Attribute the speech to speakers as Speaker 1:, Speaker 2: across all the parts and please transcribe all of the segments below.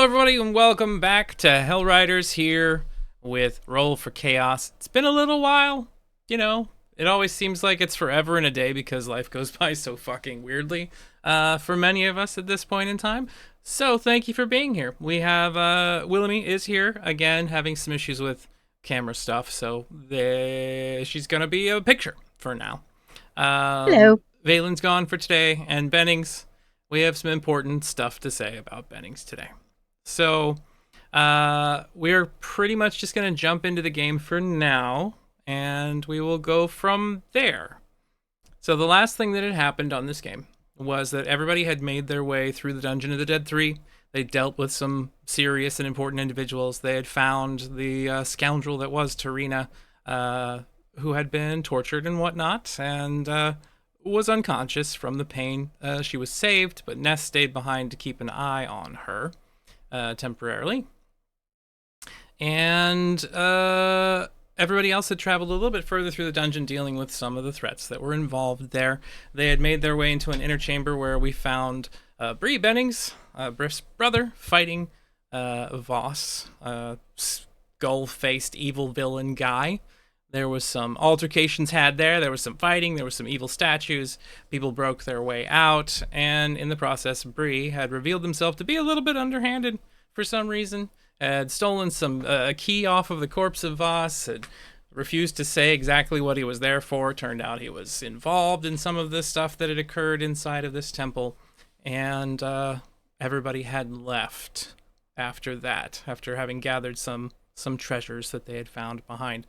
Speaker 1: everybody, and welcome back to Hellriders here with Roll for Chaos. It's been a little while, you know. It always seems like it's forever and a day because life goes by so fucking weirdly for many of us at this point in time. So thank you for being here. We have Willamy is here again, having some issues with camera stuff, so she's gonna be a picture for now.
Speaker 2: Hello.
Speaker 1: Valen's gone for today, and Bennings. We have some important stuff to say about Bennings today. So, we're pretty much just going to jump into the game for now, and we will go from there. So, the last thing that had happened on this game was that everybody had made their way through the Dungeon of the Dead 3. They dealt with some serious and important individuals. They had found the scoundrel that was Tarina, who had been tortured and whatnot, and was unconscious from the pain. She was saved, but Ness stayed behind to keep an eye on her temporarily. And everybody else had traveled a little bit further through the dungeon, dealing with some of the threats that were involved there. They had made their way into an inner chamber where we found Bree Bennings, Briff's brother, fighting Voss, skull-faced evil villain guy. There was some altercations had there. There was some fighting. There was some evil statues. People broke their way out, and in the process, Bree had revealed himself to be a little bit underhanded for some reason. Had stolen some a key off of the corpse of Voss. Had refused to say exactly what he was there for. Turned out he was involved in some of the stuff that had occurred inside of this temple, and everybody had left after that. After having gathered some treasures that they had found behind.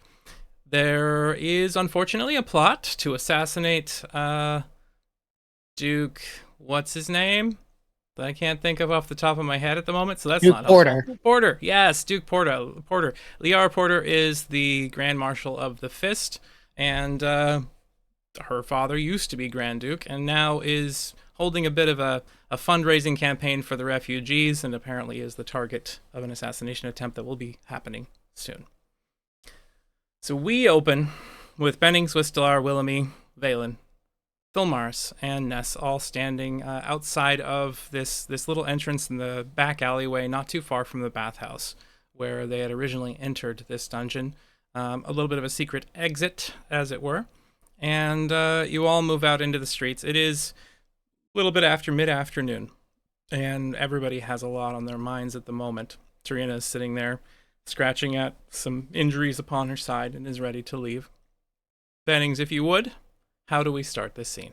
Speaker 1: There is unfortunately a plot to assassinate Duke. What's his name? That I can't think of off the top of my head at the moment, so that's
Speaker 2: Duke
Speaker 1: not
Speaker 2: Porter.
Speaker 1: helpful. Porter, yes, Duke Porter. Liara Porter is the Grand Marshal of the Fist, and her father used to be Grand Duke, and now is holding a bit of a fundraising campaign for the refugees, and apparently is the target of an assassination attempt that will be happening soon. So we open with Bennings, Wistelar, Willamy, Valen, Philmaris, and Ness all standing outside of this little entrance in the back alleyway, not too far from the bathhouse, where they had originally entered this dungeon. A little bit of a secret exit, as it were. And you all move out into the streets. It is a little bit after mid-afternoon, and everybody has a lot on their minds at the moment. Tarina is sitting there, scratching at some injuries upon her side, and is ready to leave. Bennings, if you would, how do we start this scene?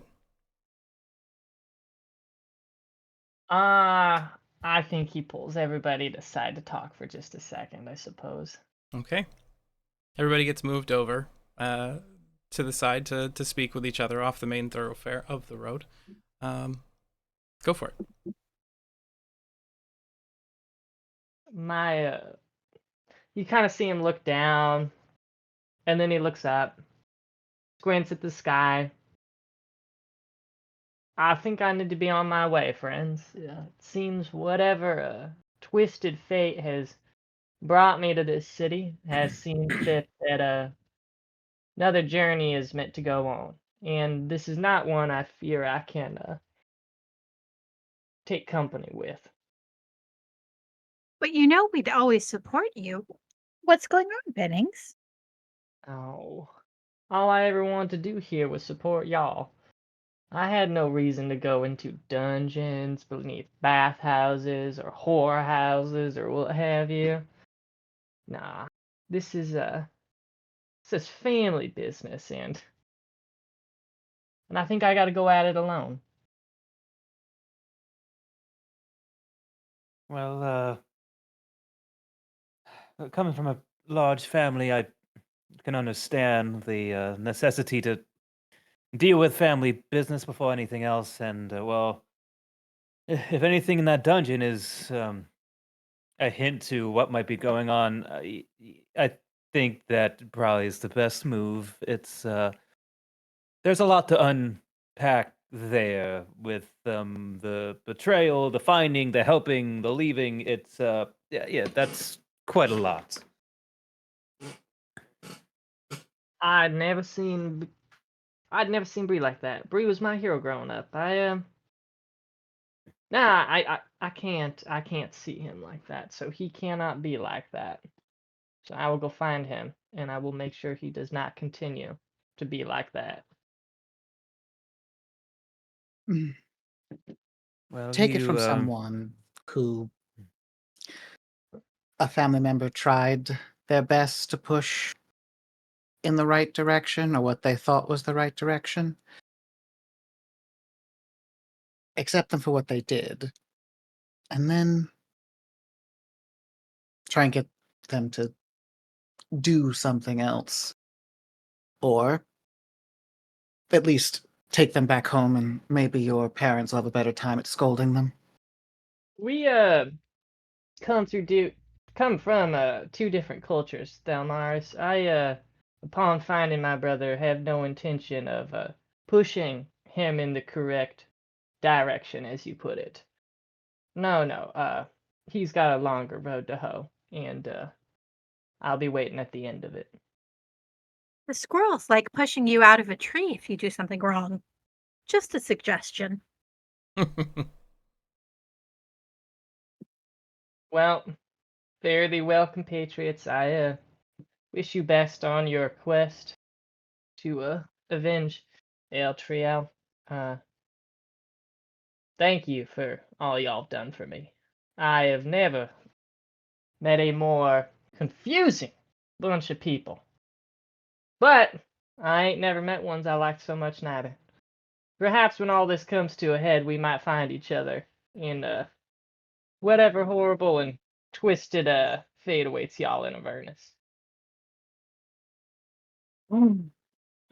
Speaker 3: I think he pulls everybody aside to talk for just a second, I suppose.
Speaker 1: Okay. Everybody gets moved over to the side to speak with each other off the main thoroughfare of the road. Go for it.
Speaker 3: You kind of see him look down, and then he looks up, squints at the sky. I think I need to be on my way, friends. It seems whatever twisted fate has brought me to this city has seen fit that another journey is meant to go on. And this is not one I fear I can take company with.
Speaker 2: But we'd always support you. What's going on, Bennings?
Speaker 3: Oh, all I ever wanted to do here was support y'all. I had no reason to go into dungeons beneath bathhouses or whorehouses or what have you. Nah, this is family business, and I think I got to go at it alone.
Speaker 4: Well, coming from a large family, I can understand the necessity to deal with family business before anything else. And, well, if anything in that dungeon is a hint to what might be going on, I think that probably is the best move. There's a lot to unpack there with the betrayal, the finding, the helping, the leaving. It's yeah, that's quite a lot.
Speaker 3: I'd never seen Bree like that. Bree was my hero growing up. I Nah, I can't see him like that, so he cannot be like that. So I will go find him, and I will make sure he does not continue to be like that.
Speaker 4: Well,
Speaker 5: Take it from
Speaker 4: you,
Speaker 5: someone who a family member tried their best to push in the right direction or what they thought was the right direction. Accept them for what they did. And then try and get them to do something else. Or at least take them back home and maybe your parents will have a better time at scolding them.
Speaker 3: We come from two different cultures, Thalmaris. I upon finding my brother have no intention of pushing him in the correct direction, as you put it. No, he's got a longer road to hoe, and I'll be waiting at the end of it.
Speaker 2: The squirrels like pushing you out of a tree if you do something wrong. Just a suggestion.
Speaker 3: Well, fare thee well, compatriots. I wish you best on your quest to avenge El Trial. Thank you for all y'all have done for me. I have never met a more confusing bunch of people. But I ain't never met ones I liked so much neither. Perhaps when all this comes to a head, we might find each other in whatever horrible and twisted fate awaits y'all in Avernus.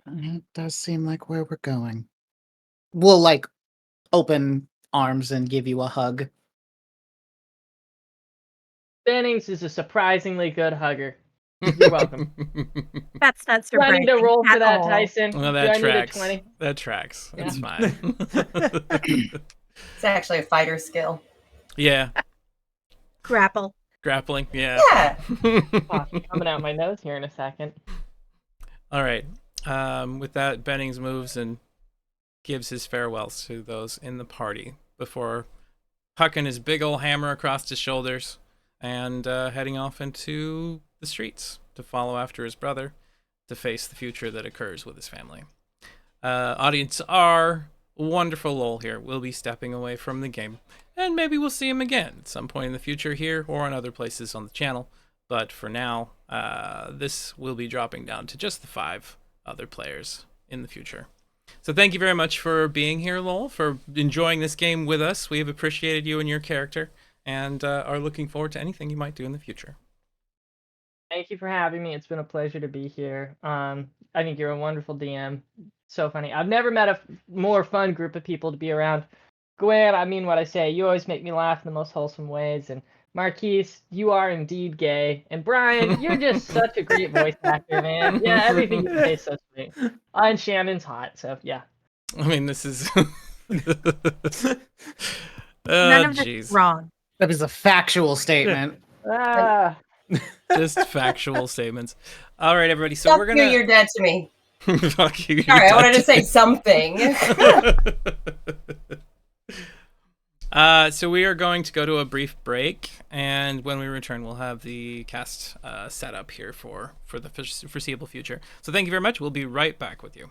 Speaker 5: It does seem like where we're going. We'll, like, open arms and give you a hug.
Speaker 3: Bennings is a surprisingly good hugger. You're welcome.
Speaker 2: That's not
Speaker 3: Do I need
Speaker 2: surprising
Speaker 3: to roll for
Speaker 2: at
Speaker 3: that,
Speaker 2: all.
Speaker 3: Tyson?
Speaker 1: Well,
Speaker 3: Do
Speaker 1: that
Speaker 3: I need a
Speaker 1: tracks.
Speaker 3: 20?
Speaker 1: That tracks.
Speaker 3: Yeah.
Speaker 1: It's fine.
Speaker 6: It's actually a fighter skill.
Speaker 1: Yeah.
Speaker 2: Grapple.
Speaker 1: Grappling. Yeah.
Speaker 6: Yeah.
Speaker 3: Coffee coming out my nose here in a second.
Speaker 1: All right. With that, Bennings moves and gives his farewells to those in the party before hucking his big old hammer across his shoulders and heading off into the streets to follow after his brother to face the future that occurs with his family. Audience, our wonderful Lowell here will be stepping away from the game, and maybe we'll see him again at some point in the future here or on other places on the channel. But for now, this will be dropping down to just the 5 other players in the future. So thank you very much for being here, Lowell, for enjoying this game with us. We have appreciated you and your character, and are looking forward to anything you might do in the future.
Speaker 3: Thank you for having me. It's been a pleasure to be here. I think you're a wonderful DM. So funny. I've never met a more fun group of people to be around. Gwen, I mean what I say. You always make me laugh in the most wholesome ways. And Marquise, you are indeed gay. And Brian, you're just such a great voice actor, man. Yeah, everything you say is so sweet. And Shannon's hot, so yeah.
Speaker 1: I mean, this is...
Speaker 2: None
Speaker 1: oh,
Speaker 2: of this
Speaker 1: jeez.
Speaker 2: is wrong.
Speaker 5: That is a factual statement.
Speaker 3: Ah,
Speaker 1: Just factual statements. All right, everybody. So
Speaker 6: Fuck
Speaker 1: we're gonna.
Speaker 6: you, you're dead to me.
Speaker 1: Fuck you.
Speaker 6: Sorry, I wanted to say
Speaker 1: you're
Speaker 6: something.
Speaker 1: dead. So we are going to go to a brief break, and when we return, we'll have the cast set up here for the foreseeable future. So thank you very much. We'll be right back with you.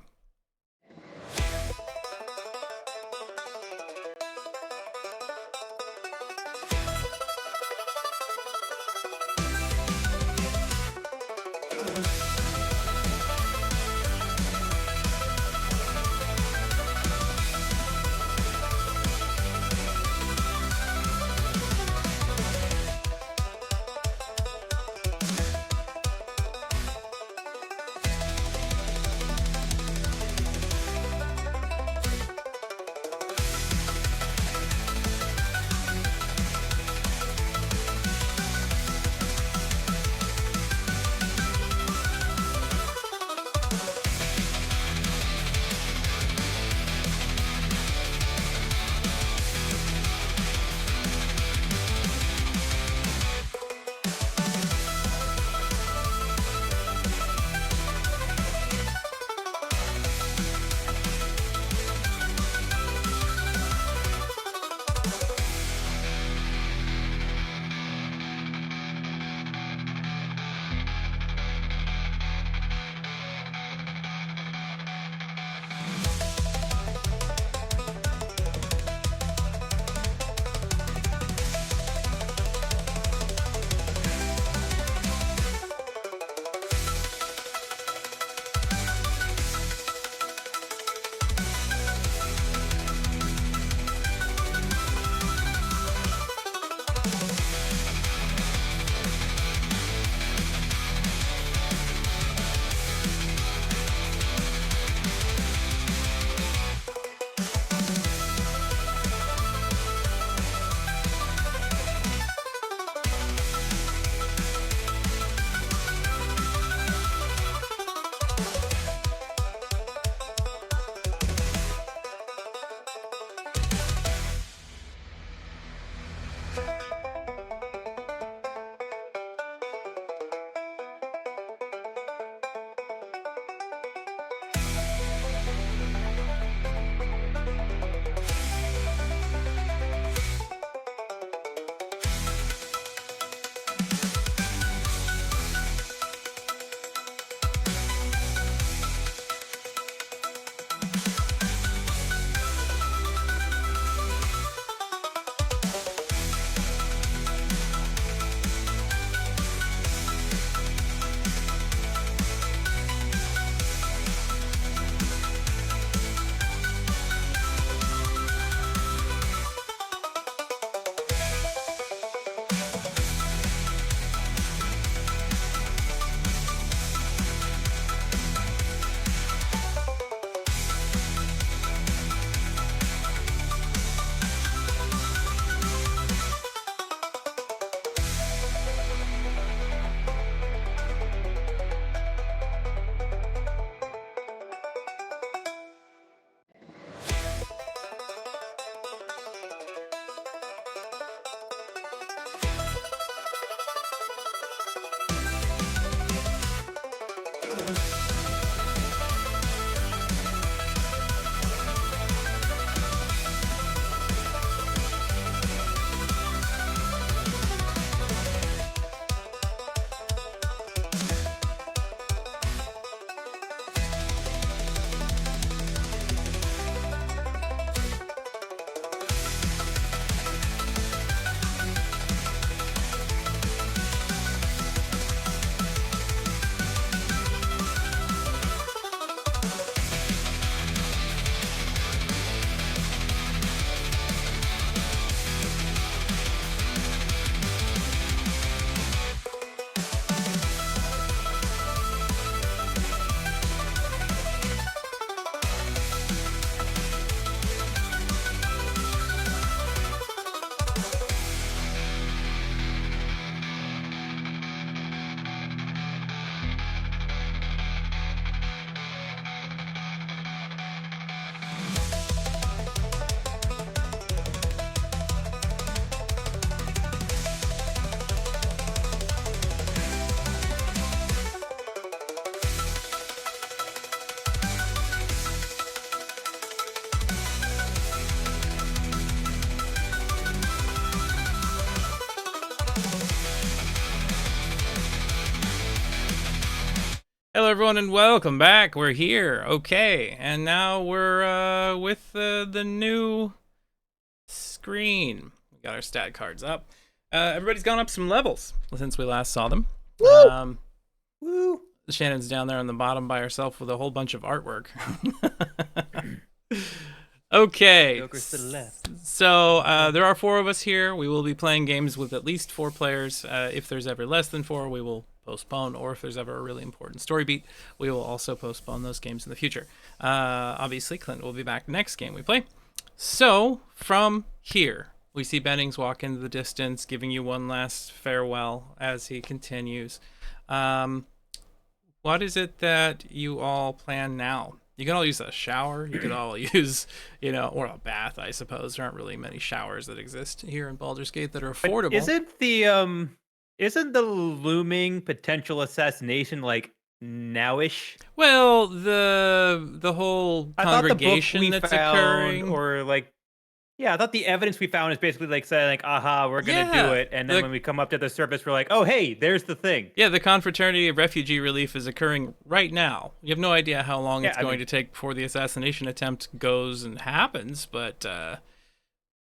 Speaker 1: Hello, everyone, and welcome back. We're here. Okay, and now we're with the new screen. We got our stat cards up. Everybody's gone up some levels since we last saw them.
Speaker 5: Woo!
Speaker 4: Woo!
Speaker 1: Shannon's down there on the bottom by herself with a whole bunch of artwork. Okay.
Speaker 4: Joker's to the left.
Speaker 1: So there are 4 of us here. We will be playing games with at least 4 players. If there's ever less than 4, we will postpone, or if there's ever a really important story beat, we will also postpone those games in the future. Obviously, Clint will be back next game we play. So, from here, we see Bennings walk into the distance, giving you one last farewell as he continues. What is it that you all plan now? You can all use a shower. You could all use, or a bath, I suppose. There aren't really many showers that exist here in Baldur's Gate that are affordable.
Speaker 4: Isn't the looming potential assassination like nowish?
Speaker 1: Well, the whole congregation that's occurring,
Speaker 4: or like, yeah, I thought the evidence we found is basically like saying like, aha, we're gonna do it, and then when we come up to the surface, we're like, oh, hey, there's the thing.
Speaker 1: Yeah, the Confraternity of Refugee Relief is occurring right now. You have no idea how long it's going to take before the assassination attempt goes and happens, but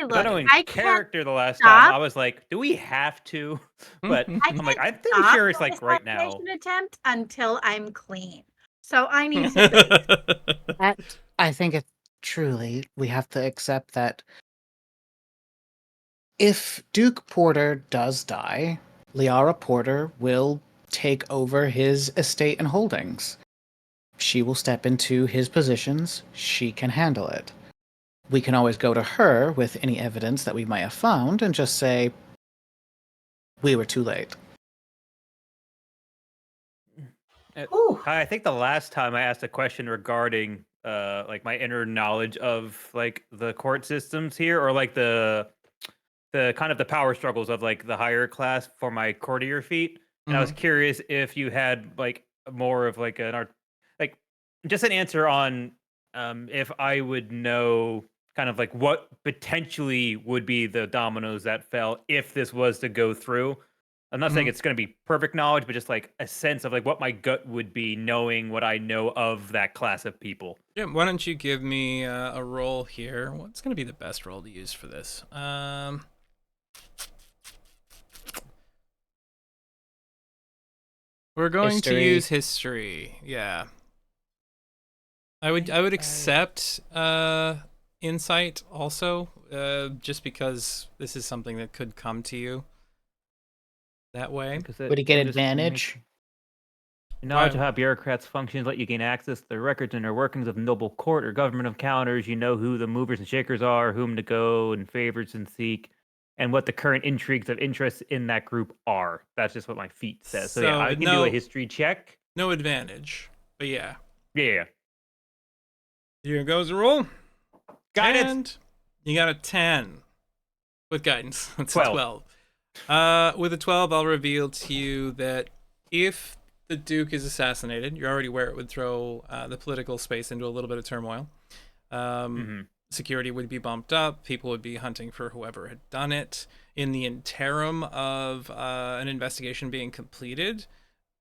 Speaker 2: Look,
Speaker 4: I know in
Speaker 2: I
Speaker 4: character
Speaker 2: can't
Speaker 4: the last
Speaker 2: stop.
Speaker 4: time I was like, do we have to? But I'm like, I'm pretty
Speaker 2: stop
Speaker 4: sure it's
Speaker 2: the
Speaker 4: like right now.
Speaker 2: assassination attempt until I'm clean. So I need to.
Speaker 5: I think it truly we have to accept that if Duke Porter does die, Liara Porter will take over his estate and holdings. She will step into his positions. She can handle it. We can always go to her with any evidence that we might have found and just say, we were too late.
Speaker 4: I think the last time I asked a question regarding like my inner knowledge of like the court systems here, or like the kind of the power struggles of like the higher class for my courtier feat. And I was curious if you had like more of like like just an answer on if I would know kind of like what potentially would be the dominoes that fell if this was to go through. I'm not saying it's going to be perfect knowledge, but just like a sense of like what my gut would be knowing what I know of that class of people.
Speaker 1: Yeah, why don't you give me a roll here? What's going to be the best roll to use for this? We're going to use history. Yeah. I would accept insight also, just because this is something that could come to you that way.
Speaker 5: Would he get advantage?
Speaker 4: Knowledge of how bureaucrats function let you gain access to the records and inner workings of noble court or government encounters. You know who the movers and shakers are, whom to go and favorites and seek, and what the current intrigues of interest in that group are. That's just what my feat says. So yeah, I can do a history check.
Speaker 1: No advantage, but yeah.
Speaker 4: Yeah.
Speaker 1: Here goes the roll.
Speaker 4: Guidance.
Speaker 1: You got a 10 with guidance. That's
Speaker 4: 12.
Speaker 1: a 12. With a 12, I'll reveal to you that if the Duke is assassinated, you're already aware it would throw the political space into a little bit of turmoil. Security would be bumped up. People would be hunting for whoever had done it. In the interim of an investigation being completed,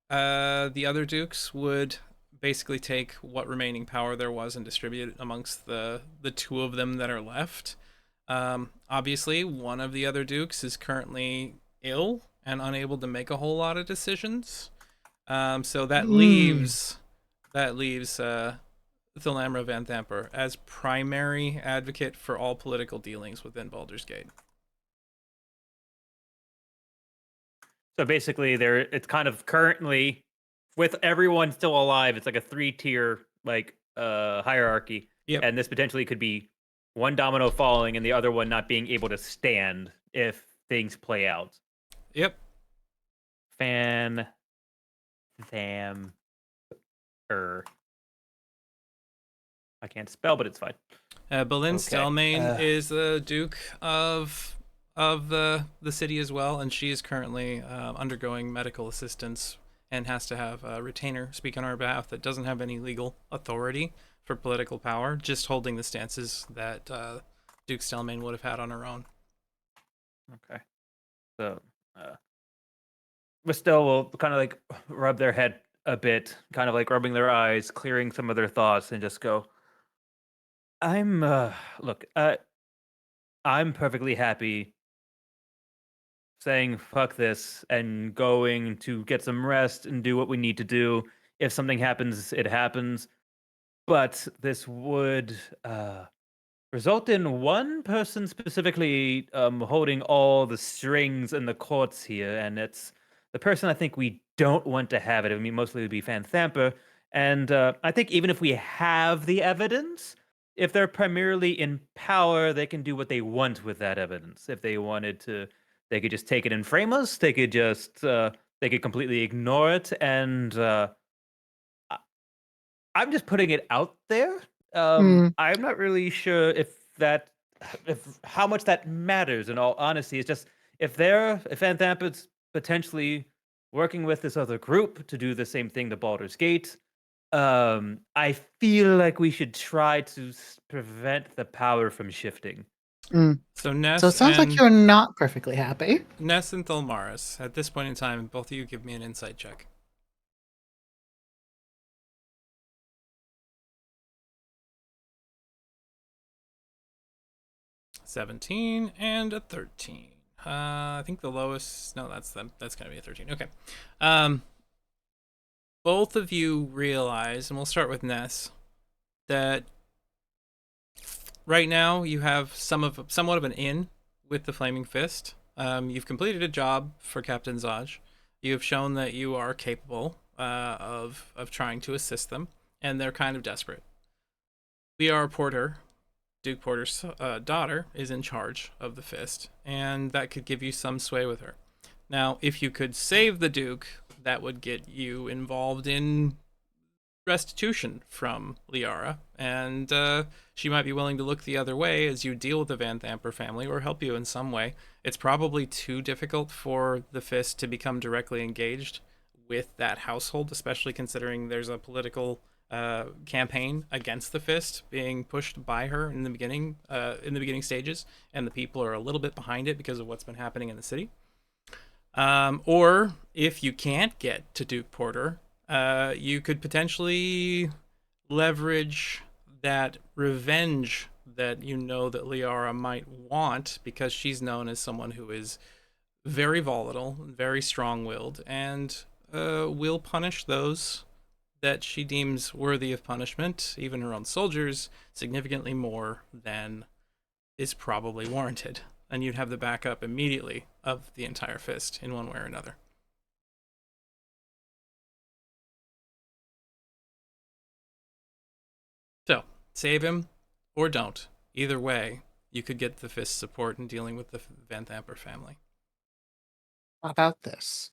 Speaker 1: the other dukes would basically take what remaining power there was and distribute it amongst the two of them that are left. Obviously, one of the other dukes is currently ill and unable to make a whole lot of decisions. So that leaves Thilnamra Van Thamper as primary advocate for all political dealings within Baldur's Gate.
Speaker 4: So basically, it's kind of currently, with everyone still alive, it's like a 3-tier hierarchy.
Speaker 1: Yep.
Speaker 4: And this potentially could be one domino falling and the other one not being able to stand if things play out.
Speaker 1: Yep.
Speaker 4: Thamper. I can't spell, but it's fine.
Speaker 1: Boleyn
Speaker 4: Okay,
Speaker 1: Stelmane is the Duke of the city as well, and she is currently undergoing medical assistance and has to have a retainer speak on her behalf that doesn't have any legal authority for political power, just holding the stances that Duke Stelmane would have had on her own.
Speaker 4: Okay. So, but still will kind of like rub their head a bit, kind of like rubbing their eyes, clearing some of their thoughts, and just go, look, I'm perfectly happy saying fuck this and going to get some rest and do what we need to do. If something happens, it happens. But this would result in one person specifically holding all the strings in the courts here, and it's the person I think we don't want to have it. I mean, mostly it would be Van Thamper. And I think even if we have the evidence, if they're primarily in power, they can do what they want with that evidence. If they wanted to, they could just take it and frame us. They could just, they could completely ignore it. And I'm just putting it out there. I'm not really sure if how much that matters. In all honesty, it's just if Van Thamper's potentially working with this other group to do the same thing to Baldur's Gate, I feel like we should try to prevent the power from shifting.
Speaker 1: So Ness
Speaker 5: So it sounds like you're not perfectly happy.
Speaker 1: Ness and Thulmaris, at this point in time, both of you give me an insight check. $17 and a 13. I think the lowest. No, that's gonna be a 13. Okay. Both of you realize, and we'll start with Ness, that right now you have somewhat of an in with the Flaming Fist. You've completed a job for Captain Zaj. You have shown that you are capable of trying to assist them, and they're kind of desperate. Liara Porter, Duke Porter's daughter, is in charge of the Fist, and that could give you some sway with her. Now, if you could save the Duke, that would get you involved in restitution from Liara, and she might be willing to look the other way as you deal with the Van Thamper family or help you in some way. It's probably too difficult for the Fist to become directly engaged with that household, especially considering there's a political campaign against the Fist being pushed by her in the beginning stages, and the people are a little bit behind it because of what's been happening in the city. Or if you can't get to Duke Porter, you could potentially leverage that revenge that you know that Liara might want, because she's known as someone who is very volatile, very strong-willed, and will punish those that she deems worthy of punishment, even her own soldiers, significantly more than is probably warranted. And you'd have the backup immediately of the entire Fist in one way or another. So, save him or don't. Either way, you could get the Fist support in dealing with the Van Thamper family.
Speaker 5: How about this?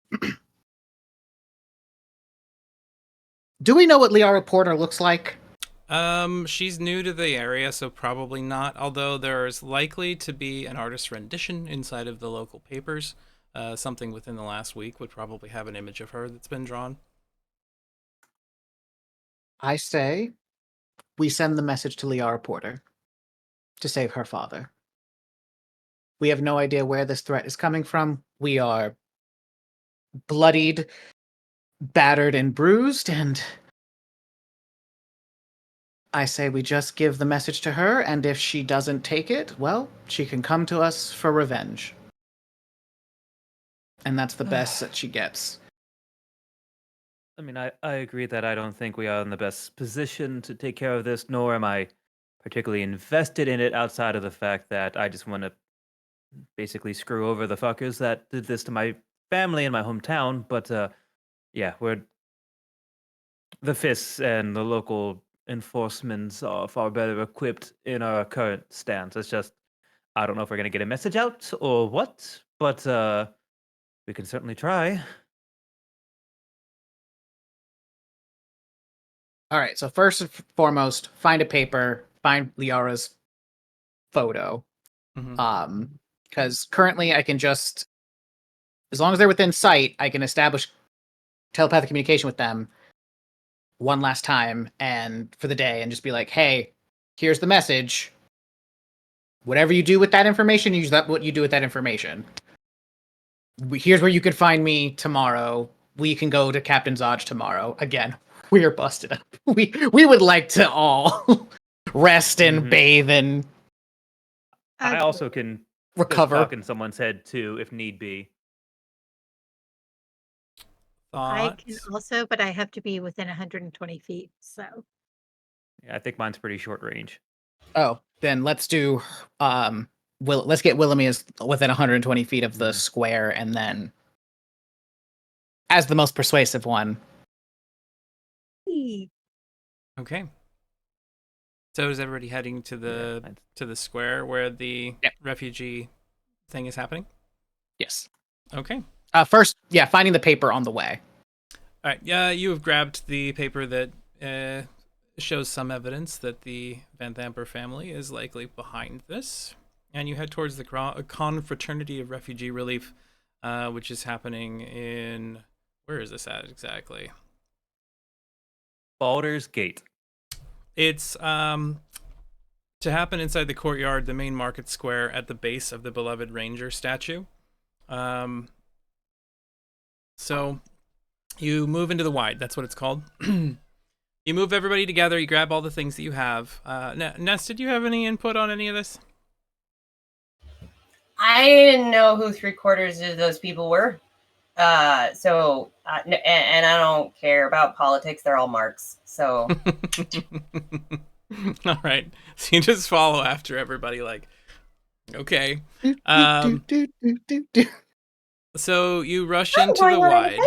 Speaker 5: Do we know what Liara Porter looks like?
Speaker 1: She's new to the area, so probably not, although there's likely to be an artist's rendition inside of the local papers. Something within the last week would probably have an image of her that's been drawn.
Speaker 5: I say we send the message to Liara Porter to save her father. We have no idea where this threat is coming from. We are bloodied, battered, and bruised, and I say we just give the message to her, and if she doesn't take it, well, she can come to us for revenge. And that's the best that she gets.
Speaker 4: I mean, I agree that I don't think we are in the best position to take care of this, nor am I particularly invested in it outside of the fact that I just want to basically screw over the fuckers that did this to my family in my hometown. But yeah, the fists and the local enforcements are far better equipped in our current stance. It's just, I don't know if we're going to get a message out or what, but we can certainly try.
Speaker 5: All right, so first and foremost, find a paper, find Liara's photo. Because currently I can just, as long as they're within sight, I can establish telepathic communication with them one last time and for the day and just be like, hey, here's the message. Whatever you do with that information, use that what you do with that information. Here's where you can find me tomorrow. We can go to Captain Zodge tomorrow. Again, we are busted up. We would like to all rest and bathe and
Speaker 4: I also can
Speaker 5: recover.
Speaker 4: Just fuck in someone's head too, if need be.
Speaker 2: I can
Speaker 1: Thoughts?
Speaker 2: also, but I have to be within 120 feet. So
Speaker 4: Yeah, I think mine's pretty short range.
Speaker 5: Oh, then let's do let's get Wilhelmy as within 120 feet of the square, and then as the most persuasive one.
Speaker 1: Okay. So is everybody heading to the square where the refugee thing is happening?
Speaker 5: Yes.
Speaker 1: Okay.
Speaker 5: First, finding the paper on the way.
Speaker 1: All right. Yeah, you have grabbed the paper that shows some evidence that the Van Thamper family is likely behind this, and you head towards the Confraternity of Refugee Relief, which is happening in, where is this at exactly?
Speaker 4: Baldur's Gate.
Speaker 1: It's to happen inside the courtyard, the main market square at the base of the beloved ranger statue. So you move into the wide. That's what it's called. You move everybody together. You grab all the things that you have. Ness, did you have any input on any of this?
Speaker 6: I didn't know who 3/4 of those people were. So and I don't care about politics. They're all marks. So
Speaker 1: all right. So you just follow after everybody, like, okay. So you rush into the wide.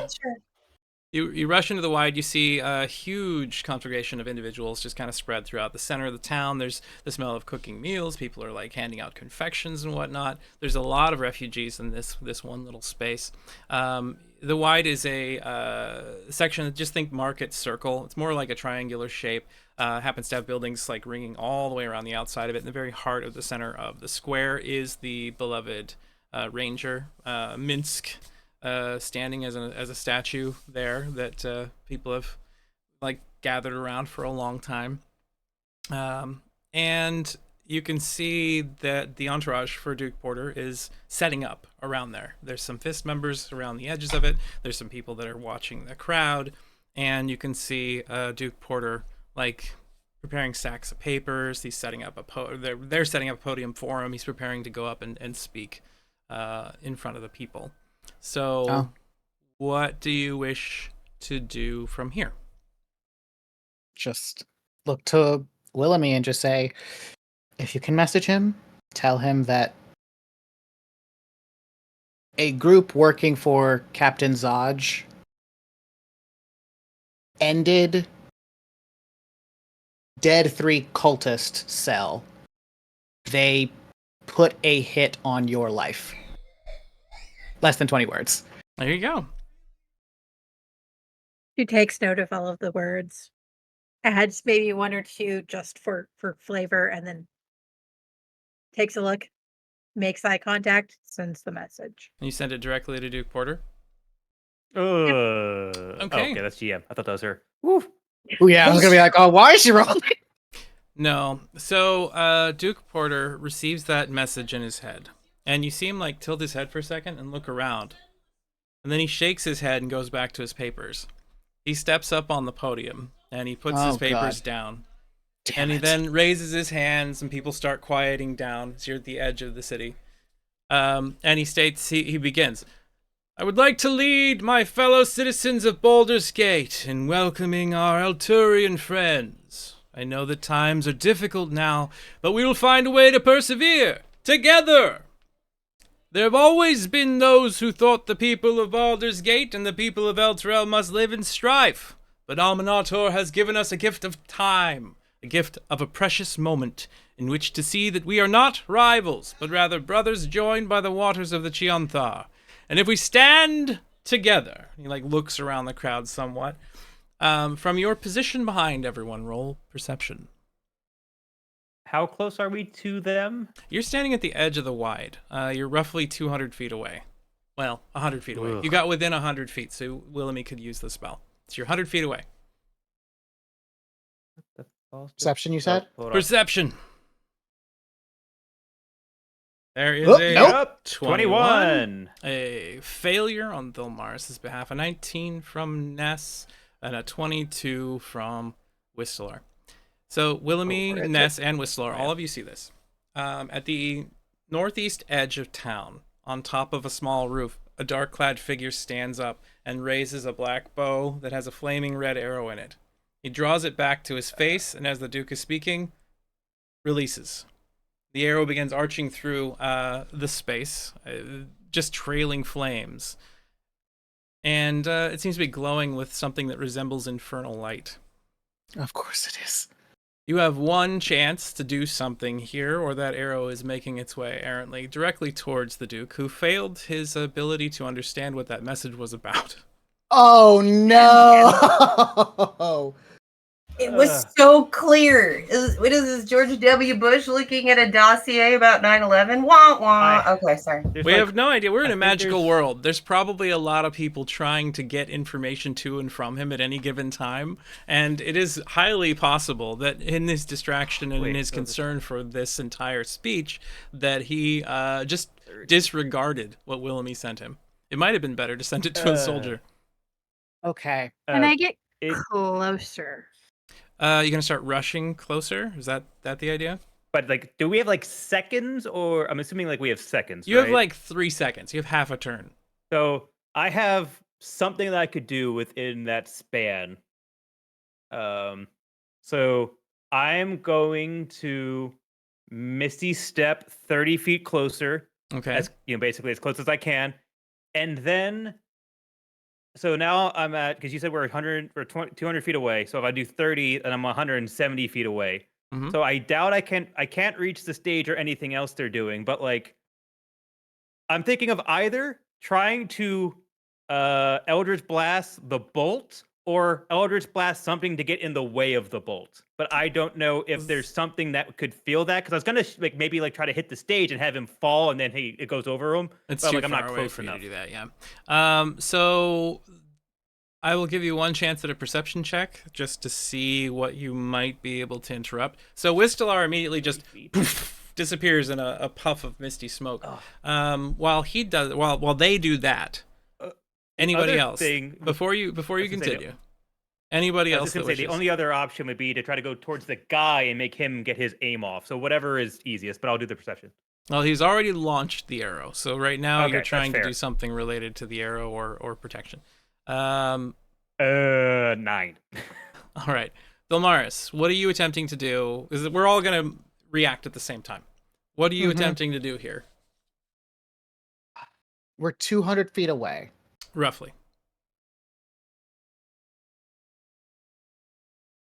Speaker 1: You rush into the wide. You see a huge congregation of individuals just kind of spread throughout the center of the town. There's the smell of cooking meals. People are like handing out confections and whatnot. There's a lot of refugees in this one little space. The wide is a section, just think market circle. It's more like a triangular shape. Happens to have buildings like ringing all the way around the outside of it. In the very heart of the center of the square is the beloved ranger, Minsk. Standing as a statue there that people have like gathered around for a long time, and you can see that the entourage for Duke Porter is setting up around there. There's some fist members around the edges of it. There's some people that are watching the crowd, and you can see Duke Porter like preparing stacks of papers. He's setting up they're setting up a podium for him. He's preparing to go up and speak in front of the people. So, what do you wish to do from here?
Speaker 5: Just look to Wilhelmy and just say, if you can message him, tell him that a group working for Captain Zodge ended Dead 3 cultist cell. They put a hit on your life. Less than 20 words.
Speaker 1: There you go.
Speaker 2: She takes note of all of the words, adds maybe one or two just for flavor, and then takes a look, makes eye contact, sends the message.
Speaker 1: And you send it directly to Duke Porter?
Speaker 4: Okay, that's GM. I thought that was her. Woo.
Speaker 5: Oh, yeah, I was gonna be like, oh, why is she rolling?
Speaker 1: No. So Duke Porter receives that message in his head. And you see him like tilt his head for a second and look around. And then he shakes his head and goes back to his papers. He steps up on the podium and he puts his papers down.
Speaker 5: Damn
Speaker 1: And he
Speaker 5: it.
Speaker 1: then raises his hands and people start quieting down as you're at the edge of the city. And he states, he begins, I would like to lead my fellow citizens of Baldur's Gate in welcoming our Alturian friends. I know that times are difficult now, but we will find a way to persevere, together. There have always been those who thought the people of Baldur's Gate and the people of Elturel must live in strife, but Almanator has given us a gift of time, a gift of a precious moment, in which to see that we are not rivals, but rather brothers joined by the waters of the Chionthar. And if we stand together, he looks around the crowd somewhat, from your position behind everyone, roll perception.
Speaker 4: How close are we to them?
Speaker 1: You're standing at the edge of the wide. You're roughly 200 feet away. Well, 100 feet away.
Speaker 4: Ugh.
Speaker 1: You got within 100 feet, so Willemie could use the spell. So you're 100 feet away.
Speaker 5: Perception, you said?
Speaker 4: Hold on.
Speaker 1: Perception. There is
Speaker 5: Oh,
Speaker 1: a
Speaker 5: nope.
Speaker 4: 21.
Speaker 1: A failure on Vilmaris's behalf. A 19 from Ness and a 22 from Whistler. So Willemie,
Speaker 5: Go for it.
Speaker 1: Ness, and Whistler, all of you see this. At the northeast edge of town, on top of a small roof, a dark-clad figure stands up and raises a black bow that has a flaming red arrow in it. He draws it back to his face, and as the Duke is speaking, releases. The arrow begins arching through the space, just trailing flames. And it seems to be glowing with something that resembles infernal light.
Speaker 5: Of course it is.
Speaker 1: You have one chance to do something here, or that arrow is making its way errantly directly towards the Duke, who failed his ability to understand what that message was about.
Speaker 5: Oh, no!
Speaker 6: It was so clear. What is this, George W. Bush looking at a dossier about 9/11? Wah, wah. Okay, sorry.
Speaker 1: We have no idea. We're in
Speaker 4: I
Speaker 1: a
Speaker 4: think
Speaker 1: magical
Speaker 4: there's-
Speaker 1: world. There's probably a lot of people trying to get information to and from him at any given time. And it is highly possible that in his distraction and in
Speaker 4: Wait,
Speaker 1: his
Speaker 4: so
Speaker 1: concern for this entire speech, that he just disregarded what Willemie sent him. It might have been better to send it to a soldier.
Speaker 5: Okay.
Speaker 2: Can I get
Speaker 4: it-
Speaker 2: closer?
Speaker 1: You're going to start rushing closer? Is that the idea?
Speaker 4: But do we have seconds, or I'm assuming we have seconds?
Speaker 1: You have
Speaker 4: right?
Speaker 1: 3 seconds. You have half a turn.
Speaker 4: So I have something that I could do within that span. So I'm going to Misty Step 30 feet closer,
Speaker 1: Okay.
Speaker 4: as basically as close as I can, and then. So now I'm at, because you said we're 200 feet away. So if I do 30, then I'm 170 feet away.
Speaker 1: Mhm.
Speaker 4: So I doubt I can't reach the stage or anything else they're doing. But I'm thinking of either trying to Eldritch Blast the bolt or Eldritch Blast something to get in the way of the bolt. But I don't know if there's something that could feel that, because I was gonna maybe try to hit the stage and have him fall, and then it goes over him.
Speaker 1: It's
Speaker 4: But
Speaker 1: too
Speaker 4: I'm
Speaker 1: far
Speaker 4: not
Speaker 1: away
Speaker 4: close
Speaker 1: for you
Speaker 4: enough.
Speaker 1: to do that, yeah. So I will give you one chance at a perception check just to see what you might be able to interrupt. So Whistler immediately just poof, disappears in a puff of misty smoke. While they do that, anybody
Speaker 4: other
Speaker 1: else
Speaker 4: thing-
Speaker 1: before you
Speaker 4: was gonna say
Speaker 1: continue? Anybody
Speaker 4: I
Speaker 1: else
Speaker 4: was just
Speaker 1: that
Speaker 4: gonna say the
Speaker 1: wishes?
Speaker 4: only other option would be to try to go towards the guy and make him get his aim off. So whatever is easiest, but I'll do the perception.
Speaker 1: Well, he's already launched the arrow, so right now
Speaker 4: Okay,
Speaker 1: you're
Speaker 4: that's
Speaker 1: trying to
Speaker 4: fair.
Speaker 1: do something related to the arrow or protection.
Speaker 4: 9.
Speaker 1: All right. Vilmaris, what are you attempting to do? Is we're all going to react at the same time. What are you attempting to do here?
Speaker 5: We're 200 feet away.
Speaker 1: Roughly.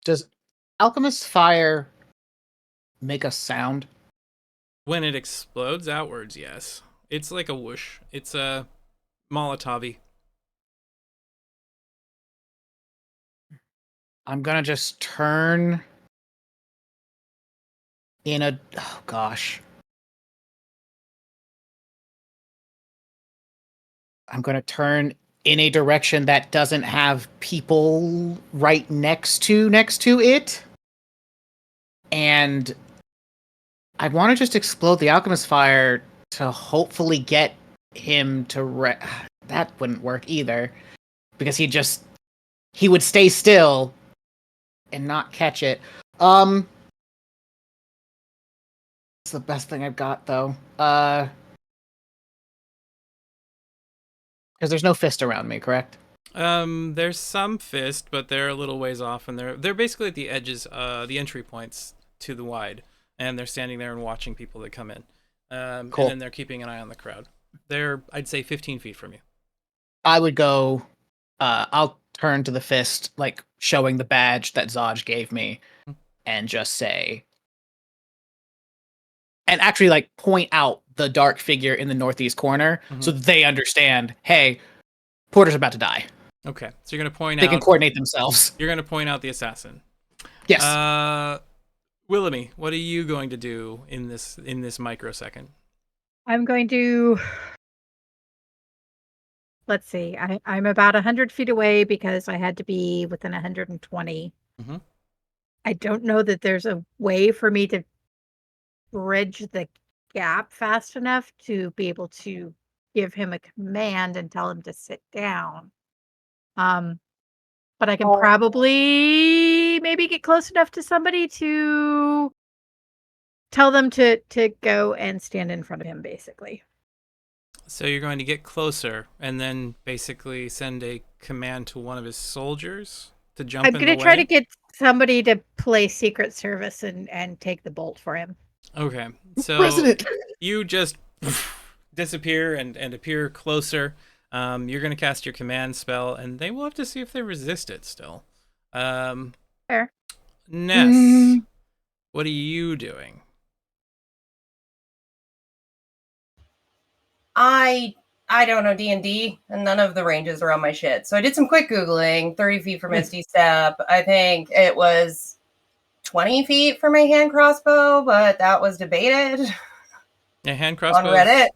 Speaker 5: Does Alchemist Fire make a sound?
Speaker 1: When it explodes outwards, yes. It's like a whoosh. It's a Molotov-y.
Speaker 5: I'm gonna just turn in a... Oh, gosh. I'm gonna turn in a direction that doesn't have people right next to it. And I want to just explode the alchemist fire to hopefully get him to that wouldn't work either, because he would stay still and not catch it. It's the best thing I've got though. Because there's no fist around me, correct?
Speaker 1: There's some fist, but they're a little ways off, and they're basically at the edges, the entry points to the wide, and they're standing there and watching people that come in.
Speaker 5: Cool.
Speaker 1: And then they're keeping an eye on the crowd. They're, I'd say, 15 feet from you.
Speaker 5: I would go. I'll turn to the fist, like showing the badge that Zaj gave me, and just say, and actually like point out the dark figure in the northeast corner, so that they understand. Hey, Porter's about to die.
Speaker 1: Okay, so you're gonna point out.
Speaker 5: They can coordinate themselves.
Speaker 1: You're gonna point out the assassin.
Speaker 5: Yes.
Speaker 1: Willoughby, what are you going to do in this microsecond?
Speaker 2: I'm going to. Let's see. I'm about 100 feet away because I had to be within 120.
Speaker 1: Mhm.
Speaker 2: I don't know that there's a way for me to bridge the gap fast enough to be able to give him a command and tell him to sit down. But I can probably maybe get close enough to somebody to tell them to go and stand in front of him, basically.
Speaker 1: So you're going to get closer and then basically send a command to one of his soldiers to jump
Speaker 2: I'm
Speaker 1: in the
Speaker 2: going to try
Speaker 1: way?
Speaker 2: to get somebody to play Secret Service and take the bolt for him.
Speaker 1: Okay, so
Speaker 5: President.
Speaker 1: you just disappear and appear closer. You're going to cast your command spell, and they will have to see if they resist it still.
Speaker 2: Fair.
Speaker 1: Ness, what are you doing?
Speaker 6: I don't know D&D, and none of the ranges are on my shit. So I did some quick Googling. 30 feet for Misty Step. I think it was 20 feet for my hand crossbow, but that was debated
Speaker 1: Yeah, hand
Speaker 6: on
Speaker 1: crossbows.
Speaker 6: Reddit.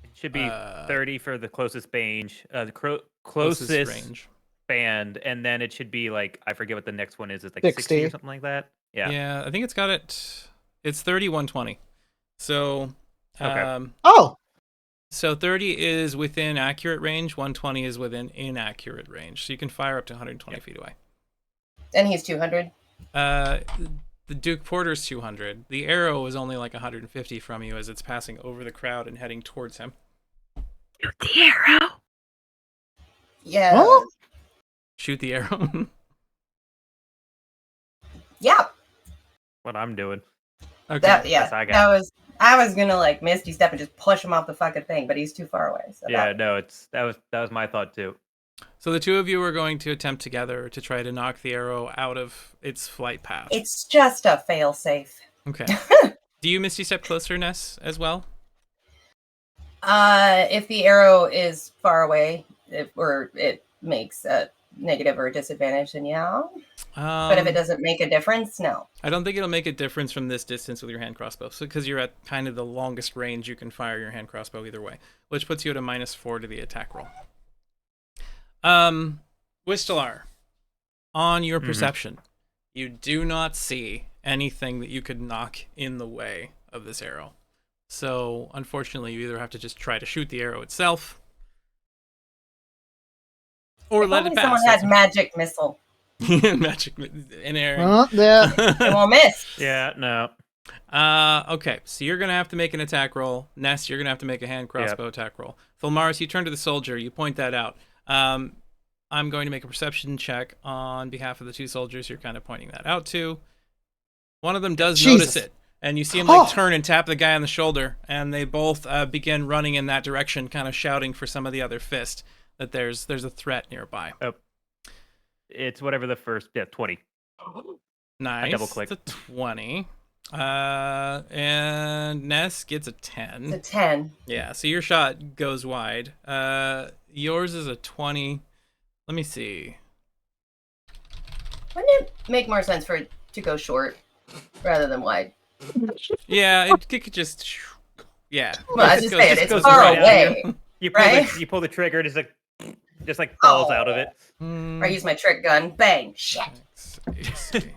Speaker 4: It should be 30 for the closest range,
Speaker 1: Closest
Speaker 4: closest
Speaker 1: range.
Speaker 4: band, and then it should be like, I forget what the next one is. It's like 60 or
Speaker 5: 60.
Speaker 4: something like that. Yeah.
Speaker 1: Yeah, I think it's got it. It's 30, 120. So,
Speaker 4: Okay.
Speaker 5: Oh,
Speaker 1: so 30 is within accurate range. 120 is within inaccurate range. So you can fire up to 120 feet away.
Speaker 6: And he's 200.
Speaker 1: The Duke Porter's 200. The arrow is only like 150 from you as it's passing over the crowd and heading towards him.
Speaker 2: The arrow.
Speaker 6: Yeah.
Speaker 5: Oh.
Speaker 1: Shoot the arrow.
Speaker 6: Yeah.
Speaker 4: What I'm doing.
Speaker 1: Okay.
Speaker 4: That's I got.
Speaker 6: I was gonna like Misty Step and just push him off the fucking thing, but he's too far away. So
Speaker 4: Yeah, no, that was my thought too.
Speaker 1: So the two of you are going to attempt together to try to knock the arrow out of its flight path.
Speaker 6: it's just a fail safe.
Speaker 1: Okay. Do you Misty Step closer, Ness, as well?
Speaker 6: If the arrow is far away, or it makes a negative or a disadvantage, then yeah. But if it doesn't make a difference, no.
Speaker 1: I don't think it'll make a difference from this distance with your hand crossbow. So because you're at kind of the longest range, you can fire your hand crossbow either way, which puts you at a -4 to the attack roll. Wistelar, on your perception, you do not see anything that you could knock in the way of this arrow. So unfortunately, you either have to just try to shoot the arrow itself, or let it pass.
Speaker 6: Someone had magic missile.
Speaker 1: Magic in air.
Speaker 5: yeah.
Speaker 6: It won't miss.
Speaker 4: Yeah, no.
Speaker 1: Okay, so you're gonna have to make an attack roll. Ness, you're gonna have to make a hand crossbow attack roll. Fulmaris, you turn to the soldier, you point that out. I'm going to make a perception check on behalf of the two soldiers you're kind of pointing that out to. One of them does notice it, and you see him like turn and tap the guy on the shoulder, and they both begin running in that direction, kind of shouting for some of the other fist that there's a threat nearby.
Speaker 4: Oh. It's whatever the first, 20.
Speaker 1: Nice.
Speaker 4: I double-click.
Speaker 1: It's a 20. And Ness gets a 10.
Speaker 6: It's a 10.
Speaker 1: Yeah, so your shot goes wide. Yours is a 20. Let me see.
Speaker 6: Wouldn't it make more sense for it to go short rather than wide?
Speaker 1: Yeah, it could just... Yeah.
Speaker 6: Well, I
Speaker 1: It
Speaker 6: just
Speaker 1: goes-
Speaker 6: say it.
Speaker 1: just
Speaker 6: It's
Speaker 1: goes
Speaker 6: far
Speaker 1: right out
Speaker 6: away.
Speaker 1: here.
Speaker 4: You pull,
Speaker 6: Right?
Speaker 4: you pull the trigger, and it's like, just like falls out of it.
Speaker 6: Or I use my trick gun. Bang. Shit.
Speaker 1: AC.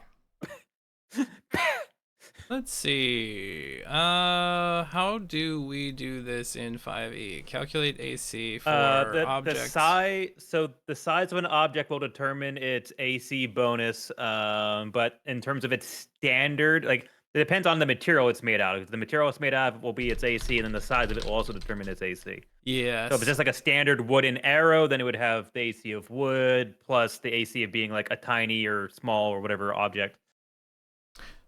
Speaker 1: Let's see. How do we do this in 5e? Calculate AC for
Speaker 4: The
Speaker 1: objects.
Speaker 4: the size of an object will determine its AC bonus. But in terms of its standard, like it depends on the material it's made out of. If the material it's made out of will be its AC, and then the size of it will also determine its AC.
Speaker 1: Yes.
Speaker 4: So if it's just like a standard wooden arrow, then it would have the AC of wood plus the AC of being like a tiny or small or whatever object.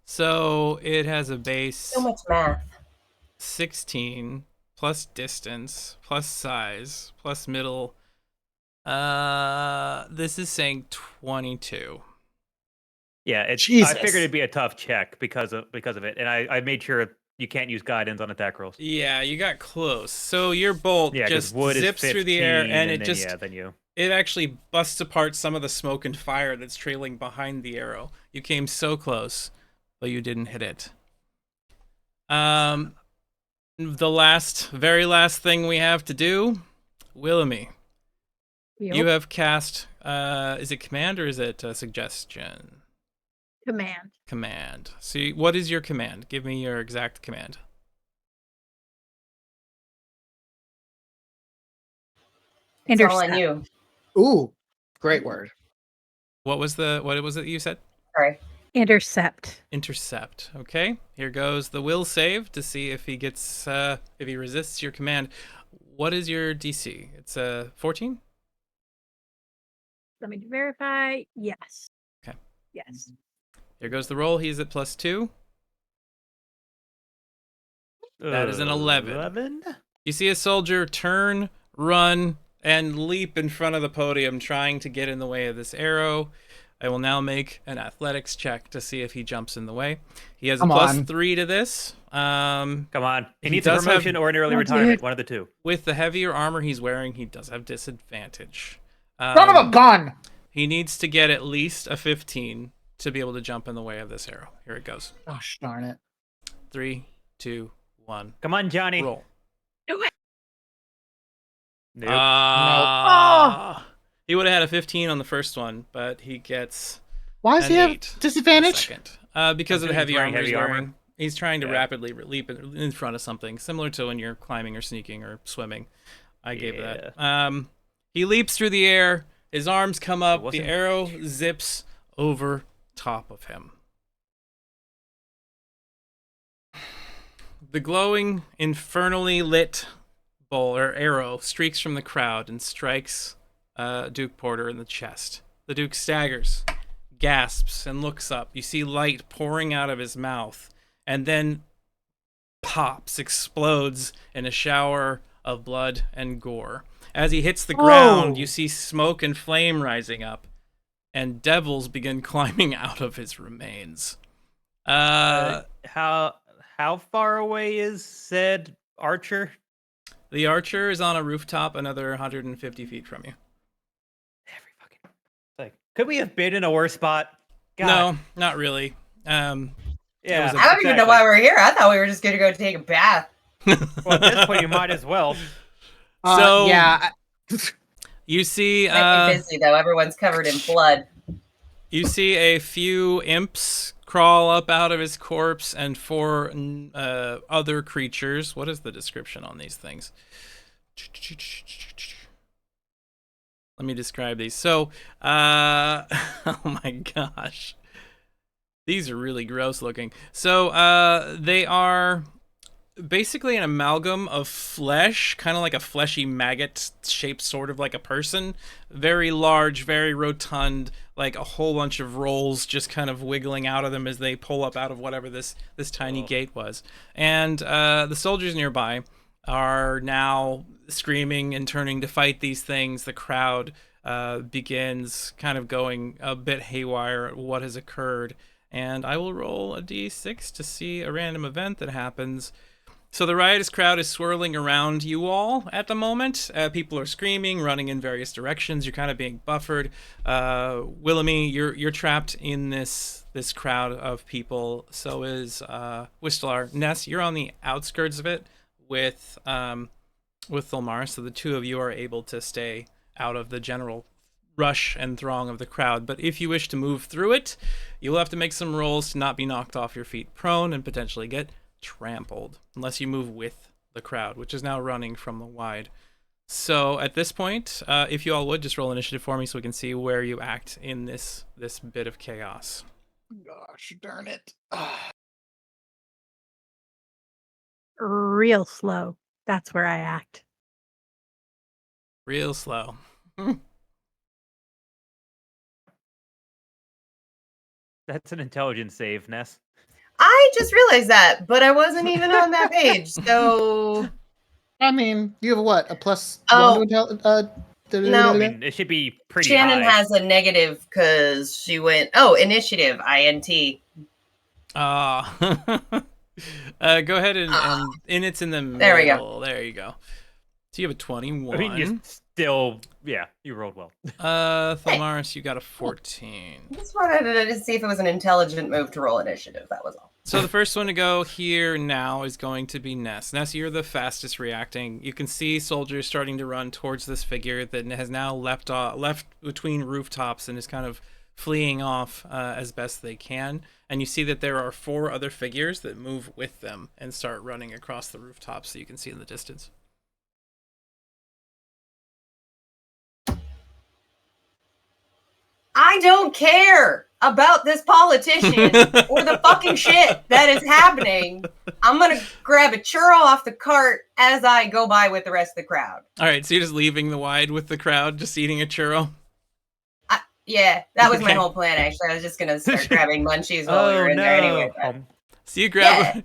Speaker 1: So it has a base
Speaker 6: So much math.
Speaker 1: 16 plus distance plus size plus middle. This is saying 22.
Speaker 4: Yeah, I
Speaker 5: Jesus.
Speaker 4: figured it'd be a tough check because of it, and I made sure you can't use guidance on attack rolls.
Speaker 1: Yeah, you got close. So your bolt
Speaker 4: Yeah, 'cause
Speaker 1: just
Speaker 4: wood is
Speaker 1: zips through the air,
Speaker 4: 15,
Speaker 1: and it
Speaker 4: then,
Speaker 1: just
Speaker 4: then you.
Speaker 1: it actually busts apart some of the smoke and fire that's trailing behind the arrow. You came so close, but you didn't hit it. The very last thing we have to do, Willamy, you have cast. Is it command or is it suggestion?
Speaker 2: Command.
Speaker 1: Command. See, what is your command? Give me your exact command.
Speaker 6: It's all on
Speaker 2: Intercept.
Speaker 6: you.
Speaker 5: Ooh, great word.
Speaker 1: What was it you said?
Speaker 6: Sorry.
Speaker 2: Intercept.
Speaker 1: Intercept. Okay, here goes the will save to see if he gets if he resists your command. What is your DC? It's 14.
Speaker 2: Let me verify. Yes.
Speaker 1: Okay.
Speaker 2: Yes.
Speaker 1: Here goes the roll. He's at +2. That is an 11.
Speaker 4: 11?
Speaker 1: You see a soldier turn, run, and leap in front of the podium, trying to get in the way of this arrow. I will now make an athletics check to see if he jumps in the way. He has a
Speaker 5: Come on.
Speaker 1: +3 to this.
Speaker 4: Come on. He
Speaker 1: He
Speaker 4: needs a
Speaker 1: does
Speaker 4: promotion
Speaker 1: have-
Speaker 4: or an early
Speaker 2: Oh,
Speaker 4: retirement.
Speaker 2: dude.
Speaker 4: One of the two.
Speaker 1: With the heavier armor he's wearing, he does have disadvantage.
Speaker 5: Son of a gun!
Speaker 1: He needs to get at least a 15 to be able to jump in the way of this arrow. Here it goes.
Speaker 5: Gosh darn it.
Speaker 1: 3, 2, 1.
Speaker 4: Come on, Johnny.
Speaker 1: Roll.
Speaker 2: Do it.
Speaker 4: Nope.
Speaker 1: He would have had a 15 on the first one, but he gets
Speaker 5: Why does
Speaker 1: an
Speaker 5: he have
Speaker 1: 8
Speaker 5: disadvantage?
Speaker 1: second. Because of the
Speaker 4: He's
Speaker 1: heavy
Speaker 4: wearing
Speaker 1: armor he's
Speaker 4: heavy armor?
Speaker 1: wearing. He's trying to
Speaker 4: Yeah.
Speaker 1: rapidly leap in front of something, similar to when you're climbing or sneaking or swimming. I gave that. He leaps through the air. His arms come up. The
Speaker 4: wasn't-
Speaker 1: arrow zips over top of him. The glowing, infernally lit bowl or arrow streaks from the crowd and strikes Duke Porter in the chest. The Duke staggers, gasps, and looks up. You see light pouring out of his mouth, and then pops, explodes in a shower of blood and gore. As he hits the ground, you see smoke and flame rising up, and devils begin climbing out of his remains.
Speaker 4: How far away is said archer?
Speaker 1: The archer is on a rooftop another 150 feet from you.
Speaker 4: Every fucking. Like, could we have been in a worse spot? God.
Speaker 1: No, not really.
Speaker 4: Yeah.
Speaker 6: I don't even know why we're here. I thought we were just gonna go take a bath.
Speaker 4: Well, at this point, you might as well.
Speaker 1: So-
Speaker 5: yeah.
Speaker 1: You see,
Speaker 6: Might be busy though. Everyone's covered in blood.
Speaker 1: you see a few imps crawl up out of his corpse, and 4 other creatures. What is the description on these things? Let me describe these. So, oh my gosh. These are really gross looking. So, they are basically an amalgam of flesh, kind of like a fleshy maggot shaped sort of like a person. Very large, very rotund, like a whole bunch of rolls just kind of wiggling out of them as they pull up out of whatever this tiny gate was. And the soldiers nearby are now screaming and turning to fight these things. The crowd begins kind of going a bit haywire at what has occurred. And I will roll a d6 to see a random event that happens. So the riotous crowd is swirling around you all at the moment. People are screaming, running in various directions. You're kind of being buffered. Willamy, you're trapped in this crowd of people. So is Wistelar. Ness, you're on the outskirts of it with Thulmar. So the two of you are able to stay out of the general rush and throng of the crowd. But if you wish to move through it, you will have to make some rolls to not be knocked off your feet prone and potentially get trampled, unless you move with the crowd, which is now running from the wide. So at this point, if you all would just roll initiative for me so we can see where you act in this bit of chaos.
Speaker 5: Gosh darn it.
Speaker 2: Real slow. That's where I act.
Speaker 1: Real slow.
Speaker 4: That's an intelligence save, Ness.
Speaker 6: I just realized that, but I wasn't even on that page. So
Speaker 5: I mean, you have what? A plus
Speaker 6: Oh.
Speaker 5: 1 to intel?
Speaker 6: No.
Speaker 4: I mean, it should be pretty
Speaker 6: Shannon
Speaker 4: high.
Speaker 6: has a negative because she went, initiative, INT.
Speaker 1: Go ahead and it's in the middle.
Speaker 6: There we go.
Speaker 1: There you go. So you have a 21.
Speaker 4: I mean, you still, you rolled well.
Speaker 1: Thalmaris, you got a 14.
Speaker 6: Just wanted to see if it was an intelligent move to roll initiative. That was all.
Speaker 1: So the first one to go here now is going to be Ness. Ness, you're the fastest reacting. You can see soldiers starting to run towards this figure that has now left between rooftops and is kind of fleeing off as best they can. And you see that there are 4 other figures that move with them and start running across the rooftops so you can see in the distance.
Speaker 6: I don't care about this politician or the fucking shit that is happening. I'm going to grab a churro off the cart as I go by with the rest of the crowd.
Speaker 1: All right, so you're just leaving the wide with the crowd, just eating a churro?
Speaker 6: Yeah, that was my
Speaker 1: Okay.
Speaker 6: whole plan, actually. I was just going to start grabbing munchies while we were in there anyway. But
Speaker 1: So you grab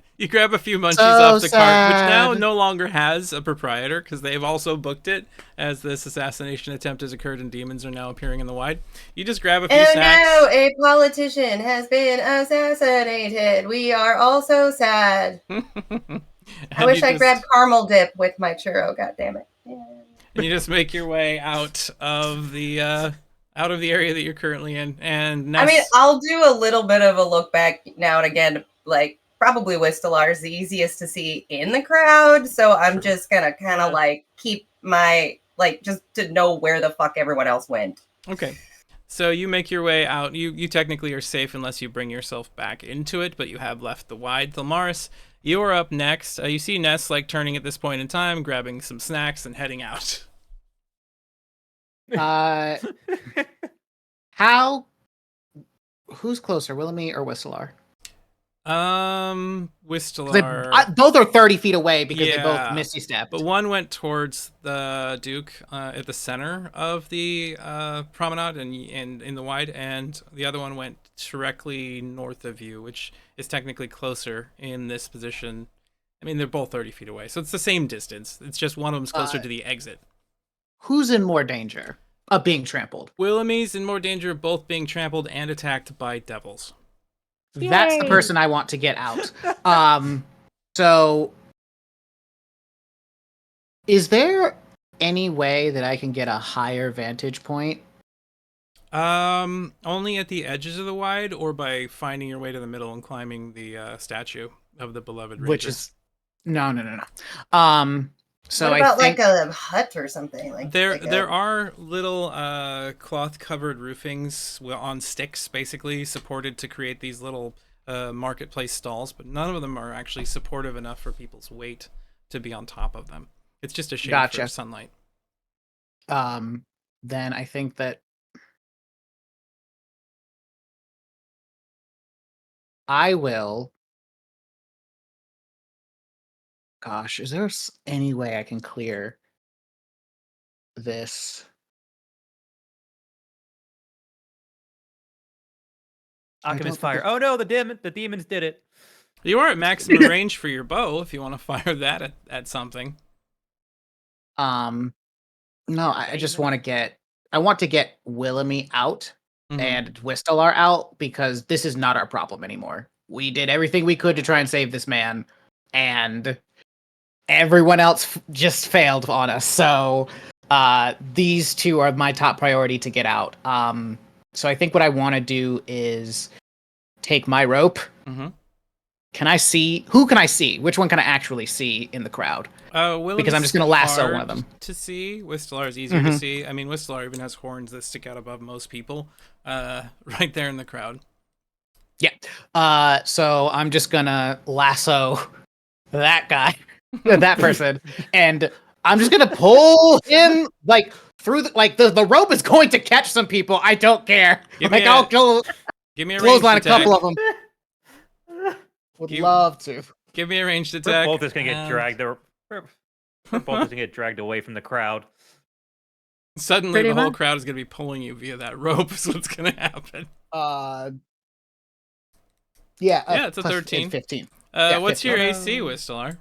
Speaker 1: a few munchies
Speaker 5: So
Speaker 1: off the cart, which now
Speaker 5: sad.
Speaker 1: no longer has a proprietor because they've also booked it as this assassination attempt has occurred and demons are now appearing in the wide. You just grab a few snacks.
Speaker 6: no, a politician has been assassinated. We are all so sad. I wish I grabbed caramel dip with my churro. God damn it! Yeah.
Speaker 1: And you just make your way out of the area that you're currently in. And Ness,
Speaker 6: I mean, I'll do a little bit of a look back now and again. Like, probably Whistler is the easiest to see in the crowd, so I'm just gonna kind of like keep my just to know where the fuck everyone else went.
Speaker 1: okay. So you make your way out. You technically are safe unless you bring yourself back into it, but you have left the wide. Thalmaris, you are up next. You see Ness turning at this point in time, grabbing some snacks and heading out.
Speaker 5: Who's closer, Wilhelmy or Whistler?
Speaker 1: Whistler.
Speaker 5: Both are 30 feet away because they
Speaker 1: Yeah,
Speaker 5: both Misty stepped.
Speaker 1: But one went towards the Duke at the center of the promenade and in the wide, and the other one went directly north of you, which is technically closer in this position. I mean, they're both 30 feet away, so it's the same distance. It's just one of them's closer to the exit.
Speaker 5: Who's in more danger of being trampled?
Speaker 1: Wilhelmy's in more danger of both being trampled and attacked by devils.
Speaker 5: That's the
Speaker 2: Yay.
Speaker 5: person I want to get out. So is there any way that I can get a higher vantage point?
Speaker 1: Only at the edges of the wide, or by finding your way to the middle and climbing the statue of the beloved Ranger.
Speaker 5: Which is no. So
Speaker 6: what about
Speaker 5: I think
Speaker 6: like a hut or something like
Speaker 1: there are little cloth covered roofings on sticks, basically supported to create these little marketplace stalls, but none of them are actually supportive enough for people's weight to be on top of them. It's just a shade
Speaker 5: Gotcha.
Speaker 1: for sunlight.
Speaker 5: Then I think that I will. Gosh, is there any way I can clear this?
Speaker 4: Alchemist
Speaker 5: think
Speaker 4: fire.
Speaker 5: it-
Speaker 4: Oh no, the demons did it.
Speaker 1: You are at maximum range for your bow if you want to fire that at something.
Speaker 5: No, I just want to get. I want to get Wilhelmy out
Speaker 1: Mhm.
Speaker 5: and Whistler out because this is not our problem anymore. We did everything we could to try and save this man, and everyone else just failed on us. So these two are my top priority to get out. So I think what I want to do is take my rope
Speaker 1: Mhm.
Speaker 5: can I see? Who can I see? Which one can I actually see in the crowd? Because I'm just going to lasso one of them.
Speaker 1: To see, Whistler is easier to see. I mean, Whistler even has horns that stick out above most people. Right there in the crowd.
Speaker 5: Yeah. So I'm just gonna lasso that guy, that person, and I'm just gonna pull him like through the rope is going to catch some people. I don't care.
Speaker 1: Give
Speaker 5: Like
Speaker 1: me a-
Speaker 5: I'll go
Speaker 1: Give me a ranged
Speaker 5: clothesline a
Speaker 1: attack.
Speaker 5: couple of them. Would love to.
Speaker 1: Give me a ranged
Speaker 4: We're
Speaker 1: attack.
Speaker 4: both just gonna get dragged. We're both just gonna get dragged away from the crowd.
Speaker 1: Suddenly,
Speaker 2: Pretty
Speaker 1: the whole
Speaker 2: much.
Speaker 1: crowd is going to be pulling you via that rope. Is what's going to happen.
Speaker 5: Yeah,
Speaker 1: it's a
Speaker 5: plus
Speaker 1: 13.
Speaker 5: 15.
Speaker 1: What's
Speaker 5: 15.
Speaker 1: your AC, Whistler?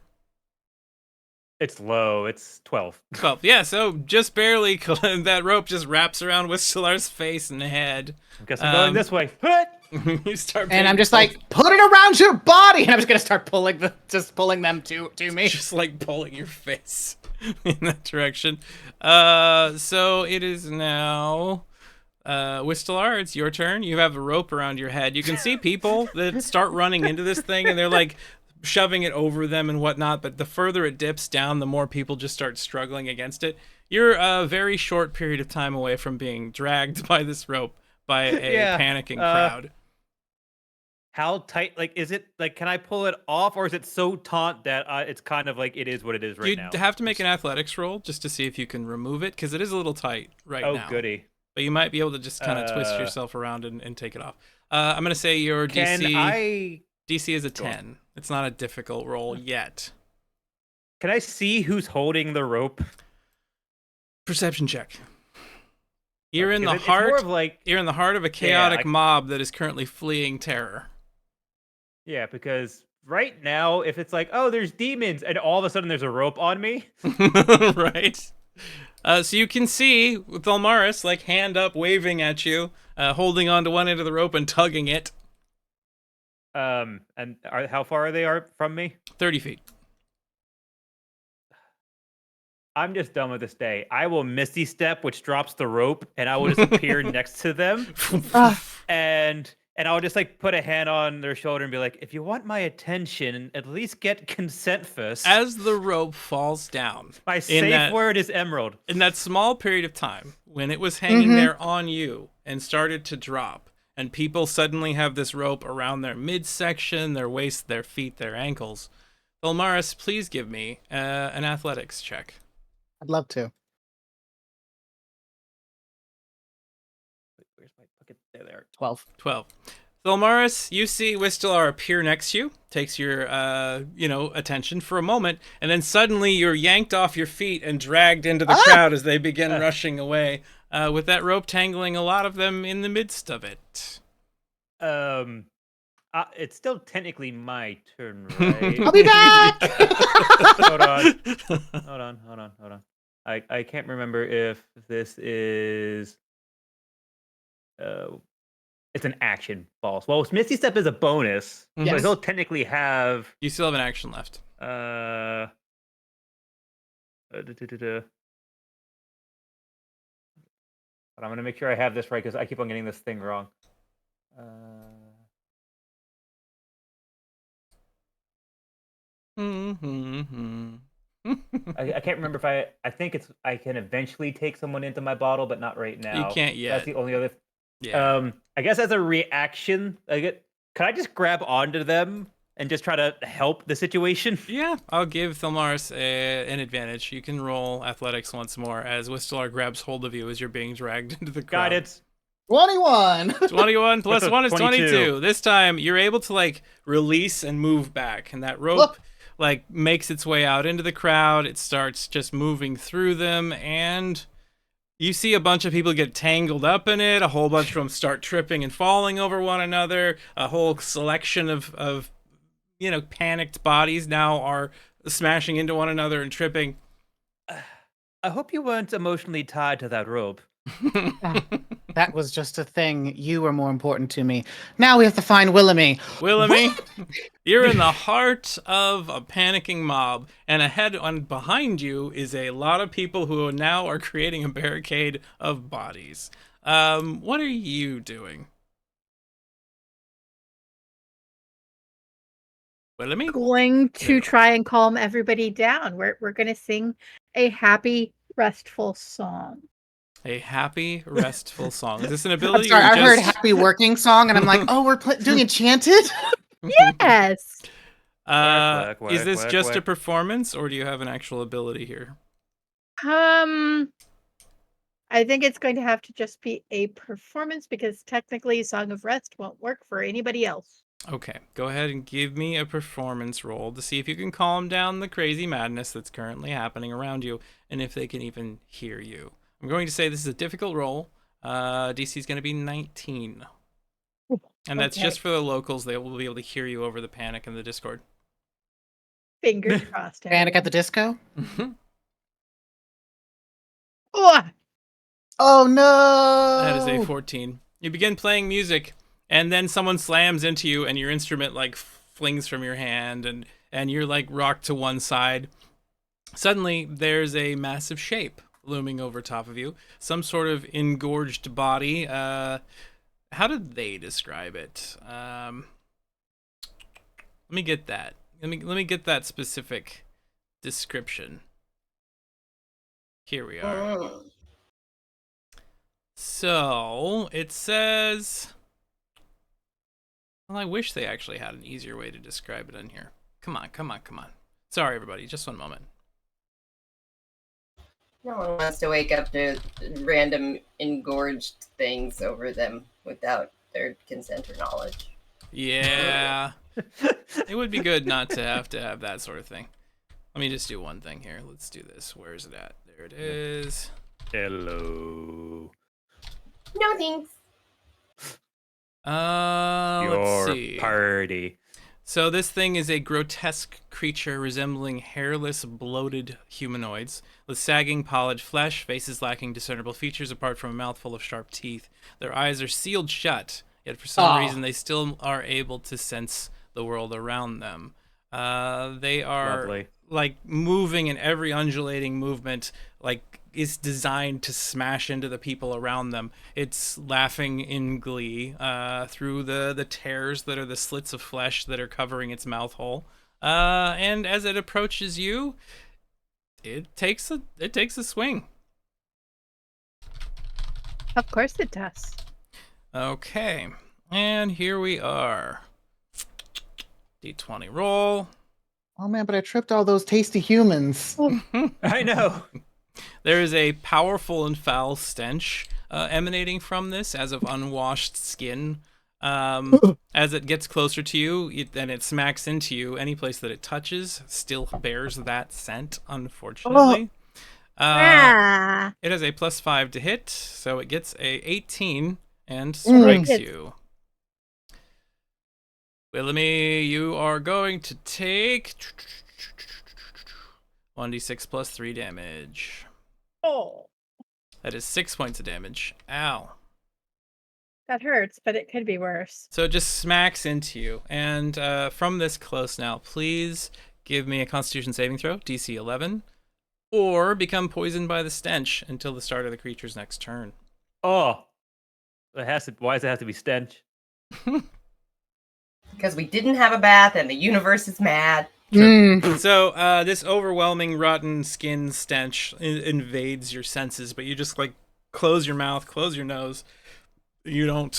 Speaker 4: It's low. It's 12.
Speaker 1: 12. Yeah, so just barely. That rope just wraps around Whistler's face and head.
Speaker 4: I guess I'm going this way.
Speaker 1: You start
Speaker 5: And I'm
Speaker 1: being
Speaker 5: just
Speaker 1: pulled-
Speaker 5: like, put it around your body, and I'm just gonna start pulling them to me.
Speaker 1: just like pulling your face in that direction. So it is now Whistler, it's your turn. You have a rope around your head. You can see people that start running into this thing, and they're like shoving it over them and whatnot, but the further it dips down, the more people just start struggling against it. You're a very short period of time away from being dragged by this rope by a panicking crowd.
Speaker 4: How tight? Like, is it like? Can I pull it off, or is it so taut that it's kind of like it is what it is right now?
Speaker 1: You'd have to make an athletics roll just to see if you can remove it, because it is a little tight now.
Speaker 4: Oh, goody.
Speaker 1: But you might be able to just kind of twist yourself around and take it off. I'm going to say your DC is a 10. It's not a difficult roll yet.
Speaker 4: Can I see who's holding the rope?
Speaker 1: Perception check. You're in the
Speaker 4: It's more
Speaker 1: heart.
Speaker 4: of like,
Speaker 1: You're in the heart of a chaotic mob that is currently fleeing terror.
Speaker 4: yeah, because right now, if it's like, oh, there's demons, and all of a sudden there's a rope on me.
Speaker 1: Right. So you can see Thelmaris like hand up, waving at you, holding onto one end of the rope and tugging it.
Speaker 4: And how far are they from me?
Speaker 1: 30 feet.
Speaker 4: I'm just done with this day. I will Misty Step, which drops the rope, and I will just appear next to them, and I'll just like put a hand on their shoulder and be like, "If you want my attention, at least get consent first."
Speaker 1: As the rope falls down,
Speaker 4: My safe word is emerald.
Speaker 1: in that small period of time when it was hanging there on you and started to drop, and people suddenly have this rope around their midsection, their waist, their feet, their ankles. Thelmaris, please give me an athletics check.
Speaker 5: I'd love to.
Speaker 4: Where's my bucket? There.
Speaker 5: 12.
Speaker 1: 12. Thelmaris, you see Whistler appear next to you, takes your, attention for a moment, and then suddenly you're yanked off your feet and dragged into the crowd as they begin rushing away, with that rope tangling a lot of them in the midst of it.
Speaker 4: It's still technically my turn, right?
Speaker 5: I'll be back.
Speaker 4: Hold on. I can't remember if this is it's an action balls. Well, Misty Step is a bonus, so I
Speaker 5: Yes.
Speaker 4: still technically have
Speaker 1: You still have an action left.
Speaker 4: But I'm gonna make sure I have this right because I keep on getting this thing wrong. I can't remember if I think I can eventually take someone into my bottle, but not right now.
Speaker 1: You can't yet.
Speaker 4: That's the only other.
Speaker 1: Yeah.
Speaker 4: I guess as a reaction, can I just grab onto them and just try to help the situation?
Speaker 1: Yeah, I'll give Thelmaris an advantage. You can roll athletics once more as Whistler grabs hold of you as you're being dragged into the crowd.
Speaker 4: Got it.
Speaker 5: 21.
Speaker 1: 21 plus
Speaker 4: That's a
Speaker 1: 1 is 22.
Speaker 4: 22.
Speaker 1: This time you're able to like release and move back, and that rope like makes its way out into the crowd. It starts just moving through them, and you see a bunch of people get tangled up in it. A whole bunch of them start tripping and falling over one another. A whole selection of panicked bodies now are smashing into one another and tripping.
Speaker 4: I hope you weren't emotionally tied to that rope.
Speaker 5: That was just a thing. You were more important to me. Now we have to find Willamy.
Speaker 1: Willamy, you're in the heart of a panicking mob, and ahead and behind you is a lot of people who now are creating a barricade of bodies. What are you doing? Well, let me.
Speaker 2: Going to
Speaker 1: Yeah.
Speaker 2: try and calm everybody down. We're going to sing a happy, restful song.
Speaker 1: A happy, restful song. Is this an
Speaker 5: I'm
Speaker 1: ability?
Speaker 5: sorry,
Speaker 1: or
Speaker 5: I heard
Speaker 1: just...
Speaker 5: happy working song, and I'm like, oh, we're doing Enchanted?
Speaker 2: Yes.
Speaker 4: Whack,
Speaker 1: Is
Speaker 4: whack,
Speaker 1: this
Speaker 4: whack,
Speaker 1: just a
Speaker 4: whack.
Speaker 1: performance, or do you have an actual ability here?
Speaker 2: I think it's going to have to just be a performance because technically Song of Rest won't work for anybody else.
Speaker 1: Okay, go ahead and give me a performance roll to see if you can calm down the crazy madness that's currently happening around you, and if they can even hear you. I'm going to say this is a difficult roll. DC is going to be 19. And that's
Speaker 2: Okay.
Speaker 1: just for the locals. They will be able to hear you over the panic in the Discord.
Speaker 2: Fingers crossed.
Speaker 5: Panic at the Disco?
Speaker 2: Oh,
Speaker 5: Oh, no!
Speaker 1: That is a 14. You begin playing music, and then someone slams into you, and your instrument like flings from your hand, and you're like rocked to one side. Suddenly, there's a massive shape looming over top of you, some sort of engorged body. How did they describe it? Let me get that. Let me get that specific description. Here we are.
Speaker 6: Mm.
Speaker 1: So it says. Well, I wish they actually had an easier way to describe it in here. Come on. Sorry, everybody. Just one moment.
Speaker 6: No one wants to wake up to random engorged things over them without their consent or knowledge.
Speaker 1: Yeah. It would be good not to have that sort of thing. Let me just do one thing here. Let's do this. Where is it at? There it is.
Speaker 4: Hello.
Speaker 6: No thanks.
Speaker 1: Let's see.
Speaker 4: Party.
Speaker 1: So this thing is a grotesque creature resembling hairless, bloated humanoids with sagging, polished flesh, faces lacking discernible features apart from a mouthful of sharp teeth. Their eyes are sealed shut, yet for some reason they still are able to sense the world around them. They are
Speaker 4: Lovely.
Speaker 1: like moving, in every undulating movement like is designed to smash into the people around them. It's laughing in glee through the tears that are the slits of flesh that are covering its mouth hole. And as it approaches you, it takes a swing.
Speaker 2: of course it does.
Speaker 1: Okay, and here we are. D20 roll.
Speaker 5: Oh, man, but I tripped all those tasty humans.
Speaker 4: I know.
Speaker 1: There is a powerful and foul stench emanating from this, as of unwashed skin. As it gets closer to you, and it smacks into you, any place that it touches still bears that scent, unfortunately. It has a +5 to hit, so it gets a 18 and strikes you. Willamy, you are going to take 1d6 plus 3 damage.
Speaker 2: Oh,
Speaker 1: That is 6 points of damage. Ow.
Speaker 2: that hurts, but it could be worse.
Speaker 1: So it just smacks into you. And from this close now, please give me a Constitution saving throw, DC 11, or become poisoned by the stench until the start of the creature's next turn.
Speaker 4: Oh. It has to. Why does it have to be stench?
Speaker 6: Because we didn't have a bath and the universe is mad.
Speaker 1: So this overwhelming rotten skin stench invades your senses, but you just like close your mouth, close your nose. You don't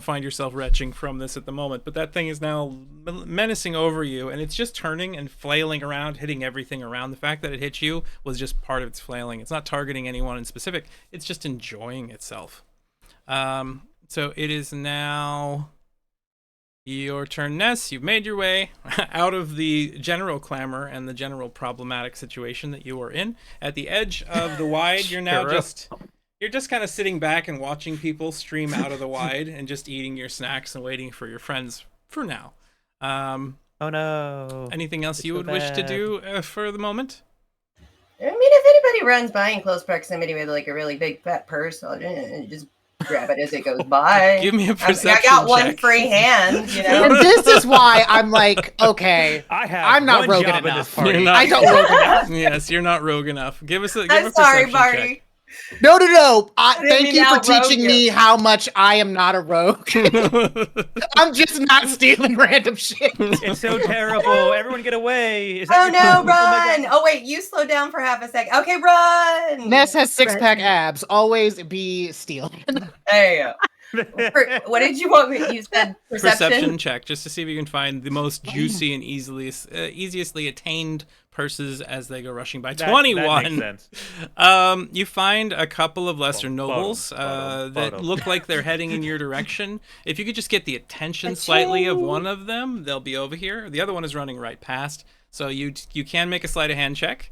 Speaker 1: find yourself retching from this at the moment, but that thing is now menacing over you, and it's just turning and flailing around, hitting everything around. The fact that it hit you was just part of its flailing. It's not targeting anyone in specific. It's just enjoying itself. So it is now your turn, Ness. You've made your way out of the general clamor and the general problematic situation that you are in. At the edge of the wide, you're now you're just kind of sitting back and watching people stream out of the wide and just eating your snacks and waiting for your friends for now.
Speaker 4: Oh no.
Speaker 1: Anything else
Speaker 4: It's
Speaker 1: you
Speaker 4: so
Speaker 1: would wish to
Speaker 4: bad.
Speaker 1: do for the moment?
Speaker 6: I mean, if anybody runs by in close proximity with like a really big fat purse, I'll just grab it as it goes by.
Speaker 1: Give me a
Speaker 6: I
Speaker 1: perception
Speaker 6: got one
Speaker 1: check.
Speaker 6: free hand, you know.
Speaker 5: And this is why I'm like, okay,
Speaker 4: I'm
Speaker 5: not rogue
Speaker 4: job in
Speaker 5: enough.
Speaker 4: this party.
Speaker 1: You're not-
Speaker 5: I don't rogue enough.
Speaker 1: Yes, you're not rogue enough. Give us a
Speaker 6: I'm
Speaker 1: give
Speaker 6: sorry,
Speaker 1: a perception
Speaker 6: Barty.
Speaker 1: check.
Speaker 5: No.
Speaker 6: didn't
Speaker 5: Thank
Speaker 6: mean
Speaker 5: you
Speaker 6: to
Speaker 5: for
Speaker 6: outrogue
Speaker 5: teaching
Speaker 6: you.
Speaker 5: me how much I am not a rogue. I'm just not stealing random shit.
Speaker 4: It's so terrible. Everyone get away. Is that
Speaker 6: Oh
Speaker 4: your
Speaker 6: no,
Speaker 4: food? Oh my
Speaker 6: run!
Speaker 4: God.
Speaker 6: Oh wait, you slowed down for half a second. Okay, run!
Speaker 5: Ness has six-pack
Speaker 2: Right.
Speaker 5: abs. Always be stealing.
Speaker 6: There you go. What did you want me? You said perception.
Speaker 1: Perception check, just to see if you can find the most juicy and easiestly attained purses as they go rushing by.
Speaker 4: That
Speaker 1: 21.
Speaker 4: makes sense.
Speaker 1: You find a couple of lesser nobles
Speaker 4: bottom.
Speaker 1: that look like they're heading in your direction. If you could just get the attention slightly of one of them, they'll be over here. The other one is running right past, so you can make a sleight of hand check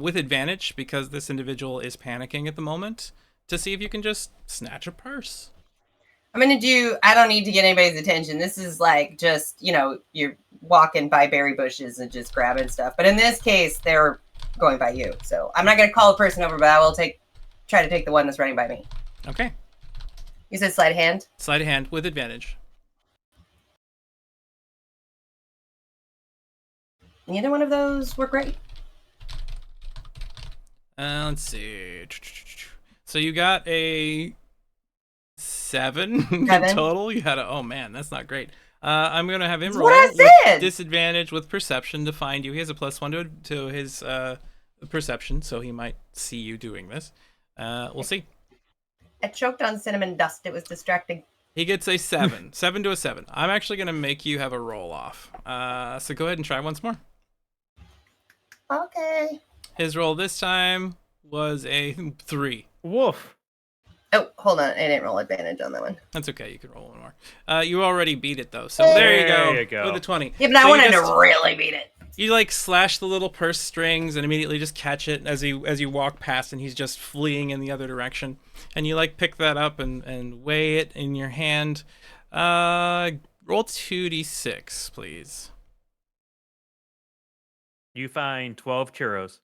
Speaker 1: with advantage because this individual is panicking at the moment to see if you can just snatch a purse.
Speaker 6: I'm gonna do. I don't need to get anybody's attention. This is like just you're walking by berry bushes and just grabbing stuff. But in this case, they're going by you. So I'm not gonna call a person over, but I will try to take the one that's running by me.
Speaker 1: Okay.
Speaker 6: You said sleight of hand.
Speaker 1: Sleight of hand with advantage.
Speaker 6: Neither one of those were great.
Speaker 1: Let's see. So you got a 7 in total. You had a. Oh man, that's not great. I'm gonna have him
Speaker 6: That's
Speaker 1: roll
Speaker 6: what I
Speaker 1: with
Speaker 6: said!
Speaker 1: disadvantage with perception to find you. He has a +1 to his perception, so he might see you doing this. We'll see.
Speaker 6: I choked on cinnamon dust. It was distracting.
Speaker 1: He gets a 7. 7 to a 7. I'm actually gonna make you have a roll off. So go ahead and try once more.
Speaker 6: Okay.
Speaker 1: His roll this time was a 3.
Speaker 4: Woof.
Speaker 6: Oh, hold on. I didn't roll advantage on that one.
Speaker 1: That's okay. You can roll one more. You already beat it though, so there you go. With a 20.
Speaker 6: Yeah, but I
Speaker 1: So you
Speaker 6: wanted
Speaker 1: just-
Speaker 6: to really beat it.
Speaker 1: You like slash the little purse strings and immediately just catch it as you walk past, and he's just fleeing in the other direction. And you like pick that up and weigh it in your hand. Roll 2d6, please.
Speaker 4: You find 12 churros.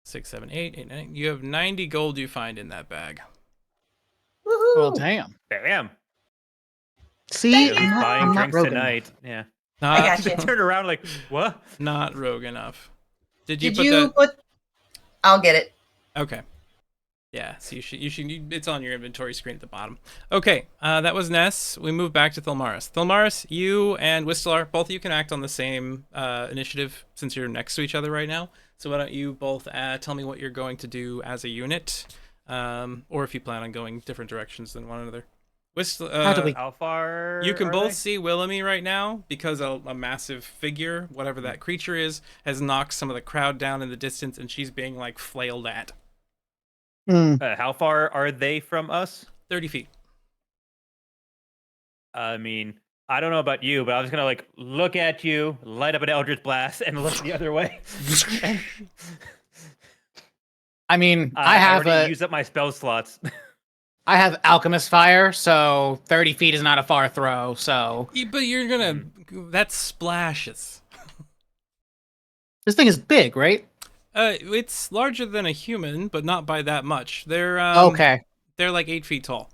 Speaker 1: 6, 7, 8, 8, 9. You have 90 gold you find in that bag.
Speaker 6: Woohoo!
Speaker 5: Well, damn.
Speaker 4: Damn.
Speaker 5: See,
Speaker 6: Thank
Speaker 5: I'm
Speaker 6: you.
Speaker 5: not,
Speaker 4: Buying
Speaker 5: I'm not
Speaker 4: drinks
Speaker 5: rogue
Speaker 4: tonight. Yeah.
Speaker 1: Not,
Speaker 6: I got you.
Speaker 4: Turn around like, what?
Speaker 1: not rogue enough. Did you
Speaker 6: Did
Speaker 1: put
Speaker 6: you
Speaker 1: that?
Speaker 6: put? I'll get it.
Speaker 1: Okay. Yeah, so you should it's on your inventory screen at the bottom. Okay, that was Ness. We move back to Thilmaris. Thilmaris, you and Whistler, both of you can act on the same initiative since you're next to each other right now. So why don't you both tell me what you're going to do as a unit, or if you plan on going different directions than one another. Whistler,
Speaker 5: How do we-
Speaker 4: How far?
Speaker 1: you can
Speaker 4: are
Speaker 1: both
Speaker 4: they?
Speaker 1: see Willoughby right now because a massive figure, whatever that creature is, has knocked some of the crowd down in the distance, and she's being like flailed at.
Speaker 4: How far are they from us?
Speaker 1: 30 feet.
Speaker 4: I mean, I don't know about you, but I was gonna like look at you, light up an Eldritch Blast, and look the other way.
Speaker 5: I mean, I have
Speaker 4: already used up my spell slots.
Speaker 5: I have Alchemist Fire, so 30 feet is not a far throw. So
Speaker 1: But you're gonna that splashes.
Speaker 5: this thing is big, right?
Speaker 1: It's larger than a human, but not by that much. They're
Speaker 5: Okay.
Speaker 1: They're like 8 feet tall.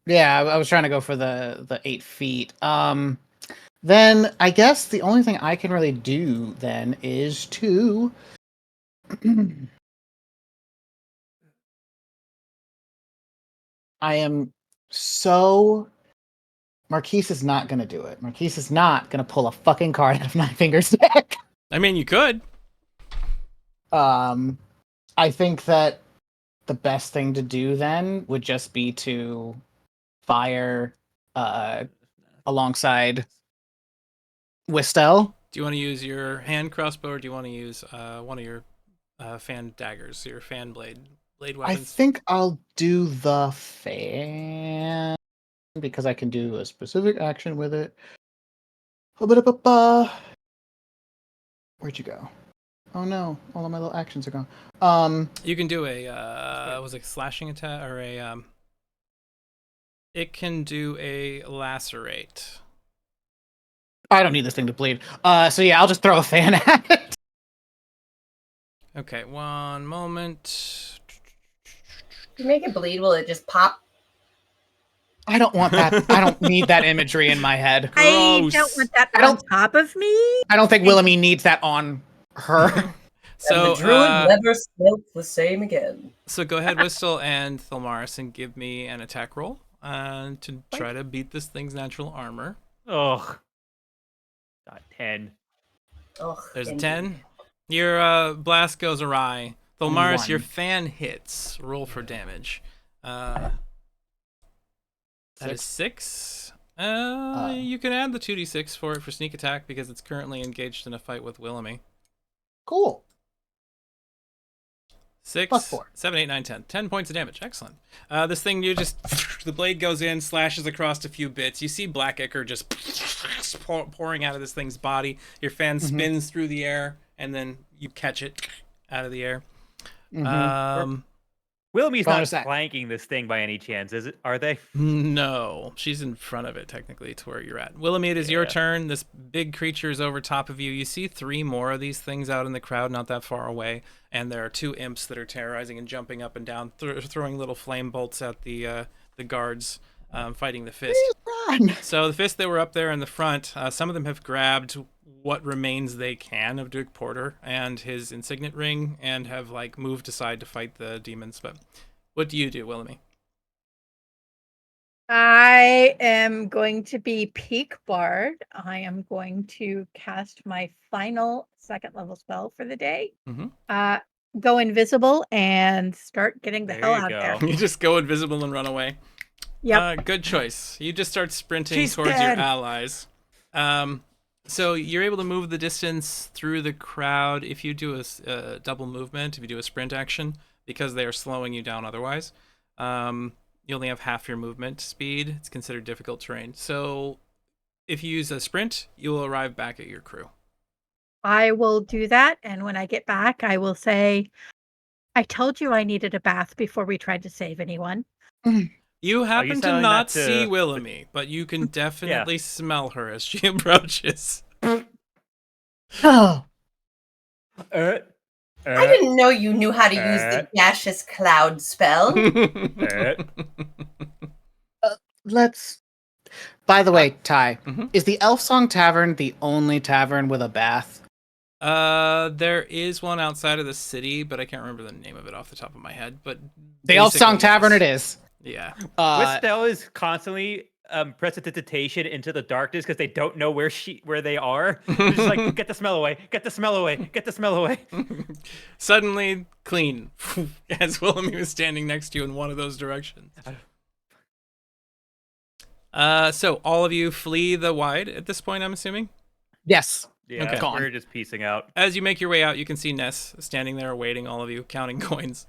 Speaker 5: Yeah, I was trying to go for the 8 feet. Then I guess the only thing I can really do then is to I am so Marquise is not gonna do it. Marquise is not gonna pull a fucking card out of Nine Fingers deck.
Speaker 1: I mean, you could.
Speaker 5: I think that the best thing to do then would just be to fire alongside Wistel.
Speaker 1: Do you want to use your hand crossbow, or do you want to use one of your fan daggers, your fan blade
Speaker 5: I
Speaker 1: weapons?
Speaker 5: think I'll do the fan because I can do a specific action with it. Where'd you go? Oh no, all of my little actions are gone.
Speaker 1: You can do a was it a slashing attack or a it can do a lacerate.
Speaker 5: I don't need this thing to bleed. So yeah, I'll just throw a fan at it.
Speaker 1: Okay, one moment.
Speaker 6: If you make it bleed, will it just pop?
Speaker 5: I don't want that. I don't need that imagery in my head.
Speaker 2: I
Speaker 1: Gross.
Speaker 2: don't want that
Speaker 5: I
Speaker 2: on
Speaker 5: don't-
Speaker 2: top of me.
Speaker 5: I don't think Willamine needs that on her.
Speaker 1: So,
Speaker 6: and the druid never smelt the same again.
Speaker 1: So go ahead, Whistle and Thelmaris, and give me an attack roll to try to beat this thing's natural armor.
Speaker 4: Ugh. Got 10.
Speaker 6: Ugh,
Speaker 1: There's a
Speaker 6: indeed.
Speaker 1: 10. Your blast goes awry. Thelmaris, your
Speaker 5: 21.
Speaker 1: fan hits. Roll for damage. That is 6. You can add the 2d6 for it for sneak attack because it's currently engaged in a fight with Willoughby.
Speaker 5: Cool.
Speaker 1: 6,
Speaker 5: Plus 4.
Speaker 1: 7, 8, 9, 10. 10 points of damage. Excellent. This thing, the blade goes in, slashes across a few bits. You see black ichor just pouring out of this thing's body. Your fan spins through the air, and then you catch it out of the air.
Speaker 4: Willoughby's
Speaker 5: Bonus
Speaker 4: not
Speaker 5: act.
Speaker 4: flanking this thing by any chance, is it? Are they?
Speaker 1: No, she's in front of it, technically, to where you're at. Willoughby, it is your turn. This big creature is over top of you. You see 3 more of these things out in the crowd, not that far away, and there are 2 imps that are terrorizing and jumping up and down, throwing little flame bolts at the guards fighting the fist.
Speaker 5: Run!
Speaker 1: So the fist that were up there in the front, some of them have grabbed what remains they can of Duke Porter and his insignet ring and have moved aside to fight the demons. But what do you do, Willoughby?
Speaker 2: I am going to be Peak Bard. I am going to cast my final 2nd level spell for the day. Go invisible and start getting the
Speaker 4: There
Speaker 2: hell
Speaker 4: you
Speaker 2: out
Speaker 4: go.
Speaker 2: of there.
Speaker 1: You just go invisible and run away.
Speaker 2: Yep.
Speaker 1: Good choice. You just start sprinting
Speaker 4: She's
Speaker 1: towards
Speaker 4: dead.
Speaker 1: your allies. So you're able to move the distance through the crowd if you do a double movement, if you do a sprint action, because they are slowing you down otherwise. You only have half your movement speed. It's considered difficult terrain. So if you use a sprint, you will arrive back at your crew.
Speaker 2: I will do that, and when I get back, I will say, I told you I needed a bath before we tried to save anyone.
Speaker 1: You happen to
Speaker 4: telling
Speaker 1: not
Speaker 4: that to-
Speaker 1: see Willoughby, but you can definitely smell her as she approaches.
Speaker 5: Oh,
Speaker 6: I didn't know you knew how to use the gaseous cloud spell.
Speaker 5: let's. By the way, Ty,
Speaker 1: Mhm.
Speaker 5: is the Elf Song Tavern the only tavern with a bath?
Speaker 1: There is one outside of the city, but I can't remember the name of it off the top of my head. But
Speaker 5: The Elf Song
Speaker 1: basically,
Speaker 5: Tavern
Speaker 1: yes.
Speaker 5: it is.
Speaker 1: Yeah.
Speaker 4: Whistle is constantly precipitation into the darkness because they don't know where they are. They're just like, get the smell away, get the smell away, get the smell away.
Speaker 1: Suddenly clean, as Willoughby was standing next to you in one of those directions. So all of you flee the wide at this point, I'm assuming?
Speaker 5: Yes.
Speaker 4: Yeah,
Speaker 1: Okay.
Speaker 5: Gone.
Speaker 4: we're just piecing out.
Speaker 1: As you make your way out, you can see Ness standing there awaiting all of you, counting coins.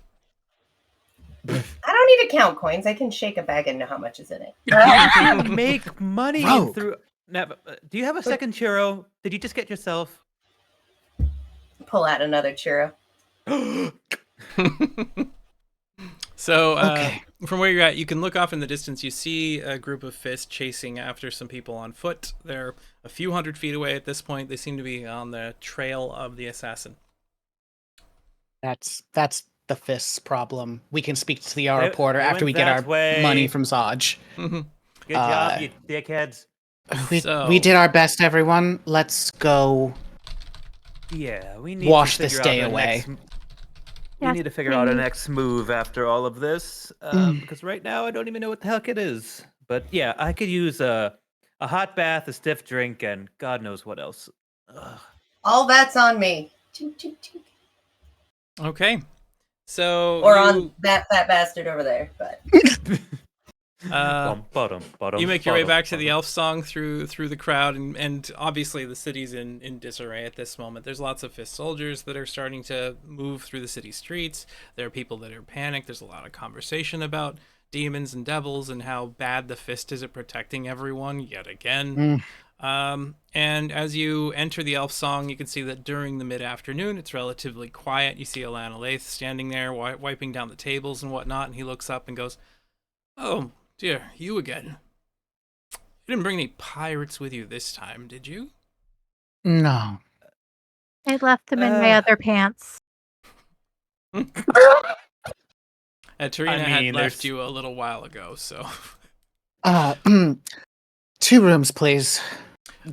Speaker 6: I don't need to count coins. I can shake a bag and know how much is in it.
Speaker 4: You can make money
Speaker 5: Rogue.
Speaker 4: through. Do you have a second churro? Did you just get yourself?
Speaker 6: Pull out another churro.
Speaker 1: So
Speaker 5: Okay.
Speaker 1: from where you're at, you can look off in the distance. You see a group of fists chasing after some people on foot. They're a few hundred feet away at this point. They seem to be on the trail of the assassin.
Speaker 5: That's the Fist's problem. We can speak to the
Speaker 4: They-
Speaker 5: reporter
Speaker 4: they
Speaker 5: after
Speaker 4: went
Speaker 5: we get our
Speaker 4: that way.
Speaker 5: money from Zaj.
Speaker 1: Mhm.
Speaker 4: Good job, you dickheads.
Speaker 5: We did our best, everyone. Let's go.
Speaker 4: Yeah, we need
Speaker 5: Wash
Speaker 4: to
Speaker 5: this
Speaker 4: figure
Speaker 5: day
Speaker 4: out our
Speaker 5: away.
Speaker 4: next-
Speaker 2: Yes,
Speaker 4: we need to figure out our
Speaker 2: please.
Speaker 4: next move after all of this,
Speaker 5: Mm.
Speaker 4: because right now I don't even know what the heck it is. But yeah, I could use a hot bath, a stiff drink, and God knows what else. Ugh.
Speaker 6: All that's on me. Chink, chink, chink.
Speaker 1: Okay. So
Speaker 6: Or on that fat bastard over there. But
Speaker 1: you make your way back to the elf song through the crowd, and obviously the city's in disarray at this moment. There's lots of fist soldiers that are starting to move through the city streets. There are people that are panicked. There's a lot of conversation about demons and devils and how bad the fist is at protecting everyone yet again. And as you enter the elf song, you can see that during the mid-afternoon, it's relatively quiet. You see Alana Lath standing there wiping down the tables and whatnot, and he looks up and goes, "Oh, dear, you again. You didn't bring any pirates with you this time, did you?"
Speaker 5: No.
Speaker 2: I left them in my other pants.
Speaker 1: Tarina
Speaker 4: I
Speaker 1: had
Speaker 4: mean,
Speaker 1: left
Speaker 4: there's-
Speaker 1: you a little while ago, so...
Speaker 5: 2 rooms, please.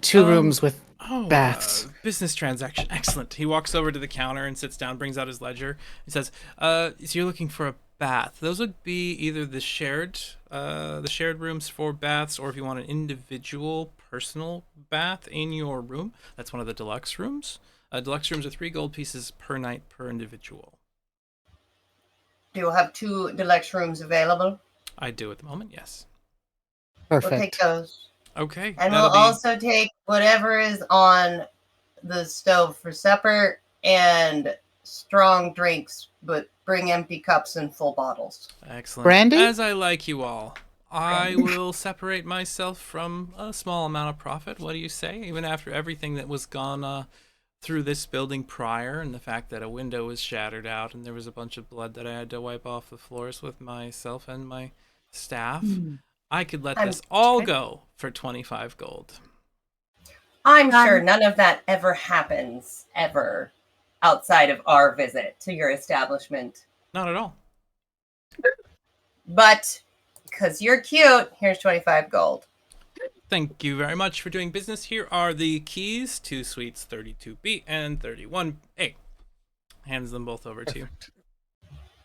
Speaker 5: 2 rooms with
Speaker 1: Oh,
Speaker 5: baths.
Speaker 1: Business transaction. Excellent. He walks over to the counter and sits down, brings out his ledger. He says, so you're looking for a bath. Those would be either the shared rooms for baths, or if you want an individual personal bath in your room, that's one of the deluxe rooms. Deluxe rooms are 3 gold pieces per night per individual.
Speaker 6: Do you have 2 deluxe rooms available?
Speaker 1: I do at the moment, yes.
Speaker 5: Perfect.
Speaker 6: We'll take those.
Speaker 1: Okay.
Speaker 6: And we'll also take whatever is on the stove for supper and strong drinks, but bring empty cups and full bottles.
Speaker 1: Excellent.
Speaker 5: Brandy?
Speaker 1: As I like you all, I will separate myself from a small amount of profit. What do you say? Even after everything that was gone through this building prior, and the fact that a window was shattered out and there was a bunch of blood that I had to wipe off the floors with myself and my staff, I could let this all go for 25 gold.
Speaker 6: I'm sure none of that ever happens, ever, outside of our visit to your establishment.
Speaker 1: Not at all.
Speaker 6: But, because you're cute, here's 25 gold.
Speaker 1: Thank you very much for doing business. Here are the keys to suites 32B and 31A. Hands them both over to you.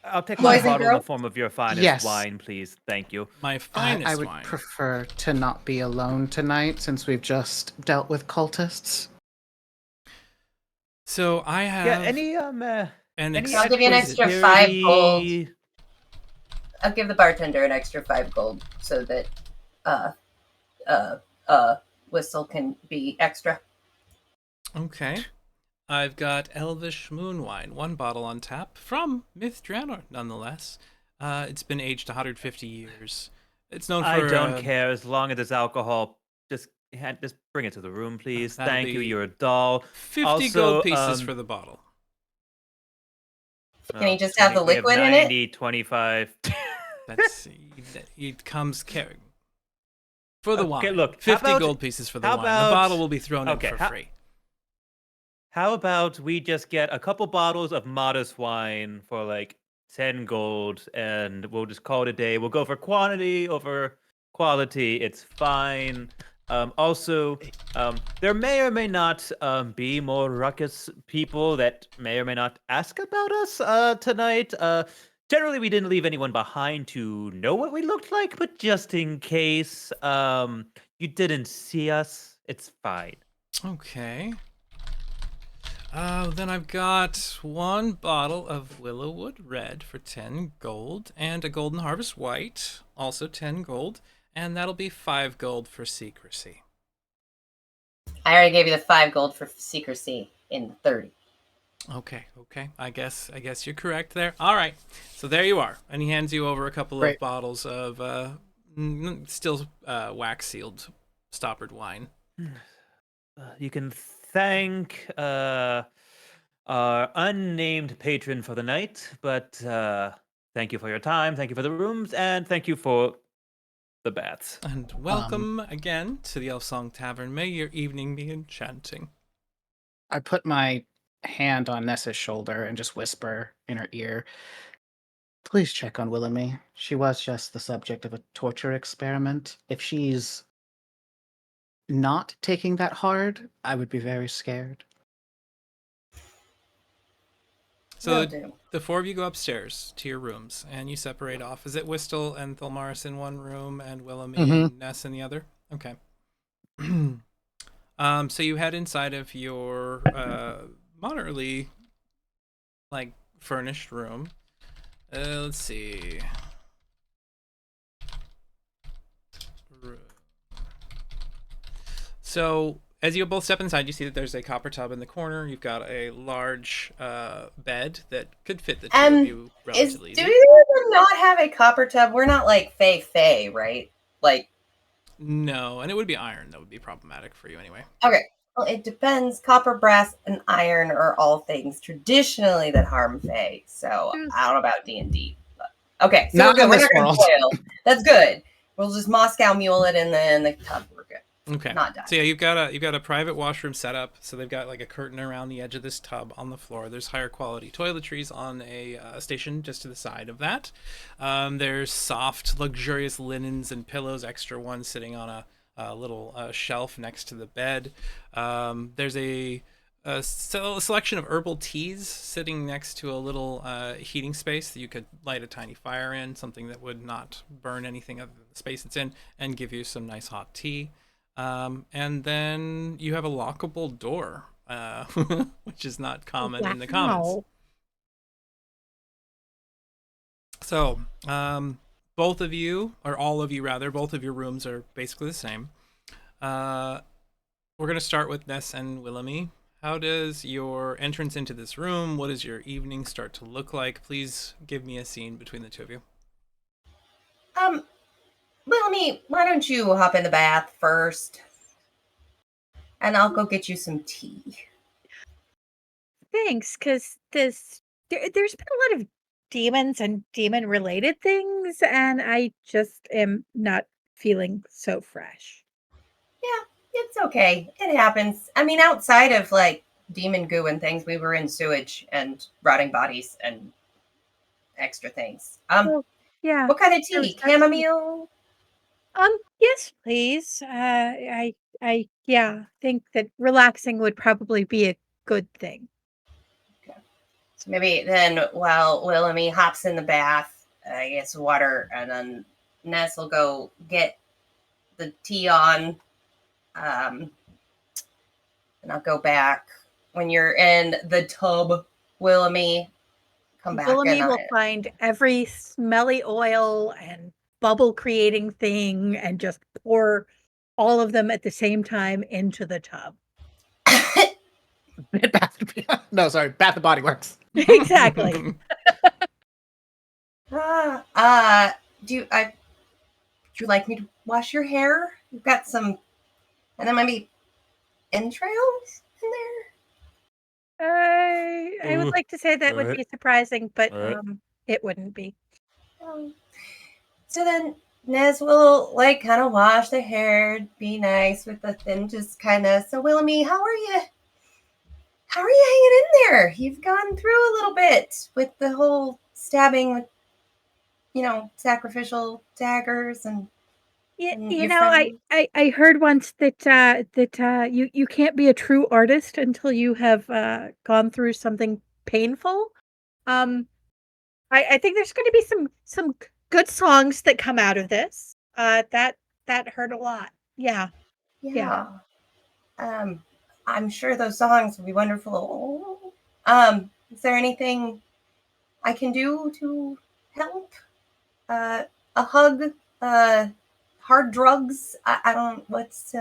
Speaker 4: I'll take
Speaker 6: Boys
Speaker 4: one
Speaker 6: and
Speaker 4: bottle in the
Speaker 6: girls?
Speaker 4: form of your finest
Speaker 5: Yes.
Speaker 4: wine, please. Thank you.
Speaker 1: My finest
Speaker 5: I would
Speaker 1: wine.
Speaker 5: prefer to not be alone tonight since we've just dealt with cultists.
Speaker 1: So I have
Speaker 4: Yeah, any
Speaker 1: an
Speaker 6: I'll give you an extra 5 gold. I'll give the bartender an extra 5 gold so that Whistle can be extra.
Speaker 1: Okay. I've got Elvish Moon Wine, 1 bottle on tap from Myth Draenor, nonetheless. It's been aged 150 years. It's known for...
Speaker 4: I don't care as long as it's alcohol. Just bring it to the room, please.
Speaker 1: That'll
Speaker 4: Thank you.
Speaker 1: be
Speaker 4: You're a doll.
Speaker 1: 50
Speaker 4: Also,
Speaker 1: gold pieces for the bottle.
Speaker 6: Can you just have the liquid in it?
Speaker 4: 90, 25.
Speaker 1: It comes carrying. For the wine.
Speaker 4: Look,
Speaker 1: 50 gold pieces for the wine. The bottle will be thrown in for free.
Speaker 4: How about we just get a couple bottles of modest wine for like 10 gold and we'll just call it a day. We'll go for quantity over quality. It's fine. Also, there may or may not be more ruckus people that may or may not ask about us tonight. Generally, we didn't leave anyone behind to know what we looked like, but just in case you didn't see us, it's fine.
Speaker 1: Okay. Then I've got 1 bottle of Willowwood Red for 10 gold and a Golden Harvest White, also 10 gold, and that'll be 5 gold for secrecy.
Speaker 6: I already gave you the 5 gold for secrecy in 30.
Speaker 1: Okay. I guess you're correct there. All right. So there you are. And he hands you over a couple of bottles of still wax sealed stoppered wine.
Speaker 4: You can thank our unnamed patron for the night, but thank you for your time, thank you for the rooms, and thank you for the baths.
Speaker 1: And welcome again to the Elf Song Tavern. May your evening be enchanting.
Speaker 5: I put my hand on Nessa's shoulder and just whisper in her ear, please check on Will and me. She was just the subject of a torture experiment. If she's not taking that hard, I would be very scared.
Speaker 1: So the 4 of you go upstairs to your rooms and you separate off. Is it Whistle and Thelmaris in one room and Willamie and Ness in the other? Okay. So you head inside of your moderately furnished room. Let's see. So as you both step inside, you see that there's a copper tub in the corner. You've got a large bed that could fit the 2 of you relatively easy.
Speaker 6: Do you not have a copper tub? We're not like Fae, right?
Speaker 1: No, and it would be iron that would be problematic for you anyway.
Speaker 6: Okay. Well, it depends. Copper, brass, and iron are all things traditionally that harm Fae. So I don't know about D&D. Okay, so we're good. We're not going to boil. That's good. We'll just Moscow Mule it in the tub. We're good.
Speaker 1: Okay.
Speaker 6: Not done.
Speaker 1: So yeah, you've got a private washroom set up. So they've got like a curtain around the edge of this tub on the floor. There's higher quality toiletries on a station just to the side of that. There's soft, luxurious linens and pillows, extra ones sitting on a little shelf next to the bed. There's a selection of herbal teas sitting next to a little heating space that you could light a tiny fire in, something that would not burn anything other than the space it's in, and give you some nice hot tea. And then you have a lockable door, which is not common in the commons.
Speaker 2: Wow.
Speaker 1: So, both of you, or all of you rather, both of your rooms are basically the same. We're going to start with Ness and Willamie. How does your entrance into this room, what does your evening start to look like? Please give me a scene between the two of you.
Speaker 6: Willamie, why don't you hop in the bath first? And I'll go get you some tea.
Speaker 2: Thanks, because there's been a lot of demons and demon-related things, and I just am not feeling so fresh.
Speaker 6: Yeah, it's okay. It happens. I mean, outside of like demon goo and things, we were in sewage and rotting bodies and extra things.
Speaker 2: Well, yeah.
Speaker 6: What kind of
Speaker 2: there was
Speaker 6: tea?
Speaker 2: that too.
Speaker 6: Chamomile?
Speaker 2: Yes, please. I think that relaxing would probably be a good thing.
Speaker 6: Okay. So maybe then while Willamie hops in the bath, gets water, and then Ness will go get the tea on. And I'll go back when you're in the tub, Willamie. Come back.
Speaker 2: Willamie
Speaker 6: and
Speaker 2: will find every smelly oil and bubble creating thing and just pour all of them at the same time into the tub.
Speaker 5: Bath and Body Works.
Speaker 2: Exactly.
Speaker 6: Do you like me to wash your hair? You've got some, and then maybe entrails in there.
Speaker 2: I would like to say that would be surprising, but it wouldn't be.
Speaker 6: So then Nez will like kind of wash the hair, be nice with the thin, just kind of. So Willamie, how are you? How are you hanging in there? You've gone through a little bit with the whole stabbing with, sacrificial daggers and.
Speaker 2: I heard once that you can't be a true artist until you have gone through something painful. I think there's going to be some good songs that come out of this. That hurt a lot. Yeah.
Speaker 6: I'm sure those songs will be wonderful. Is there anything I can do to help? A hug? Hard drugs? I don't. What's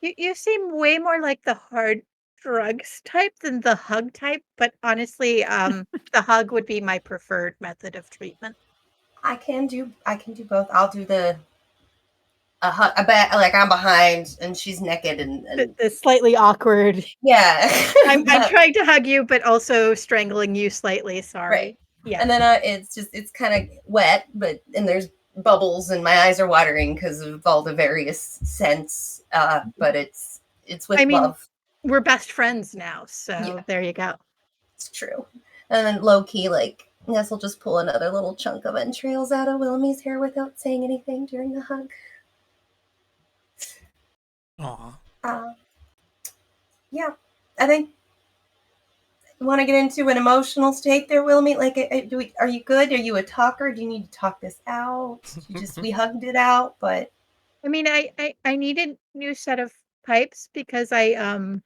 Speaker 2: You seem way more like the hard drugs type than the hug type, but honestly, the hug would be my preferred method of treatment.
Speaker 6: I can do both. I'll do the hug. I bet like I'm behind and she's naked and
Speaker 2: the slightly awkward.
Speaker 6: Yeah.
Speaker 2: I'm trying to hug you, but also strangling you slightly. Sorry.
Speaker 6: Right.
Speaker 2: Yeah.
Speaker 6: And then it's kind of wet, and there's bubbles and my eyes are watering because of all the various scents. But it's with love.
Speaker 2: We're best friends now, so there you go.
Speaker 6: It's true. And then low key, like Ness will just pull another little chunk of entrails out of Willamie's hair without saying anything during the hug.
Speaker 1: Aw.
Speaker 6: Yeah, I think. You want to get into an emotional state there, Willamie? Like, are you good? Are you a talker? Do you need to talk this out? We hugged it out, but.
Speaker 2: I mean, I need a new set of pipes because I'm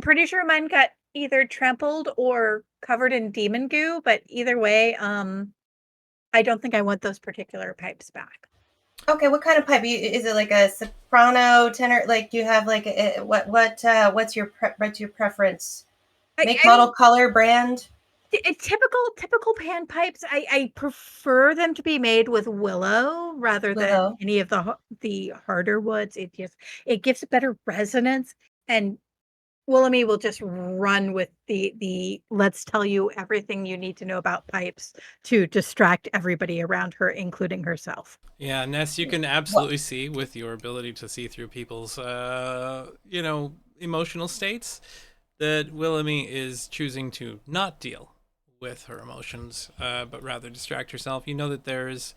Speaker 2: pretty sure mine got either trampled or covered in demon goo, but either way, I don't think I want those particular pipes back.
Speaker 6: Okay, what kind of pipe? Is it like a soprano, tenor? Like you have like what's your preference? Make, model, color, brand?
Speaker 2: Typical pan pipes. I prefer them to be made with willow rather than any of the harder woods. It gives a better resonance, and Willamie will just run with the let's tell you everything you need to know about pipes to distract everybody around her, including herself.
Speaker 1: Yeah, Ness, you can absolutely see with your ability to see through people's, emotional states that Willamie is choosing to not deal with her emotions, but rather distract herself. You know that there's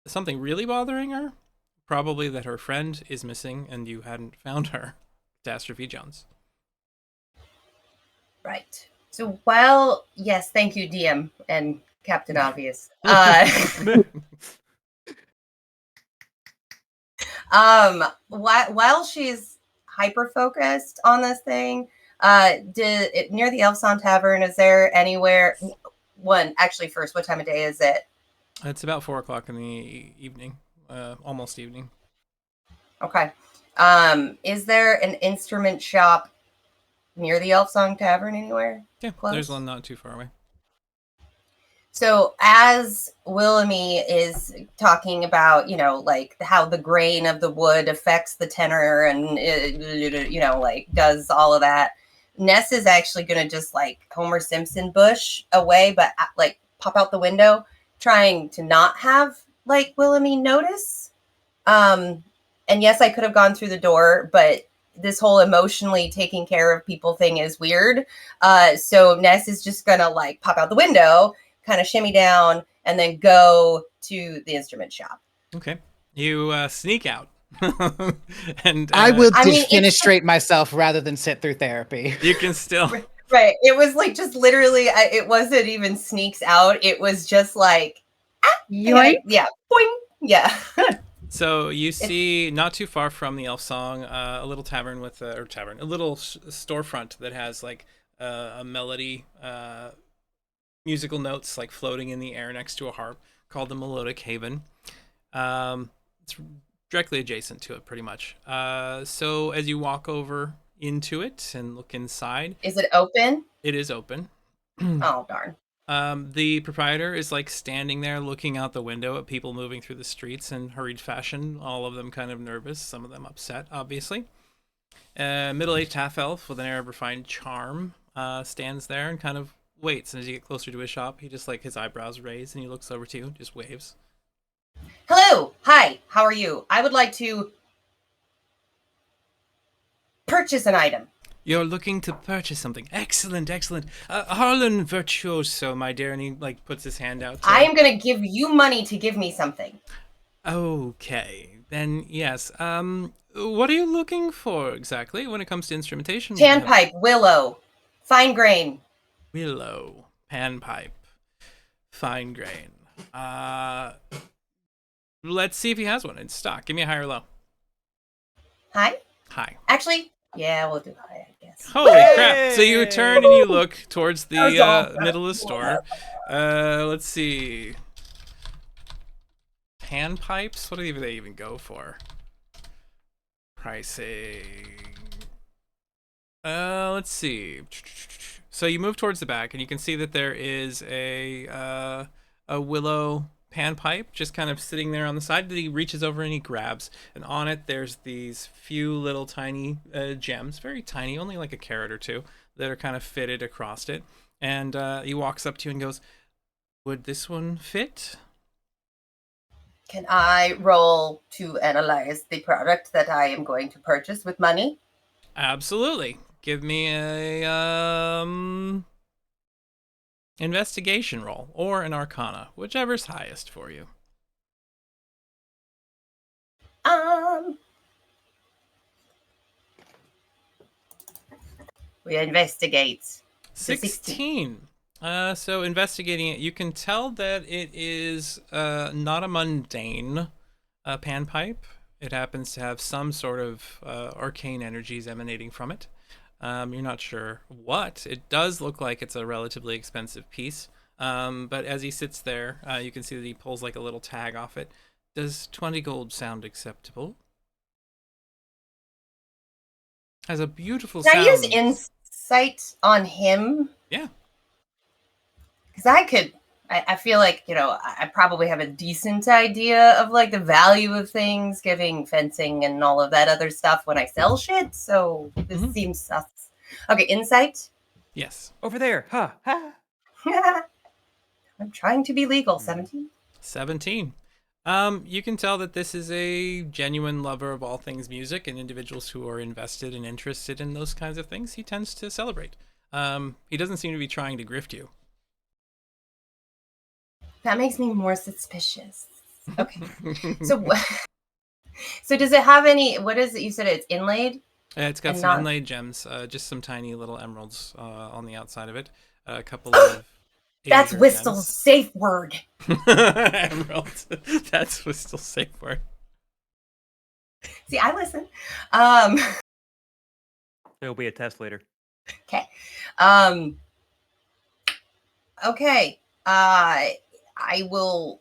Speaker 1: something really bothering her, probably that her friend is missing and you hadn't found her. Catastrophe Jones.
Speaker 6: Right. So yes, thank you, DM and Captain Obvious. While she's hyper focused on this thing, near the Elfson Tavern, is there anywhere? First, what time of day is it?
Speaker 1: It's about 4:00 in the evening, almost evening.
Speaker 6: Okay. Is there an instrument shop near the Elfsong Tavern anywhere?
Speaker 1: Yeah,
Speaker 6: close?
Speaker 1: There's one not too far away.
Speaker 6: So as Willamy is talking about, like how the grain of the wood affects the tenor and, like does all of that, Ness is actually going to just like Homer Simpson bush away, but like pop out the window, trying to not have like Willamy notice. And yes, I could have gone through the door, but this whole emotionally taking care of people thing is weird. So Ness is just going to like pop out the window, kind of shimmy down, and then go to the instrument shop.
Speaker 1: Okay. You sneak out. And
Speaker 5: I would defenestrate myself rather than sit through therapy.
Speaker 1: You can still...
Speaker 6: Right. It was like just literally, it wasn't even sneaks out. It was just like,
Speaker 2: yoink.
Speaker 6: Yeah. Boing. Yeah.
Speaker 1: So you see, not too far from the Elf Song, a little tavern with a little storefront that has like a melody, musical notes like floating in the air next to a harp called the Melodic Haven. It's directly adjacent to it, pretty much. So as you walk over into it and look inside,
Speaker 6: is it open?
Speaker 1: It is open.
Speaker 6: Oh darn.
Speaker 1: The proprietor is like standing there looking out the window at people moving through the streets in hurried fashion, all of them kind of nervous, some of them upset, obviously. Middle-aged half-elf with an air of refined charm stands there and kind of waits. And as you get closer to his shop, he just like his eyebrows raise and he looks over to you, just waves.
Speaker 6: Hello. Hi. How are you? I would like to purchase an item.
Speaker 1: You're looking to purchase something. Excellent, excellent. Harlan Virtuoso, my dear. And he like puts his hand out.
Speaker 6: I am going to give you money to give me something.
Speaker 1: Okay. Then, yes. What are you looking for exactly when it comes to instrumentation?
Speaker 6: Panpipe, willow, fine grain.
Speaker 1: Willow, panpipe, fine grain. Let's see if he has one in stock. Give me a high or low.
Speaker 6: High?
Speaker 1: High.
Speaker 6: Actually, yeah, we'll do high, I guess.
Speaker 1: Holy crap. So you turn and you look towards the middle of the store. Let's see. Panpipes? What do they even go for? Pricing. Let's see. So you move towards the back and you can see that there is a willow panpipe just kind of sitting there on the side that he reaches over and he grabs, and on it there's these few little tiny gems, very tiny, only like a carat or two, that are kind of fitted across it. And he walks up to you and goes, "Would this one fit?"
Speaker 6: Can I roll to analyze the product that I am going to purchase with money?
Speaker 1: Absolutely. Give me a investigation roll or an arcana, whichever's highest for you.
Speaker 6: We investigate.
Speaker 1: 16. So investigating it, you can tell that it is not a mundane panpipe. It happens to have some sort of arcane energies emanating from it. You're not sure what. It does look like it's a relatively expensive piece. But as he sits there, you can see that he pulls like a little tag off it. Does 20 gold sound acceptable? Has a beautiful
Speaker 6: sound.
Speaker 1: Can I
Speaker 6: use insight on him?
Speaker 1: Yeah.
Speaker 6: Because I feel like, I probably have a decent idea of like the value of things, giving fencing and all of that other stuff when I sell shit. So this seems sus. Okay, insight?
Speaker 1: Yes.
Speaker 4: Over there. Ha.
Speaker 6: I'm trying to be legal. 17?
Speaker 1: 17. You can tell that this is a genuine lover of all things music, and individuals who are invested and interested in those kinds of things, he tends to celebrate. He doesn't seem to be trying to grift you.
Speaker 6: That makes me more suspicious. Okay. So So does it have any? What is it? You said it's inlaid.
Speaker 1: It's got
Speaker 6: And
Speaker 1: some
Speaker 6: not-
Speaker 1: inlaid gems, just some tiny little emeralds on the outside of it. A couple of.
Speaker 6: That's
Speaker 1: azure
Speaker 6: Whistle's safe word.
Speaker 1: Emeralds. That's Whistle's safe word.
Speaker 6: See, I listen.
Speaker 4: There'll be a test later.
Speaker 6: Okay. Okay. I will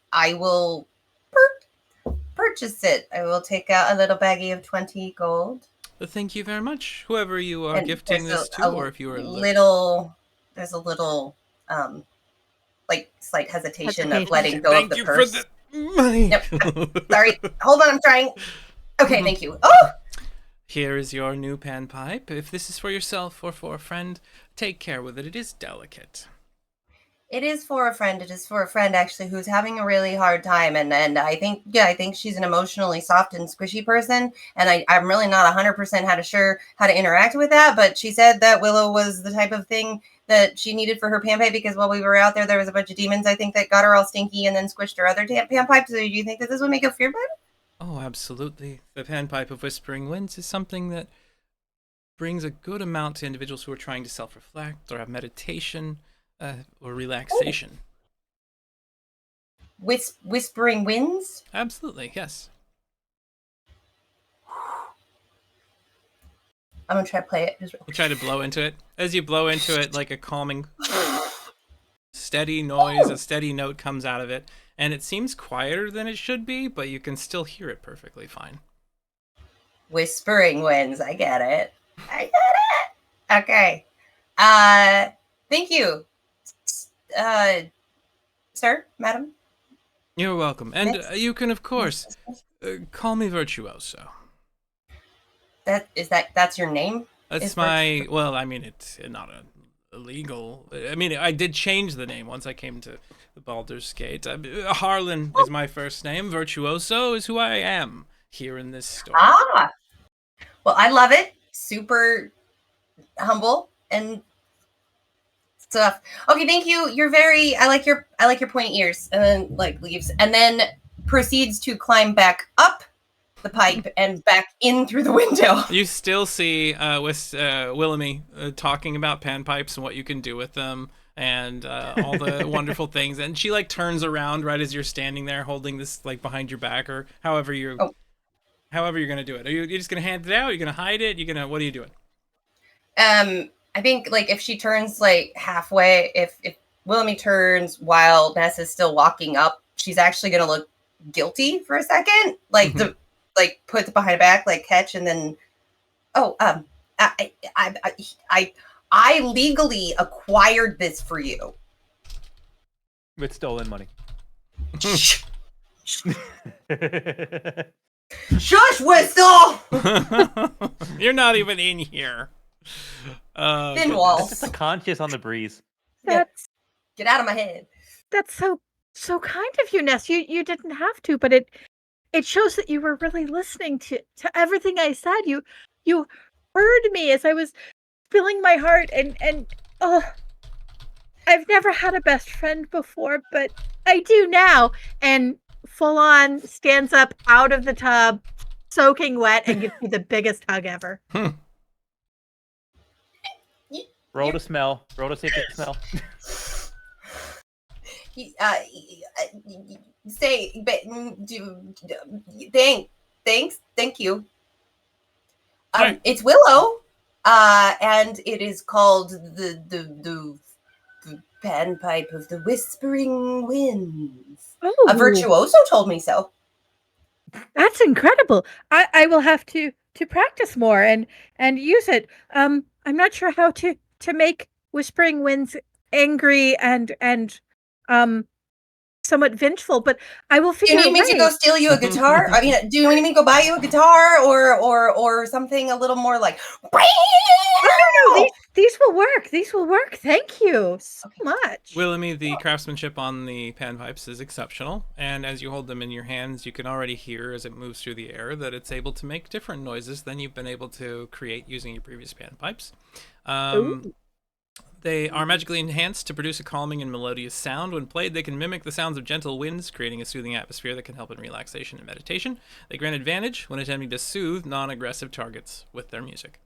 Speaker 6: purchase it. I will take out a little baggie of 20 gold.
Speaker 1: Thank you very much. Whoever you are
Speaker 6: And
Speaker 1: gifting
Speaker 6: there's
Speaker 1: this to, or if you are
Speaker 6: there's a little like slight hesitation of
Speaker 2: Hesitation.
Speaker 6: letting go
Speaker 1: Thank
Speaker 6: of the
Speaker 1: you
Speaker 6: purse.
Speaker 1: for the money.
Speaker 6: Yep. Sorry. Hold on, I'm trying. Okay, thank you. Oh,
Speaker 1: Here is your new panpipe. If this is for yourself or for a friend, take care with it. It is delicate.
Speaker 6: it is for a friend. It is for a friend actually who's having a really hard time, and I think she's an emotionally soft and squishy person, and I'm really not 100% sure how to interact with that. But she said that Willow was the type of thing that she needed for her panpipe because while we were out there was a bunch of demons, I think, that got her all stinky and then squished her other panpipe. So do you think that this would make her feel better?
Speaker 1: Oh, absolutely. The panpipe of Whispering Winds is something that brings a good amount to individuals who are trying to self-reflect or have meditation or relaxation.
Speaker 6: Whispering winds?
Speaker 1: Absolutely, yes.
Speaker 6: I'm gonna try to play it.
Speaker 1: You try to blow into it. As you blow into it, like a calming, steady noise, a steady note comes out of it. And it seems quieter than it should be, but you can still hear it perfectly fine.
Speaker 6: Whispering winds. I get it. Okay. Thank you. Sir, madam.
Speaker 1: You're welcome. And you can, of course, call me Virtuoso.
Speaker 6: That's your name?
Speaker 1: That's my, well, I mean, it's not illegal. I mean, I did change the name once I came to the Baldur's Gate. Harlan is my first name. Virtuoso is who I am here in this story.
Speaker 6: Ah. Well, I love it. Super humble and stuff. Okay, thank you. I like your pointy ears, and then like leaves, and then proceeds to climb back up the pipe and back in through the window.
Speaker 1: You still see Willamy talking about panpipes and what you can do with them and all the wonderful things. And she like turns around right as you're standing there holding this like behind your back or however you're gonna do it. Are you just gonna hand it out? Are you gonna hide it? What are you doing?
Speaker 6: I think like if she turns like halfway, if Willamy turns while Ness is still walking up, she's actually gonna look guilty for a second, like the like put it behind her back, like catch, and then I legally acquired this for you.
Speaker 4: With stolen money.
Speaker 6: Shush, Whistle!
Speaker 1: You're not even in here.
Speaker 6: Thin wall.
Speaker 4: It's just a conscious on the breeze.
Speaker 2: That's
Speaker 6: Get out of my head.
Speaker 2: that's so kind of you, Ness. You didn't have to, but it shows that you were really listening to everything I said. You heard me as I was spilling my heart, and I've never had a best friend before, but I do now. And full on stands up out of the tub, soaking wet, and gives me the biggest hug ever.
Speaker 4: Roll to smell. Roll to see if you can smell.
Speaker 6: Thank you.
Speaker 1: Right.
Speaker 6: It's Willow, and it is called the panpipe of the Whispering Winds.
Speaker 2: Oh,
Speaker 6: A virtuoso told me so.
Speaker 2: That's incredible. I will have to practice more and use it. I'm not sure how to make Whispering Winds angry and somewhat vengeful, but I will
Speaker 6: Do
Speaker 2: figure
Speaker 6: you
Speaker 2: out
Speaker 6: need me to go steal you a guitar? I mean, do you need me to go buy you a guitar or something a little more like?
Speaker 2: No, these will work. These will work. Thank you so much.
Speaker 1: Willamy, the craftsmanship on the panpipes is exceptional, and as you hold them in your hands, you can already hear as it moves through the air that it's able to make different noises than you've been able to create using your previous panpipes. They are magically enhanced to produce a calming and melodious sound. When played, they can mimic the sounds of gentle winds, creating a soothing atmosphere that can help in relaxation and meditation. They grant advantage when attempting to soothe non-aggressive targets with their music.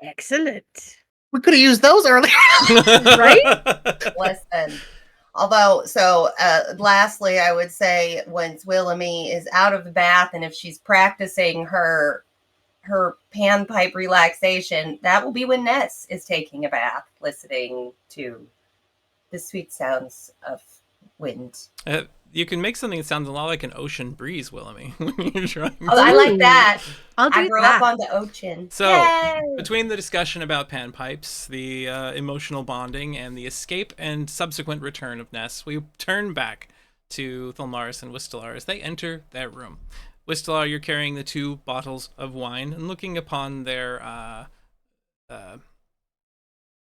Speaker 2: Excellent.
Speaker 5: We could have used those earlier.
Speaker 2: Right?
Speaker 6: Listen. Although, lastly, I would say once Willamie is out of the bath and if she's practicing her panpipe relaxation, that will be when Ness is taking a bath, listening to the sweet sounds of wind.
Speaker 1: You can make something that sounds a lot like an ocean breeze, Willamie. When you're trying.
Speaker 6: Oh, I like that.
Speaker 2: I'll do
Speaker 6: I grew
Speaker 2: that.
Speaker 6: up on the ocean.
Speaker 1: So,
Speaker 6: Yay!
Speaker 1: between the discussion about panpipes, the emotional bonding, and the escape and subsequent return of Ness, we turn back to Thulmaris and Wistelar as they enter their room. Wistelar, you're carrying the 2 bottles of wine and looking upon their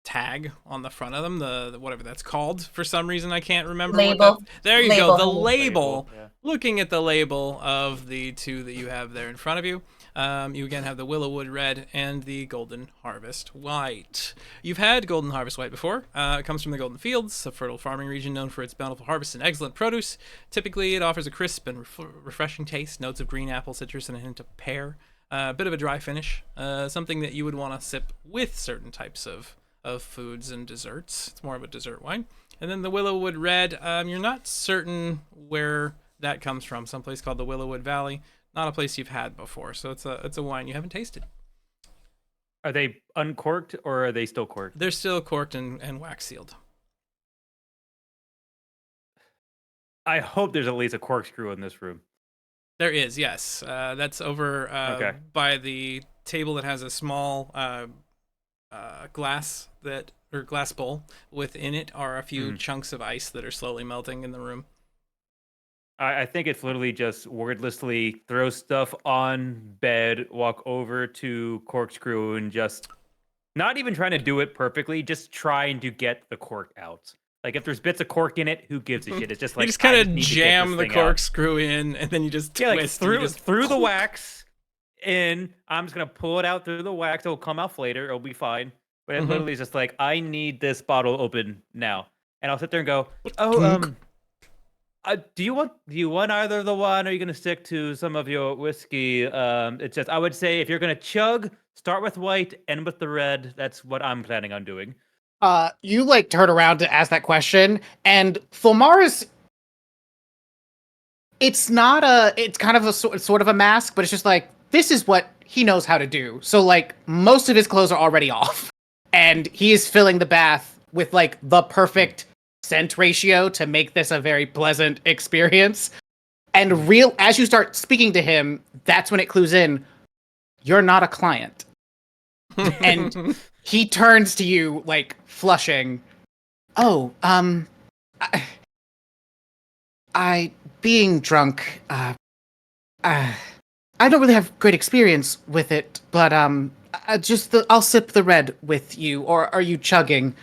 Speaker 1: tag on the front of them, the whatever that's called. For some reason, I can't remember.
Speaker 6: Label.
Speaker 1: There you
Speaker 6: Label.
Speaker 1: go, the label.
Speaker 4: Yeah.
Speaker 1: Looking at the label of the 2 that you have there in front of you. You again have the Willowwood Red and the Golden Harvest White. You've had Golden Harvest White before. It comes from the Golden Fields, a fertile farming region known for its bountiful harvest and excellent produce. Typically, it offers a crisp and refreshing taste, notes of green apple, citrus, and a hint of pear. A bit of a dry finish, something that you would want to sip with certain types of foods and desserts. It's more of a dessert wine. And then the Willowwood Red, you're not certain where that comes from. Someplace called the Willowwood Valley. Not a place you've had before, so it's a wine you haven't tasted.
Speaker 4: Are they uncorked or are they still corked?
Speaker 1: They're still corked and wax sealed.
Speaker 4: I hope there's at least a corkscrew in this room.
Speaker 1: There is, yes. That's over
Speaker 4: Okay.
Speaker 1: by the table that has a small glass bowl. Within it are a few chunks of ice that are slowly melting in the room.
Speaker 4: I think it's literally just wordlessly throw stuff on bed, walk over to corkscrew, and just not even trying to do it perfectly, just trying to get the cork out. Like if there's bits of cork in it, who gives a shit? It's just like
Speaker 1: You just kind
Speaker 4: I
Speaker 1: of
Speaker 4: need to get
Speaker 1: jam
Speaker 4: this
Speaker 1: the
Speaker 4: thing out.
Speaker 1: corkscrew in, and then you just twist.
Speaker 4: Like
Speaker 1: and
Speaker 4: through
Speaker 1: you just
Speaker 4: through the wax in. I'm just gonna pull it out through the wax. It'll come out later. It'll be fine. But it literally is just like I need this bottle open now, and I'll sit there and go, do you want either of the one? Or are you gonna stick to some of your whiskey? It's just I would say if you're gonna chug, start with white, end with the red. That's what I'm planning on doing.
Speaker 5: You like turn around to ask that question, and Thulmaris, it's kind of a sort of a mask, but it's just like this is what he knows how to do. So like most of his clothes are already off, and he is filling the bath with like the perfect scent ratio to make this a very pleasant experience. And as you start speaking to him, that's when it clues in, you're not a client. And he turns to you, like, flushing. Oh, I being drunk, I don't really have great experience with it, but, I'll sip the red with you, or are you chugging?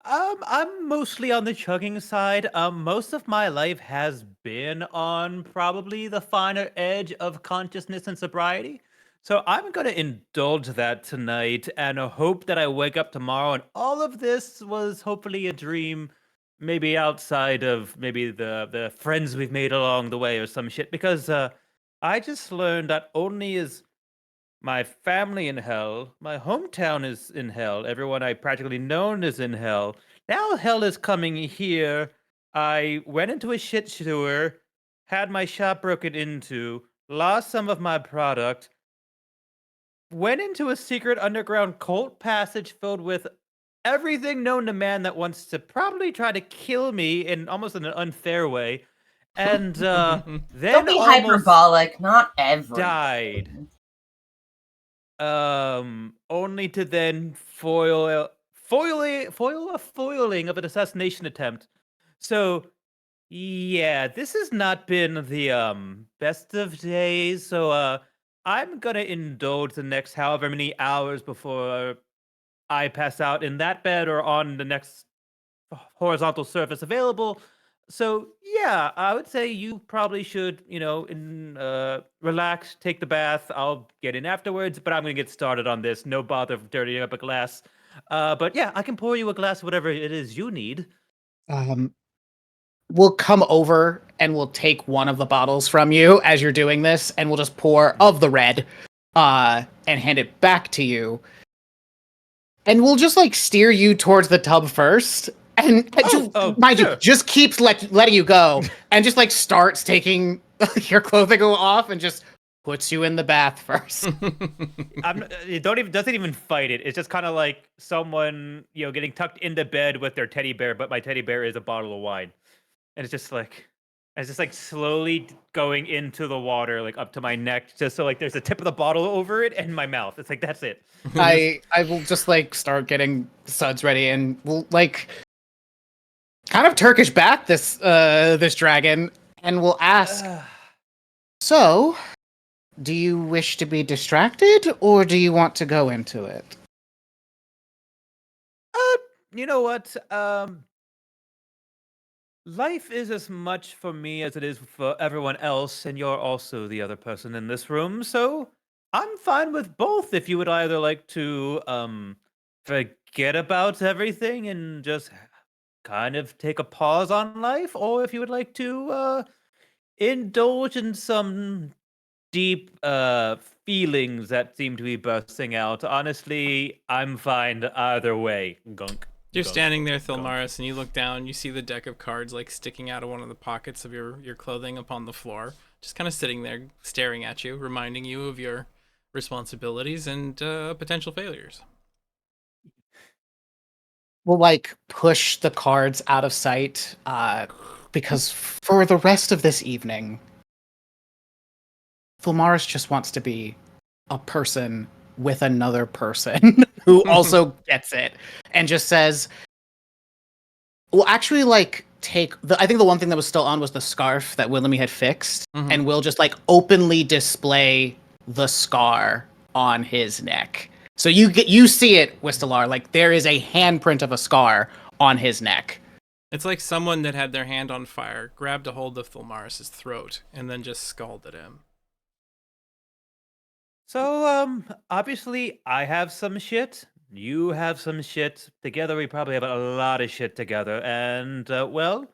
Speaker 4: I'm mostly on the chugging side. Most of my life has been on probably the finer edge of consciousness and sobriety. So I'm going to indulge that tonight and hope that I wake up tomorrow and all of this was hopefully a dream, maybe outside of maybe the friends we've made along the way or some shit. Because I just learned that only is my family in hell, my hometown is in hell, everyone I practically known is in hell. Now hell is coming here. I went into a shit sewer, had my shop broken into, lost some of my product, went into a secret underground cult passage filled with everything known to man that wants to probably try to kill me in almost an unfair way. And then
Speaker 6: Don't be
Speaker 4: almost
Speaker 6: hyperbolic, not ever.
Speaker 4: died. Only to then foil a foiling of an assassination attempt. So, yeah, this has not been the best of days. So, I'm gonna indulge the next however many hours before I pass out in that bed or on the next horizontal surface available. So yeah, I would say you probably should, relax, take the bath. I'll get in afterwards, but I'm gonna get started on this. No bother dirtying up a glass. But yeah, I can pour you a glass of whatever it is you need.
Speaker 5: We'll come over and we'll take one of the bottles from you as you're doing this, and we'll just pour of the red, and hand it back to you. And we'll just like steer you towards the tub first, and mind you, just keeps letting you go, and just like starts taking your clothing off and just puts you in the bath first.
Speaker 4: It doesn't even fight it. It's just kind of like someone getting tucked into bed with their teddy bear, but my teddy bear is a bottle of wine. And it's just like slowly going into the water, like up to my neck, just so like there's a tip of the bottle over it and my mouth. It's like, that's it.
Speaker 5: I will just like start getting suds ready, and we'll like kind of Turkish back this dragon, and we'll ask, so do you wish to be distracted, or do you want to go into it?
Speaker 4: You know what? Life is as much for me as it is for everyone else, and you're also the other person in this room, so I'm fine with both. If you would either like to forget about everything and just kind of take a pause on life, or if you would like to indulge in some deep feelings that seem to be bursting out. Honestly, I'm fine either way. Gunk.
Speaker 1: You're standing there, Thilmaris, and you look down. You see the deck of cards like sticking out of one of the pockets of your clothing upon the floor, just kind of sitting there staring at you, reminding you of your responsibilities and potential failures.
Speaker 5: We'll like push the cards out of sight, because for the rest of this evening, Thilmaris just wants to be a person with another person who also gets it, and just says, we'll actually like I think the one thing that was still on was the scarf that Willemy had fixed, and we'll just like openly display the scar on his neck. So you see it, Wistelar, like there is a handprint of a scar on his neck.
Speaker 1: It's like someone that had their hand on fire, grabbed a hold of Thilmaris' throat, and then just scalded him.
Speaker 4: So, obviously, I have some shit. You have some shit. Together, we probably have a lot of shit together. And, well,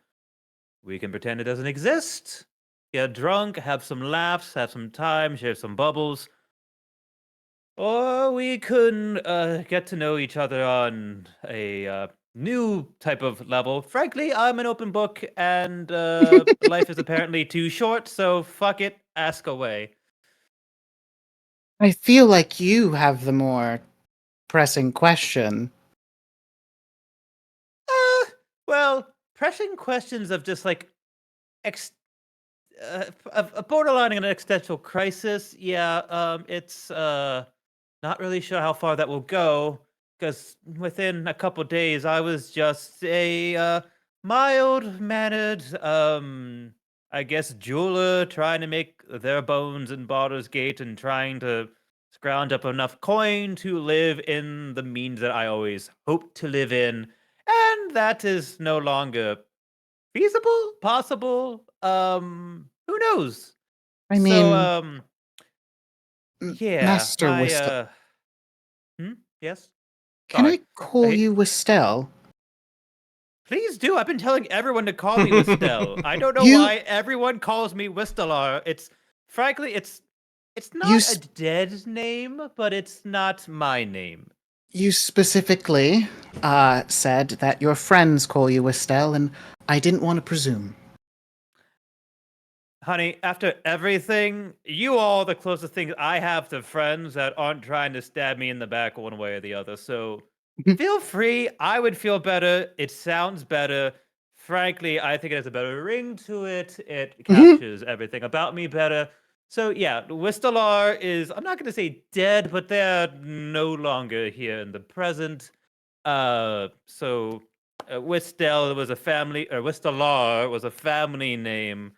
Speaker 4: we can pretend it doesn't exist. Get drunk, have some laughs, have some time, share some bubbles. Or we could get to know each other on a new type of level. Frankly, I'm an open book, and life is apparently too short, so fuck it, ask away.
Speaker 5: I feel like you have the more pressing question.
Speaker 4: Well, pressing questions of just like a borderline an existential crisis. Yeah, it's not really sure how far that will go, because within a couple days I was just a mild-mannered, I guess, jeweler trying to make their bones in Baldur's Gate and trying to scrounge up enough coin to live in the means that I always hoped to live in, and that is no longer feasible, possible. Who knows?
Speaker 5: I mean,
Speaker 4: So, yeah,
Speaker 5: Master
Speaker 4: my
Speaker 5: Wistel.
Speaker 4: yes.
Speaker 5: Can
Speaker 4: Sorry.
Speaker 5: I call you Wistel?
Speaker 4: Please do. I've been telling everyone to call me Wistel. I don't know why everyone calls me Wistelar. Frankly, it's not a dead name, but it's not my name.
Speaker 5: You specifically said that your friends call you Wistel, and I didn't want to presume.
Speaker 4: Honey, after everything, you all the closest things I have to friends that aren't trying to stab me in the back one way or the other. So feel free. I would feel better. It sounds better. Frankly, I think it has a better ring to it. It captures everything about me better. So yeah, Wistelar is, I'm not going to say dead, but they're no longer here in the present. So Wistel was a family, or Wistelar was a family name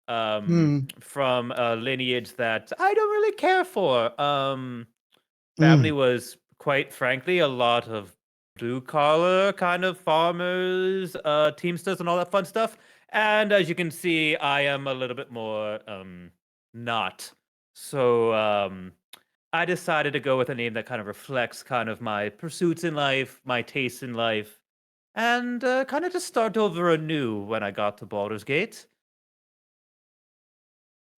Speaker 4: from a lineage that I don't really care for. Family was, quite frankly, a lot of blue collar kind of farmers, teamsters, and all that fun stuff. And as you can see, I am a little bit more not. So I decided to go with a name that kind of reflects kind of my pursuits in life, my tastes in life, and kind of just start over anew when I got to Baldur's Gate.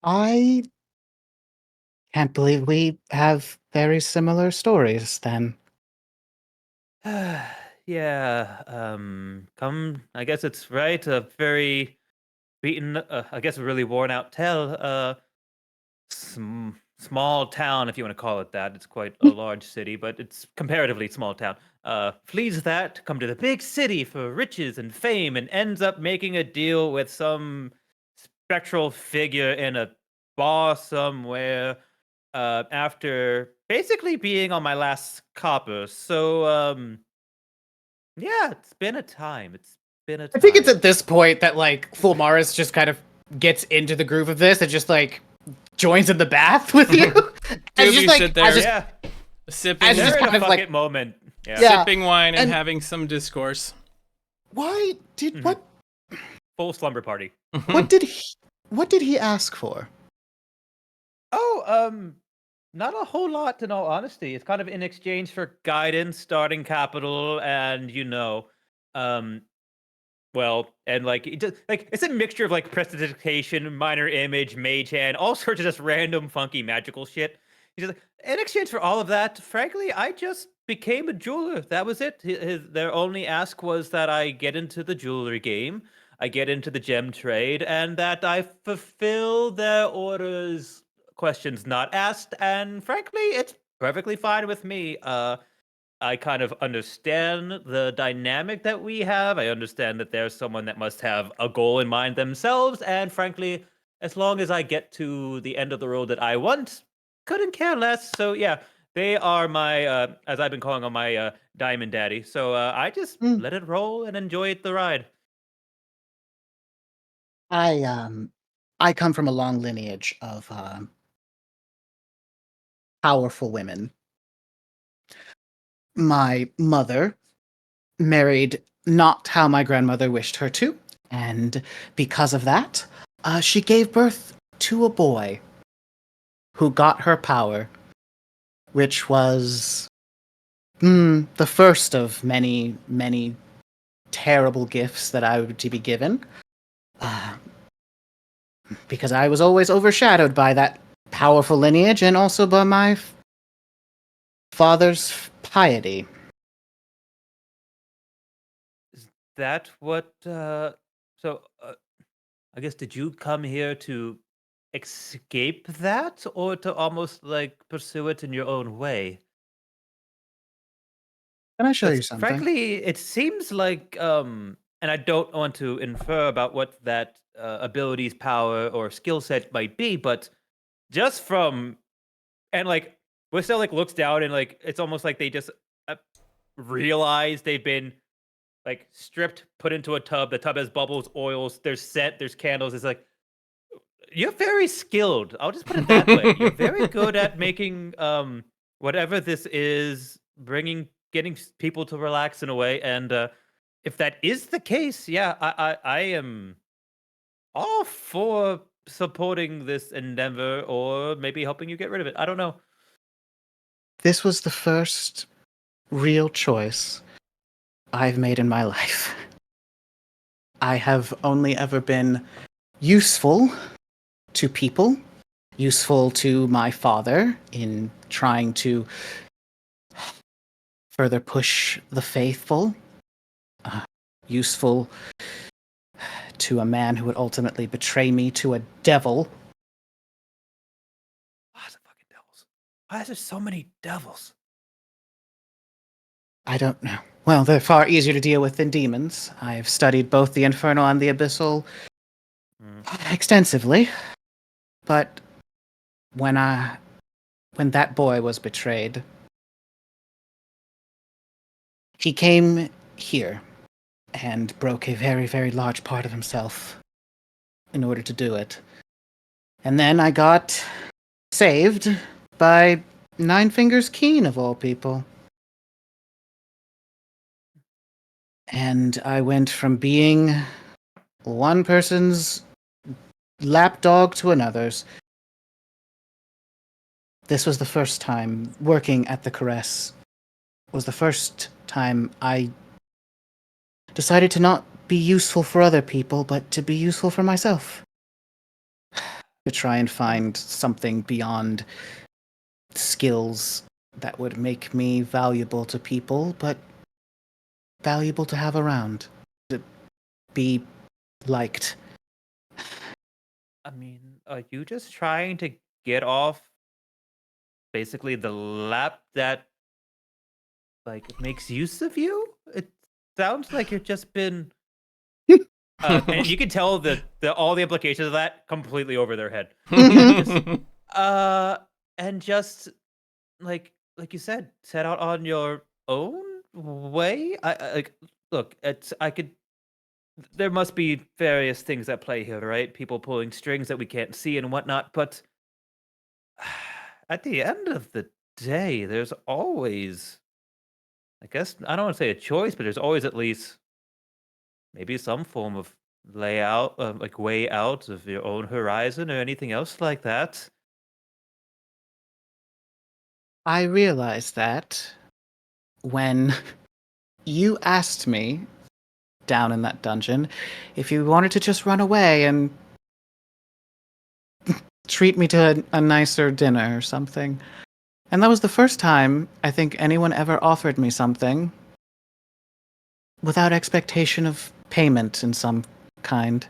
Speaker 5: I can't believe we have very similar stories then.
Speaker 4: Yeah, I guess it's right, a very beaten, I guess a really worn out tale, small town, if you want to call it that. It's quite a large city, but it's comparatively small town. Flees that, come to the big city for riches and fame, and ends up making a deal with some spectral figure in a bar somewhere. After basically being on my last copper. So, yeah, it's been a time. It's been a time.
Speaker 7: I think it's at this point that like Fulmaris just kind of gets into the groove of this and just like joins in the bath with you.
Speaker 1: As you sit there,
Speaker 4: yeah,
Speaker 1: sipping,
Speaker 7: as
Speaker 4: they're
Speaker 7: just
Speaker 4: in
Speaker 7: kind
Speaker 4: a
Speaker 7: of
Speaker 4: fucking
Speaker 7: like-
Speaker 4: moment. Yeah.
Speaker 7: Yeah.
Speaker 1: sipping wine and
Speaker 7: and-
Speaker 1: having some discourse.
Speaker 7: Why did
Speaker 4: Mhm.
Speaker 7: what
Speaker 4: Full slumber party.
Speaker 7: what did he ask for?
Speaker 4: Oh, not a whole lot, in all honesty. It's kind of in exchange for guidance, starting capital, and well, and like it's a mixture of like prestidigitation, minor image, mage hand, all sorts of just random funky magical shit. He's just like, in exchange for all of that, frankly, I just became a jeweler. That was it. Their only ask was that I get into the jewelry game, I get into the gem trade, and that I fulfill their orders. Questions not asked, and frankly, it's perfectly fine with me. I kind of understand the dynamic that we have. I understand that there's someone that must have a goal in mind themselves, and frankly, as long as I get to the end of the road that I want, couldn't care less. So yeah, they are my, as I've been calling on my diamond daddy. So I just let it roll and enjoy the ride.
Speaker 5: I come from a long lineage of powerful women. My mother married not how my grandmother wished her to, and because of that, she gave birth to a boy who got her power, which was the first of many, many terrible gifts that I would to be given. Because I was always overshadowed by that powerful lineage and also by my father's piety.
Speaker 4: Is that what? I guess did you come here to escape that, or to almost like pursue it in your own way?
Speaker 5: Can I show you
Speaker 4: 'Cause
Speaker 5: something?
Speaker 4: frankly, it seems like, and I don't want to infer about what that abilities, power, or skill set might be, but just from and like Wista like looks down and like it's almost like they just uh, realize they've been like stripped, put into a tub. The tub has bubbles, oils. There's scent. There's candles. It's like you're very skilled. I'll just put it that way. You're very good at making whatever this is, getting people to relax in a way. And if that is the case, yeah, I am all for supporting this endeavor or maybe helping you get rid of it. I don't know.
Speaker 5: This was the first real choice I've made in my life. I have only ever been useful to people, useful to my father in trying to further push the faithful, useful to a man who would ultimately betray me to a devil.
Speaker 4: Why is it fucking devils? Why is there so many devils?
Speaker 5: I don't know. Well, they're far easier to deal with than demons. I have studied both the infernal and the abyssal extensively. But when that boy was betrayed, he came here and broke a very, very large part of himself in order to do it. And then I got saved by Nine Fingers Keen, of all people. And I went from being one person's lapdog to another's. this was the first time working at the Caress was the first time I decided to not be useful for other people, but to be useful for myself. To try and find something beyond skills that would make me valuable to people, but valuable to have around. To be liked.
Speaker 4: I mean, are you just trying to get off basically the lap that like makes use of you? It sounds like you've just been and you can tell that all the implications of that completely over their head. And just like you said, set out on your own way. I like look, I could there must be various things at play here, right? People pulling strings that we can't see and whatnot, but at the end of the day, there's always, I guess, I don't want to say a choice, but there's always at least maybe some form of layout, like way out of your own horizon or anything else like that.
Speaker 5: I realized that when you asked me down in that dungeon if you wanted to just run away and treat me to a nicer dinner or something. And that was the first time I think anyone ever offered me something without expectation of payment in some kind.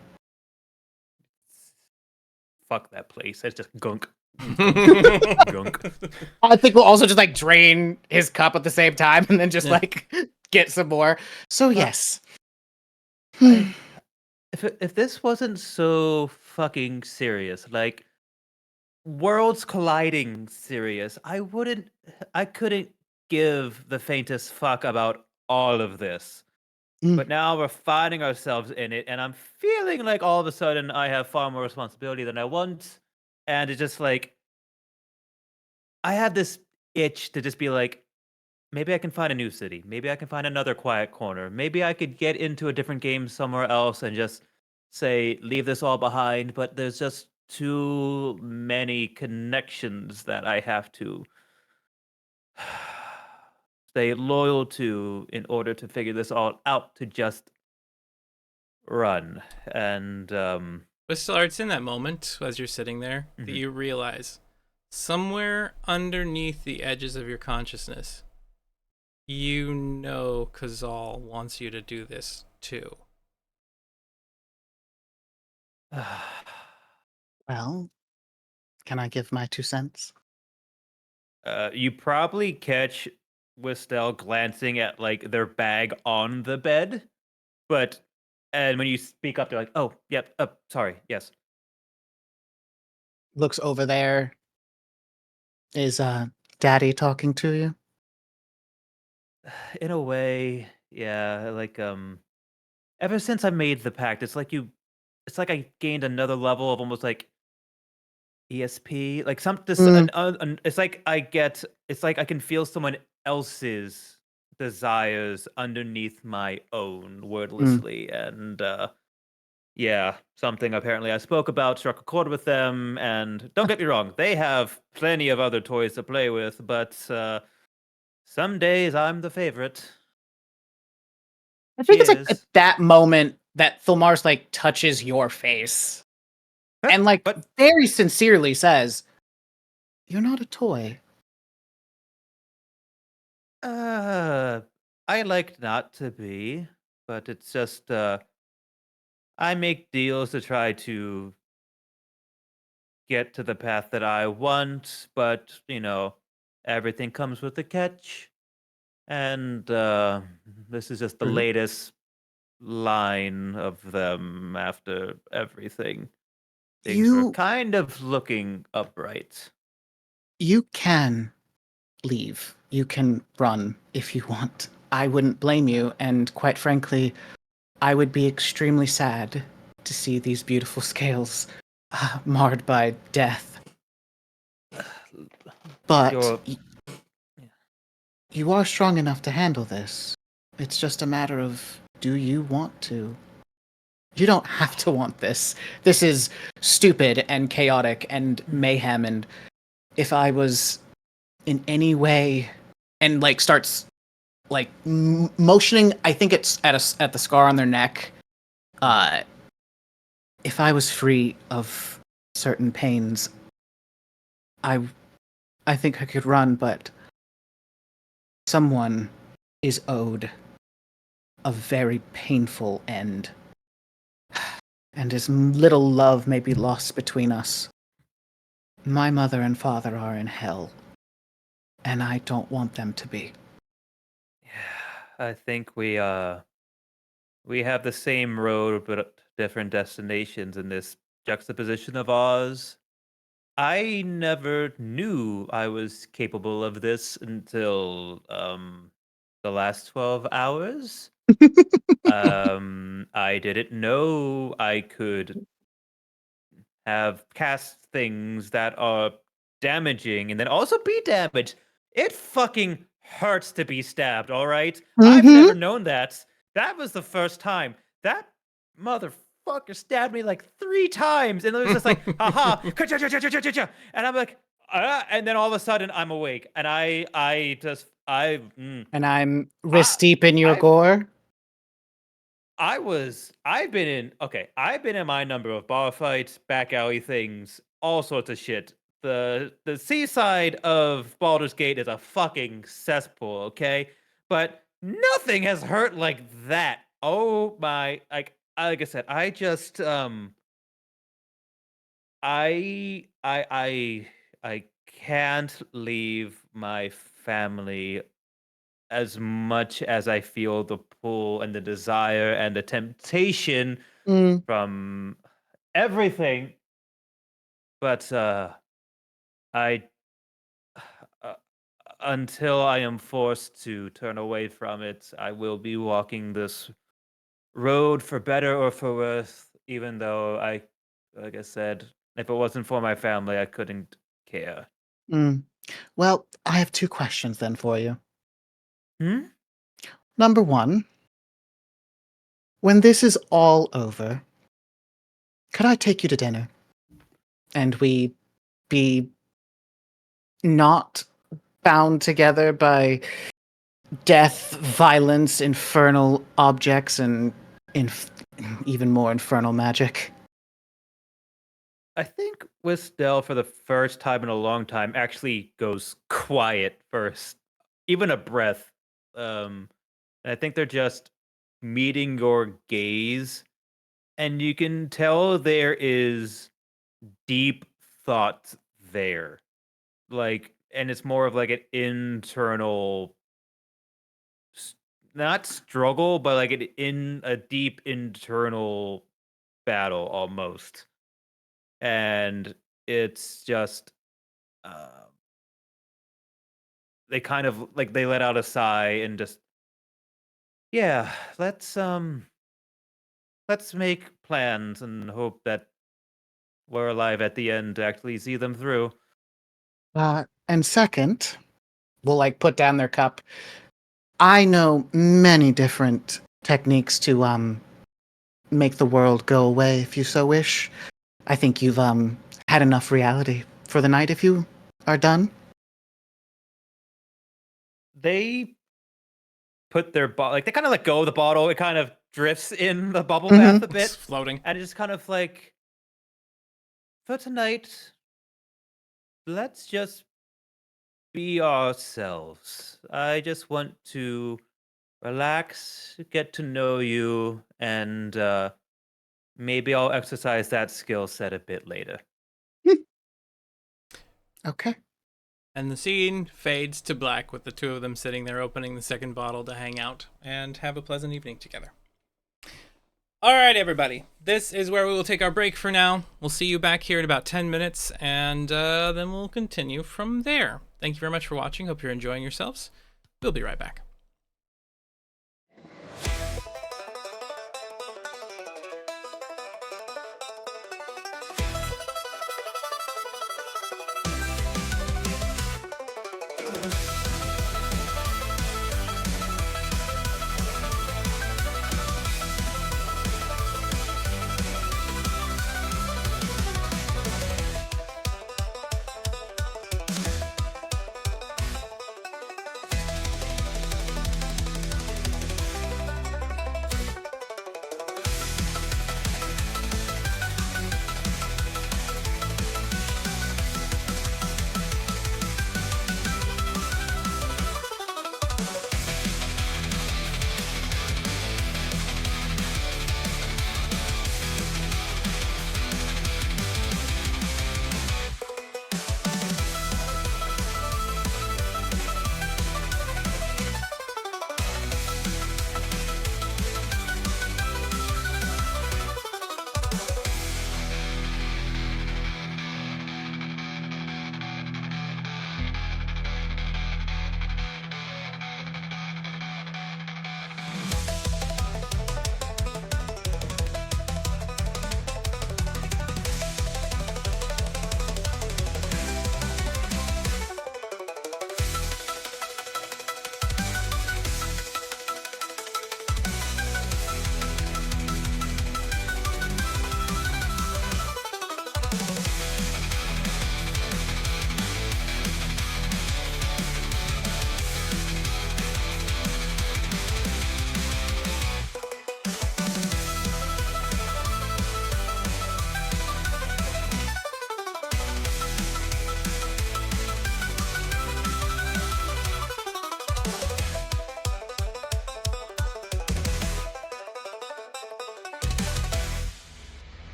Speaker 4: Fuck that place. It's just gunk. Gunk.
Speaker 7: I think we'll also just like drain his cup at the same time and then just like get some more.
Speaker 5: So yes.
Speaker 4: If this wasn't so fucking serious, like worlds colliding serious, I couldn't give the faintest fuck about all of this. But now we're finding ourselves in it, and I'm feeling like all of a sudden I have far more responsibility than I want. And it's just like, I have this itch to just be like, maybe I can find a new city. Maybe I can find another quiet corner. Maybe I could get into a different game somewhere else and just say, leave this all behind. But there's just too many connections that I have to stay loyal to in order to figure this all out to just run. And
Speaker 1: But still, it's in that moment as you're sitting there that you realize somewhere underneath the edges of your consciousness, you know Kazal wants you to do this too.
Speaker 5: Well, can I give my 2 cents?
Speaker 4: You probably catch Wistel glancing at like their bag on the bed, and when you speak up, they're like, "Oh, yep, sorry, yes."
Speaker 5: Looks over there. Is Daddy talking to you?
Speaker 4: In a way, yeah. Like, ever since I made the pact, it's like I gained another level of almost like ESP. Like it's like it's like I can feel someone else's desires underneath my own wordlessly, and yeah, something apparently I spoke about struck a chord with them. And don't get me wrong, they have plenty of other toys to play with, but some days I'm the favorite.
Speaker 7: I think it's like
Speaker 4: Cheers.
Speaker 7: at that moment that Thulmars like touches your face and like very sincerely says,
Speaker 5: "You're not a toy."
Speaker 4: I like not to be, but it's just I make deals to try to get to the path that I want, but everything comes with a catch. And this is just the latest line of them after everything. Things are kind of looking upright.
Speaker 5: You can leave. You can run if you want. I wouldn't blame you, and quite frankly, I would be extremely sad to see these beautiful scales marred by death. But you are strong enough to handle this. It's just a matter of, do you want to? You don't have to want this. This is stupid and chaotic and mayhem, and if I was in any way, and like starts like motioning. I think it's at the scar on their neck. If I was free of certain pains, I think I could run, but someone is owed a very painful end. And as little love may be lost between us, my mother and father are in hell, and I don't want them to be.
Speaker 4: Yeah, I think we have the same road but different destinations in this juxtaposition of Oz. I never knew I was capable of this until the last 12 hours. I didn't know I could have cast things that are damaging and then also be damaged. It fucking hurts to be stabbed, all right? I've never known that. That was the first time. That motherfucker stabbed me like 3 times, and it was just like, haha, ka-cha-cha-cha-cha-cha-cha. And I'm like, and then all of a sudden I'm awake, and
Speaker 5: And I'm wrist deep in your gore.
Speaker 4: I've been in my number of bar fights, back alley things, all sorts of shit. The seaside of Baldur's Gate is a fucking cesspool, okay? But nothing has hurt like that. Oh my, like I said, I just I can't leave my family as much as I feel the pull and the desire and the temptation from everything. But I uh, until I am forced to turn away from it, I will be walking this road for better or for worse, even though like I said, if it wasn't for my family, I couldn't care.
Speaker 5: Well, I have 2 questions then for you.
Speaker 4: Hmm?
Speaker 5: Number 1, when this is all over, could I take you to dinner? And we be not bound together by death, violence, infernal objects, and even more infernal magic.
Speaker 4: I think Wisdell, for the first time in a long time, actually goes quiet first, even a breath. I think they're just meeting your gaze, and you can tell there is deep thought there. Like, and it's more of like an internal, not struggle, but like in a deep internal battle almost. And it's just they kind of like they let out a sigh and just, yeah, let's make plans and hope that we're alive at the end to actually see them through.
Speaker 5: And second, we'll like put down their cup. I know many different techniques to make the world go away if you so wish. I think you've had enough reality for the night if you are done.
Speaker 4: They put their like they kind of let go of the bottle. It kind of drifts in the bubble bath a bit,
Speaker 1: It's floating.
Speaker 4: and it's kind of like, for tonight, let's just be ourselves. I just want to relax, get to know you, and maybe I'll exercise that skill set a bit later.
Speaker 5: Okay.
Speaker 1: And the scene fades to black with the 2 of them sitting there opening the second bottle to hang out and have a pleasant evening together. All right, everybody. This is where we will take our break for now. We'll see you back here in about 10 minutes, and then we'll continue from there. Thank you very much for watching. Hope you're enjoying yourselves. We'll be right back.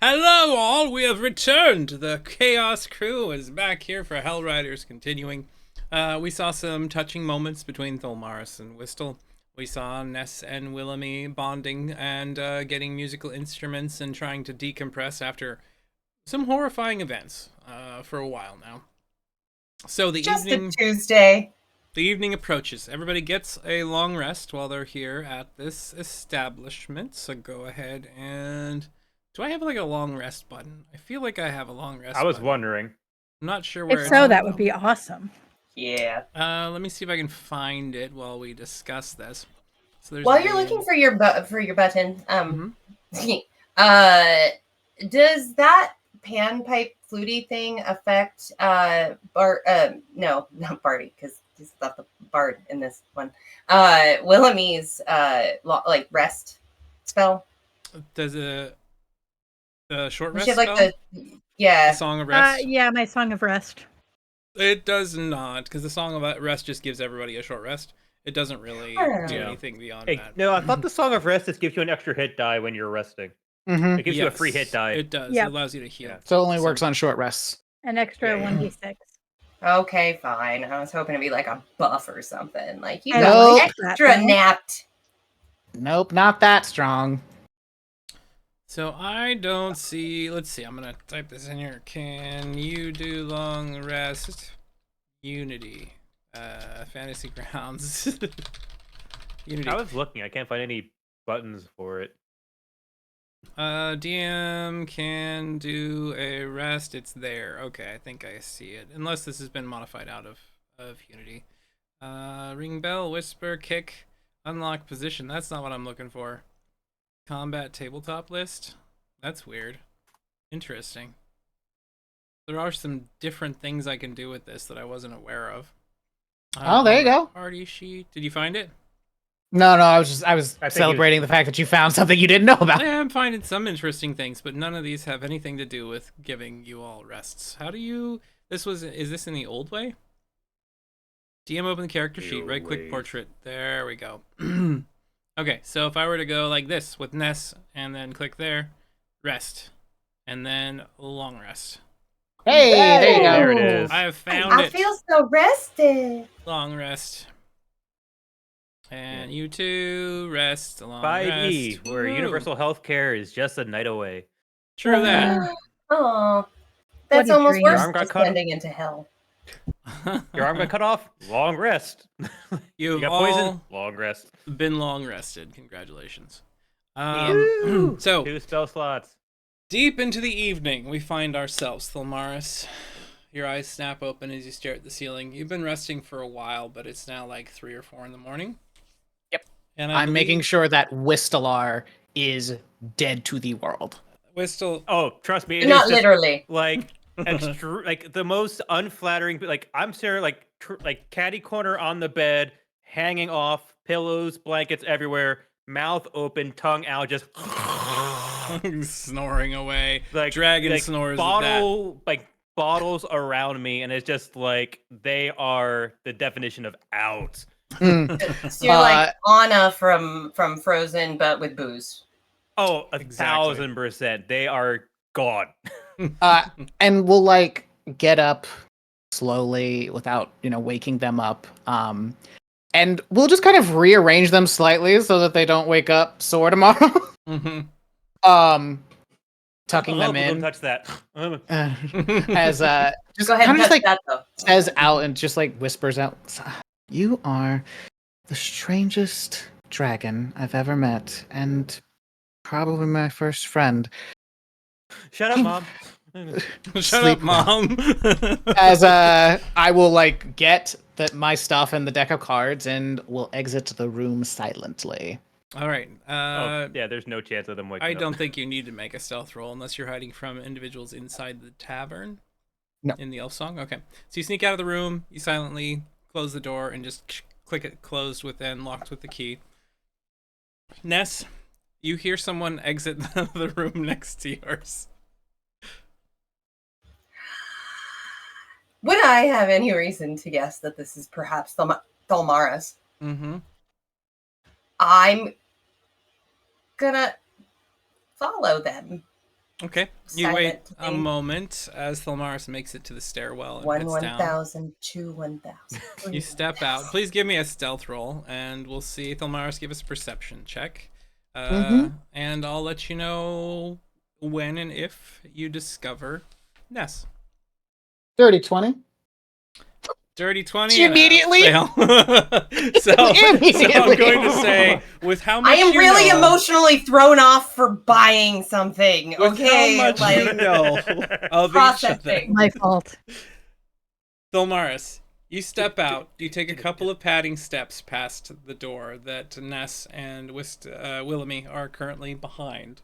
Speaker 1: Hello all, we have returned. The Chaos Crew is back here for Hellriders continuing. We saw some touching moments between Tholmaris and Whistle. We saw Ness and Willamie bonding and getting musical instruments and trying to decompress after some horrifying events for a while now. So the
Speaker 6: Just
Speaker 1: evening,
Speaker 6: a Tuesday.
Speaker 1: the evening approaches. Everybody gets a long rest while they're here at this establishment. So go ahead and... Do I have like a long rest button? I feel like I have a long rest
Speaker 4: I was
Speaker 1: button.
Speaker 4: wondering.
Speaker 1: I'm not sure where
Speaker 2: If
Speaker 1: it's
Speaker 2: so,
Speaker 1: at,
Speaker 2: that would
Speaker 1: though.
Speaker 2: be awesome.
Speaker 6: Yeah.
Speaker 1: Let me see if I can find it while we discuss this. So there's
Speaker 6: While you're looking for your button,
Speaker 1: Mhm.
Speaker 6: does that panpipe fluty thing affect no, not Barty, because he's not the bard in this one. Willamie's like rest spell.
Speaker 1: Does the short rest
Speaker 6: She had, like,
Speaker 1: spell?
Speaker 6: the yeah.
Speaker 1: The Song of Rest?
Speaker 2: Yeah, my Song of Rest.
Speaker 1: It does not, because the Song of Rest just gives everybody a short rest. It doesn't really
Speaker 6: Oh.
Speaker 1: do
Speaker 4: Yeah.
Speaker 1: anything beyond
Speaker 4: Hey,
Speaker 1: that.
Speaker 4: no, I thought the Song of Rest just gives you an extra hit die when you're resting.
Speaker 5: Mm-hmm.
Speaker 4: It gives you a free hit die.
Speaker 1: It does.
Speaker 2: Yep.
Speaker 1: It allows you to heal.
Speaker 4: Yeah.
Speaker 5: So it only works on short rests.
Speaker 2: An extra
Speaker 4: Yeah.
Speaker 2: 1d6.
Speaker 6: Okay, fine. I was hoping to be like a buff or something. Like, you
Speaker 2: I
Speaker 6: got
Speaker 5: Nope.
Speaker 6: like
Speaker 2: that
Speaker 6: extra
Speaker 2: thing.
Speaker 6: napped.
Speaker 5: Nope, not that strong.
Speaker 1: So I don't see... Let's see, I'm going to type this in here. Can you do long rest? Unity. Fantasy Grounds. Unity.
Speaker 4: I was looking. I can't find any buttons for it.
Speaker 1: DM can do a rest. It's there. Okay, I think I see it. Unless this has been modified out of Unity. Ring bell, whisper, kick, unlock position. That's not what I'm looking for. Combat tabletop list. That's weird. Interesting. There are some different things I can do with this that I wasn't aware of.
Speaker 5: Oh, there you go.
Speaker 1: Party sheet. Did you find it?
Speaker 5: No, I was
Speaker 4: I think
Speaker 5: celebrating the fact that you found something you didn't know about.
Speaker 1: Yeah, I'm finding some interesting things, but none of these have anything to do with giving you all rests. How do you... Is this in the old way? DM open the character
Speaker 4: The
Speaker 1: sheet,
Speaker 4: old
Speaker 1: right click
Speaker 4: ways.
Speaker 1: portrait. There we go. Okay, so if I were to go like this with Ness and then click there, rest, and then long rest.
Speaker 5: Hey, there you go.
Speaker 4: There it is.
Speaker 1: I have found
Speaker 6: I
Speaker 1: it.
Speaker 6: feel so rested.
Speaker 1: Long rest. And you too, rest. Long
Speaker 4: 5E,
Speaker 1: rest.
Speaker 4: where
Speaker 1: Woo.
Speaker 4: universal health care is just a night away.
Speaker 1: True that.
Speaker 6: Oh, that's
Speaker 2: a
Speaker 6: almost
Speaker 2: dream.
Speaker 6: worse
Speaker 4: Your arm got
Speaker 6: than
Speaker 4: cut?
Speaker 6: descending into hell.
Speaker 4: Your arm got cut off? Long rest.
Speaker 1: You've
Speaker 4: You got
Speaker 1: all
Speaker 4: poisoned? Long rest.
Speaker 1: been long rested. Congratulations.
Speaker 5: Woo.
Speaker 1: So,
Speaker 4: 2 spell slots.
Speaker 1: deep into the evening, we find ourselves, Tholmaris. Your eyes snap open as you stare at the ceiling. You've been resting for a while, but it's now like 3 or 4 in the morning.
Speaker 5: Yep.
Speaker 1: And
Speaker 5: I'm making sure that Whistler is dead to the world.
Speaker 1: Whistle.
Speaker 4: Oh, trust me,
Speaker 6: But
Speaker 4: it
Speaker 6: not
Speaker 4: is just,
Speaker 6: literally.
Speaker 4: like like the most unflattering. Like I'm sure, like catty corner on the bed, hanging off, pillows, blankets everywhere, mouth open, tongue out, just
Speaker 1: snoring away.
Speaker 4: like
Speaker 1: Dragon snores with that.
Speaker 4: like bottles around me, and it's just like they are the definition of out.
Speaker 6: So you're like Anna from Frozen, but with booze.
Speaker 4: Oh,
Speaker 1: Exactly.
Speaker 4: 1,000%. They are gone.
Speaker 7: And we'll like get up slowly without, waking them up. And we'll just kind of rearrange them slightly so that they don't wake up sore tomorrow. Tucking them in.
Speaker 4: Don't touch that.
Speaker 7: As just
Speaker 6: Go ahead
Speaker 7: kind
Speaker 6: and
Speaker 7: of just
Speaker 6: touch
Speaker 7: like
Speaker 6: that though.
Speaker 7: says out and just like whispers out, "You are the strangest dragon I've ever met, and probably my first friend."
Speaker 4: Shut up, Mom.
Speaker 1: Shut
Speaker 7: Sleep
Speaker 1: up, Mom.
Speaker 7: As I will like get my stuff and the deck of cards and will exit the room silently.
Speaker 1: All right.
Speaker 4: Yeah, there's no chance of them waking
Speaker 1: I
Speaker 4: up.
Speaker 1: don't think you need to make a stealth roll unless you're hiding from individuals inside the tavern.
Speaker 7: No.
Speaker 1: In the elf song? Okay. So you sneak out of the room, you silently close the door, and just click it closed within, locked with the key. Ness, you hear someone exit the room next to yours.
Speaker 6: Would I have any reason to guess that this is perhaps Thalmaris?
Speaker 1: Mm-hmm.
Speaker 6: I'm gonna follow them.
Speaker 1: Okay. You wait a
Speaker 6: Silently.
Speaker 1: moment as Thalmaris makes it to the stairwell and
Speaker 6: 1,000,
Speaker 1: heads down.
Speaker 6: 2 1,000.
Speaker 1: You step out. Please give me a stealth roll, and we'll see. Thalmaris, give us a perception check. And I'll let you know when and if you discover Ness.
Speaker 7: Dirty 20.
Speaker 1: Dirty 20.
Speaker 7: Immediately?
Speaker 1: So I'm
Speaker 7: Immediately.
Speaker 1: going to say, with how much
Speaker 6: I am
Speaker 1: you
Speaker 6: really
Speaker 1: know,
Speaker 6: emotionally thrown off for buying something.
Speaker 1: with
Speaker 6: Okay,
Speaker 1: how much
Speaker 6: like
Speaker 1: you know of each other.
Speaker 6: processing.
Speaker 2: My fault.
Speaker 1: Thalmaris, you step out. You take a couple of padding steps past the door that Ness and Willamy are currently behind.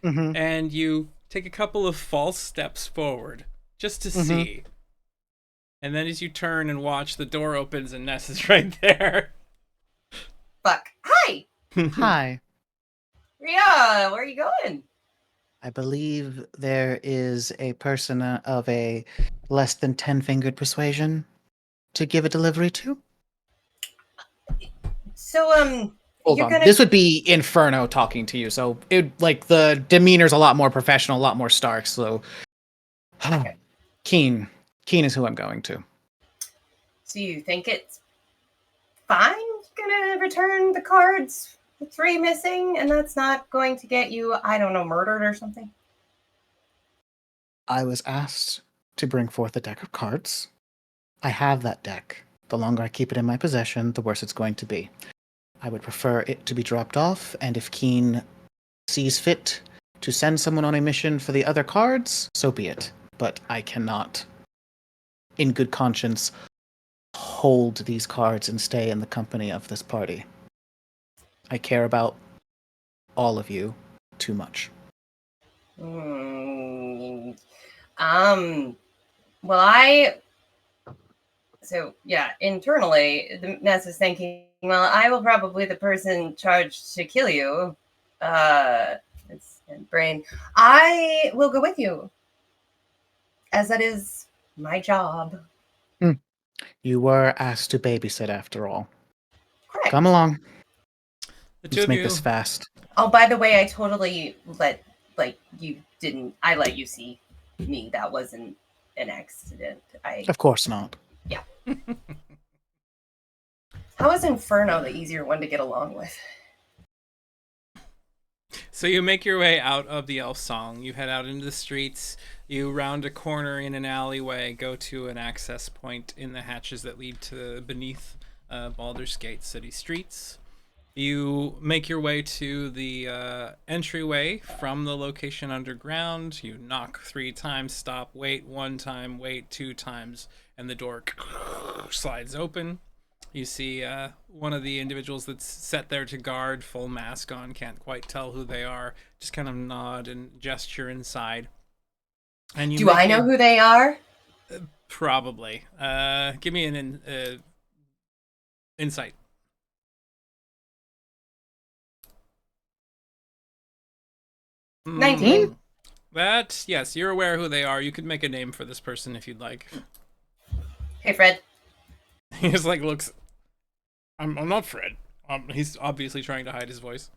Speaker 7: Mm-hmm.
Speaker 1: And you take a couple of false steps forward just to see. And then as you turn and watch, the door opens and Ness is right there.
Speaker 6: Fuck. Hi,
Speaker 7: Hi.
Speaker 6: Rhea. Where are you going?
Speaker 5: I believe there is a person of a less than 10-fingered persuasion to give a delivery to.
Speaker 6: So,
Speaker 7: Hold
Speaker 6: you're
Speaker 7: on.
Speaker 6: gonna.
Speaker 7: This would be Inferno talking to you, so it like the demeanor's a lot more professional, a lot more stark. So, Keen is who I'm going to.
Speaker 6: So you think it's fine? Gonna return the cards, the 3 missing, and that's not going to get you, I don't know, murdered or something?
Speaker 5: I was asked to bring forth a deck of cards. I have that deck. The longer I keep it in my possession, the worse it's going to be. I would prefer it to be dropped off, and if Keen sees fit to send someone on a mission for the other cards, so be it. But I cannot, in good conscience, hold these cards and stay in the company of this party. I care about all of you too much.
Speaker 6: So yeah, internally, the Ness is thinking, well, I will probably the person charged to kill you. It's brain. I will go with you, as that is my job.
Speaker 5: You were asked to babysit after all.
Speaker 6: Correct.
Speaker 5: Come along.
Speaker 1: The two
Speaker 5: Let's
Speaker 1: of
Speaker 5: make
Speaker 1: you,
Speaker 5: this fast.
Speaker 6: Oh, by the way, I totally I let you see me. That wasn't an accident.
Speaker 5: Of course not.
Speaker 6: How is Inferno the easier one to get along with?
Speaker 1: So you make your way out of the elf song. You head out into the streets. You round a corner in an alleyway, go to an access point in the hatches that lead to beneath Baldur's Gate city streets. You make your way to the entryway from the location underground. You knock 3 times, stop, wait 1 time, wait 2 times, and the door slides open. You see one of the individuals that's set there to guard, full mask on, can't quite tell who they are, just kind of nod and gesture inside. And you
Speaker 6: Do I know who they are?
Speaker 1: Probably. Give me an insight.
Speaker 6: Mm. 19.
Speaker 1: That, yes, you're aware who they are. You could make a name for this person if you'd like.
Speaker 6: Hey, Fred.
Speaker 1: He just like looks. I'm not Fred. He's obviously trying to hide his voice.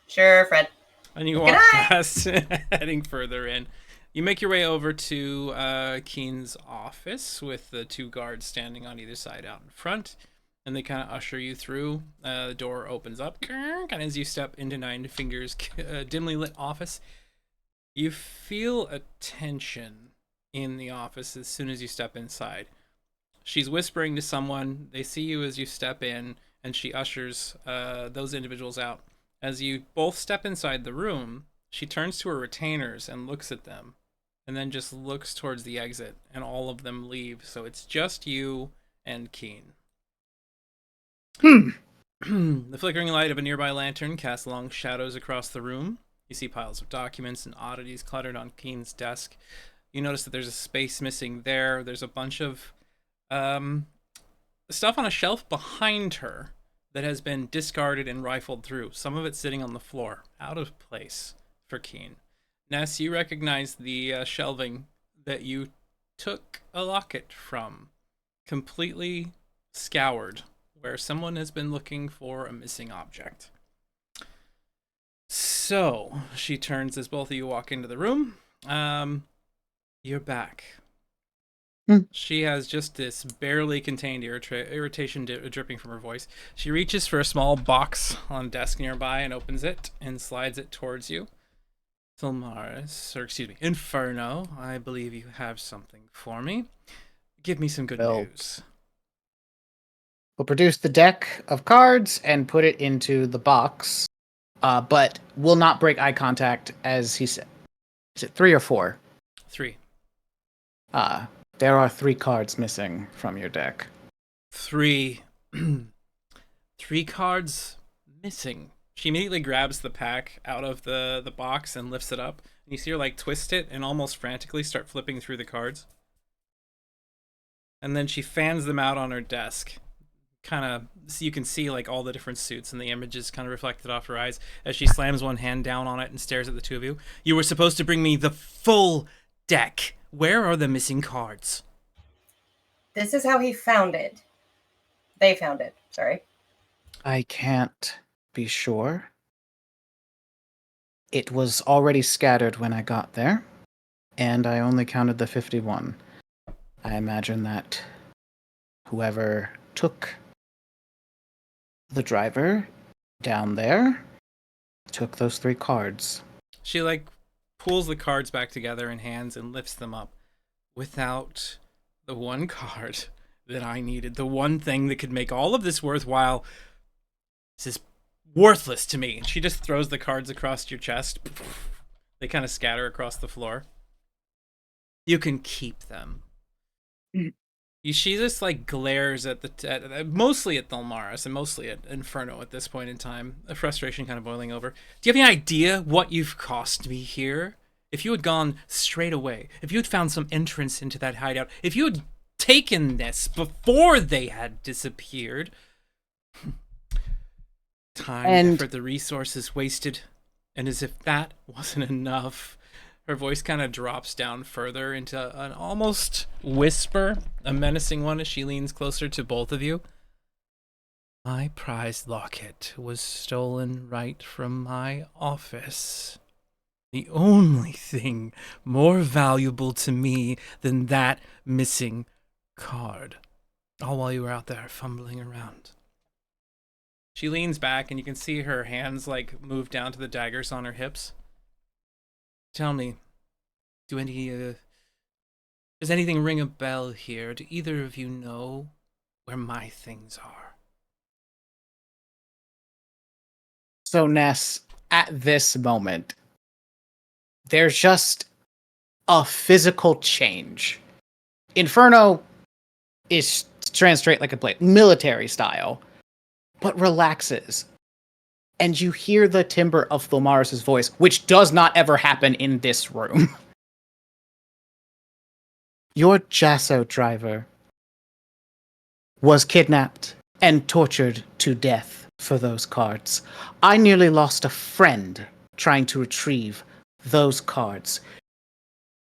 Speaker 6: Sure, Fred.
Speaker 1: And you walk past, heading further in. You make your way over to Keen's office with the 2 guards standing on either side out in front. And they kind of usher you through. The door opens up. Kind of as you step into Nine Fingers' dimly lit office. You feel a tension in the office as soon as you step inside. She's whispering to someone. They see you as you step in, and she ushers those individuals out. As you both step inside the room, she turns to her retainers and looks at them, and then just looks towards the exit, and all of them leave. So it's just you and Keen. The flickering light of a nearby lantern casts long shadows across the room. You see piles of documents and oddities cluttered on Keen's desk. You notice that there's a space missing there. There's a bunch of stuff on a shelf behind her that has been discarded and rifled through. Some of it sitting on the floor, out of place for Keen. Ness, you recognize the shelving that you took a locket from, completely scoured, where someone has been looking for a missing object. So, she turns as both of you walk into the room. You're back. She has just this barely contained irritation dripping from her voice. She reaches for a small box on a desk nearby and opens it and slides it towards you. Inferno, I believe you have something for me. Give me some good news.
Speaker 7: We'll produce the deck of cards and put it into the box, but will not break eye contact, as he said. Is it 3 or 4?
Speaker 1: 3.
Speaker 7: There are 3 cards missing from your deck.
Speaker 1: 3. 3 cards missing. She immediately grabs the pack out of the box and lifts it up. And you see her like twist it and almost frantically start flipping through the cards. And then she fans them out on her desk. Kind of, so you can see like all the different suits and the images kind of reflected off her eyes as she slams one hand down on it and stares at the 2 of you. You were supposed to bring me the full deck. Where are the missing cards?
Speaker 6: This is how he found it. They found it. Sorry.
Speaker 7: I can't be sure. It was already scattered when I got there, and I only counted the 51. I imagine that whoever took the driver down there took those 3 cards.
Speaker 1: She like pulls the cards back together in hands and lifts them up without the one card that I needed. The one thing that could make all of this worthwhile. This is worthless to me. And she just throws the cards across your chest. They kind of scatter across the floor. You can keep them. She just like glares at mostly at Thalmaris and mostly at Inferno at this point in time. A frustration kind of boiling over. Do you have any idea what you've cost me here? If you had gone straight away, if you had found some entrance into that hideout, if you had taken this before they had disappeared, time, effort, the resources wasted, and as if that wasn't enough, her voice kind of drops down further into an almost whisper, a menacing one as she leans closer to both of you. My prized locket was stolen right from my office. The only thing more valuable to me than that missing card. All while you were out there fumbling around. She leans back and you can see her hands like move down to the daggers on her hips. Tell me, does anything ring a bell here? Do either of you know where my things are?
Speaker 7: So, Ness, at this moment, there's just a physical change. Inferno is translate like a blade, military style, but relaxes. And you hear the timbre of Thulmaris' voice, which does not ever happen in this room. Your Jasso driver was kidnapped and tortured to death for those cards. I nearly lost a friend trying to retrieve those cards.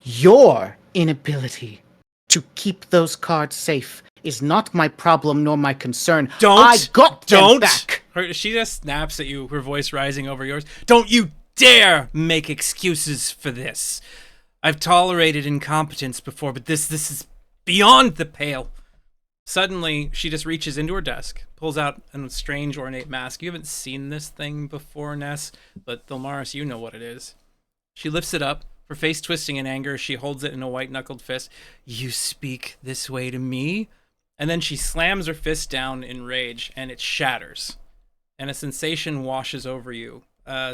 Speaker 7: Your inability to keep those cards safe is not my problem nor my concern. I got them back.
Speaker 1: She just snaps at you, her voice rising over yours. Don't you dare make excuses for this. I've tolerated incompetence before, but this is beyond the pale. Suddenly, she just reaches into her desk, pulls out a strange ornate mask. You haven't seen this thing before, Ness, but Thulmaris, you know what it is. She lifts it up, her face twisting in anger. She holds it in a white-knuckled fist. You speak this way to me? And then she slams her fist down in rage, and it shatters. And a sensation washes over you.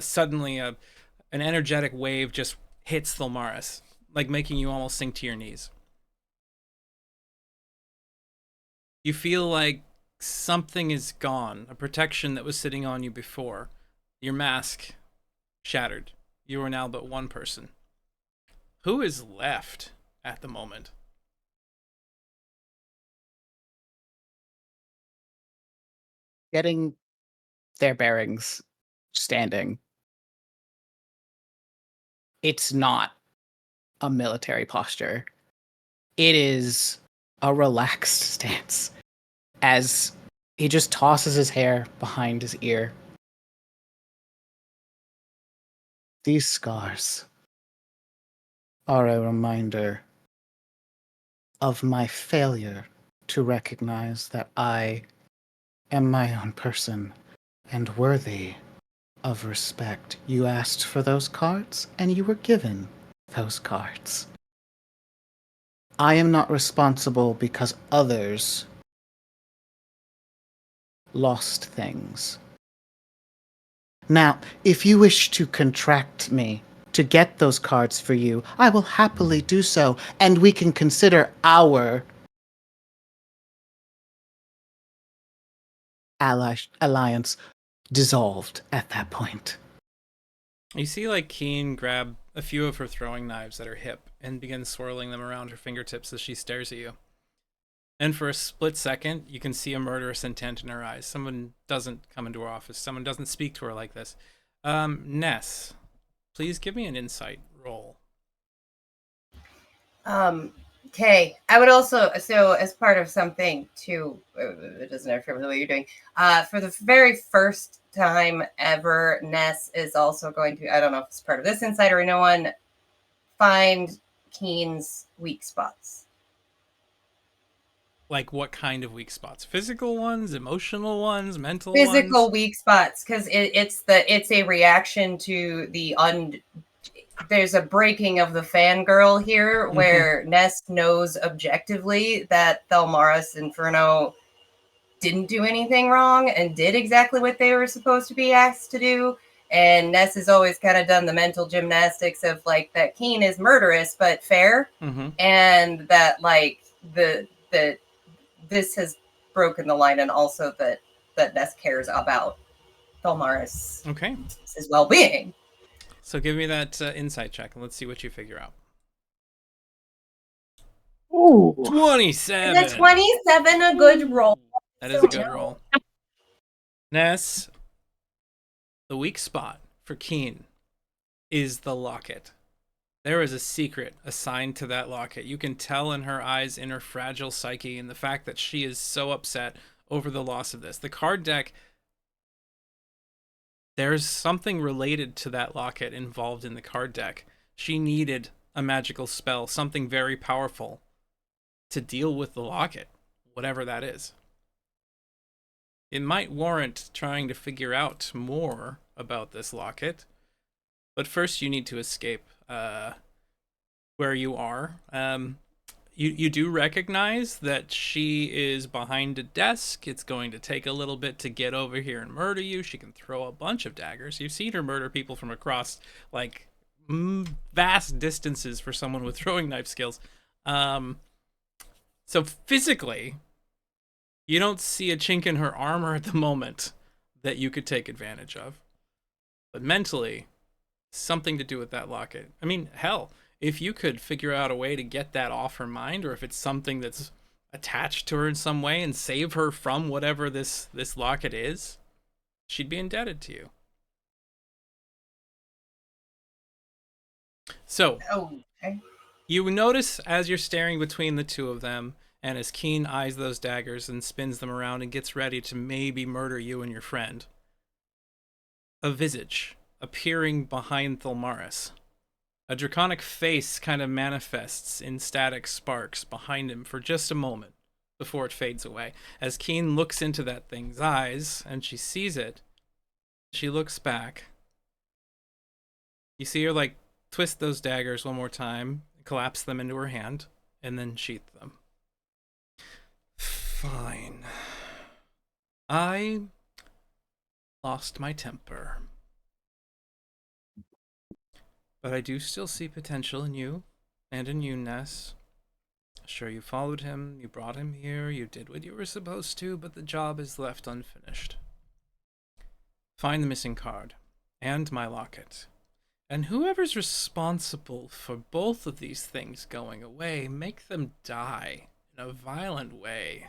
Speaker 1: Suddenly, an energetic wave just hits Thulmaris, like making you almost sink to your knees. You feel like something is gone, a protection that was sitting on you before. Your mask shattered. You are now but one person. Who is left at the moment?
Speaker 7: Getting their bearings, standing. It's not a military posture. It is a relaxed stance as he just tosses his hair behind his ear. These scars are a reminder of my failure to recognize that I am my own person and worthy of respect. You asked for those cards, and you were given those cards. I am not responsible because others lost things. Now, if you wish to contract me to get those cards for you, I will happily do so, and we can consider our alliance dissolved at that point.
Speaker 1: You see, like, Keen grab a few of her throwing knives at her hip and begin swirling them around her fingertips as she stares at you. And for a split second, you can see a murderous intent in her eyes. Someone doesn't come into her office. Someone doesn't speak to her like this. Ness, please give me an insight roll.
Speaker 6: Okay. I would also, so as part of something too, it doesn't interfere with what you're doing. For the very first time ever, Ness is also going to, I don't know if it's part of this insight or no one, find Keen's weak spots.
Speaker 1: Like what kind of weak spots? Physical ones, emotional ones, mental
Speaker 6: Physical
Speaker 1: ones?
Speaker 6: weak spots, because it's a reaction to the there's a breaking of the fangirl here where Ness knows objectively that Thelmaris Inferno didn't do anything wrong and did exactly what they were supposed to be asked to do. And Ness has always kind of done the mental gymnastics of like that Keen is murderous but fair, and that like that this has broken the line, and also that Ness cares about Thelmaris' his well-being.
Speaker 1: So give me that insight check, and let's see what you figure out.
Speaker 7: Ooh.
Speaker 1: 27!
Speaker 6: Is a 27 a good roll?
Speaker 1: That is a good roll. Ness, the weak spot for Keen is the locket. There is a secret assigned to that locket. You can tell in her eyes, in her fragile psyche, and the fact that she is so upset over the loss of this. The card deck, there's something related to that locket involved in the card deck. She needed a magical spell, something very powerful, to deal with the locket, whatever that is. It might warrant trying to figure out more about this locket, but first you need to escape where you are. You do recognize that she is behind a desk. It's going to take a little bit to get over here and murder you. She can throw a bunch of daggers. You've seen her murder people from across like vast distances for someone with throwing knife skills. So physically, You don't see a chink in her armor at the moment that you could take advantage of. But mentally, something to do with that locket. I mean, hell, if you could figure out a way to get that off her mind, or if it's something that's attached to her in some way and save her from whatever this locket is, she'd be indebted to you. So,
Speaker 6: okay.
Speaker 1: You notice as you're staring between the two of them, and as Keen eyes those daggers and spins them around and gets ready to maybe murder you and your friend, a visage appearing behind Thulmaris. A draconic face kind of manifests in static sparks behind him for just a moment before it fades away. As Keen looks into that thing's eyes and she sees it, she looks back. You see her like twist those daggers one more time, collapse them into her hand, and then sheath them. Fine. I lost my temper. But I do still see potential in you, and in you, Ness. Sure, you followed him, you brought him here, you did what you were supposed to, but the job is left unfinished. Find the missing card, and my locket. And whoever's responsible for both of these things going away, make them die in a violent way.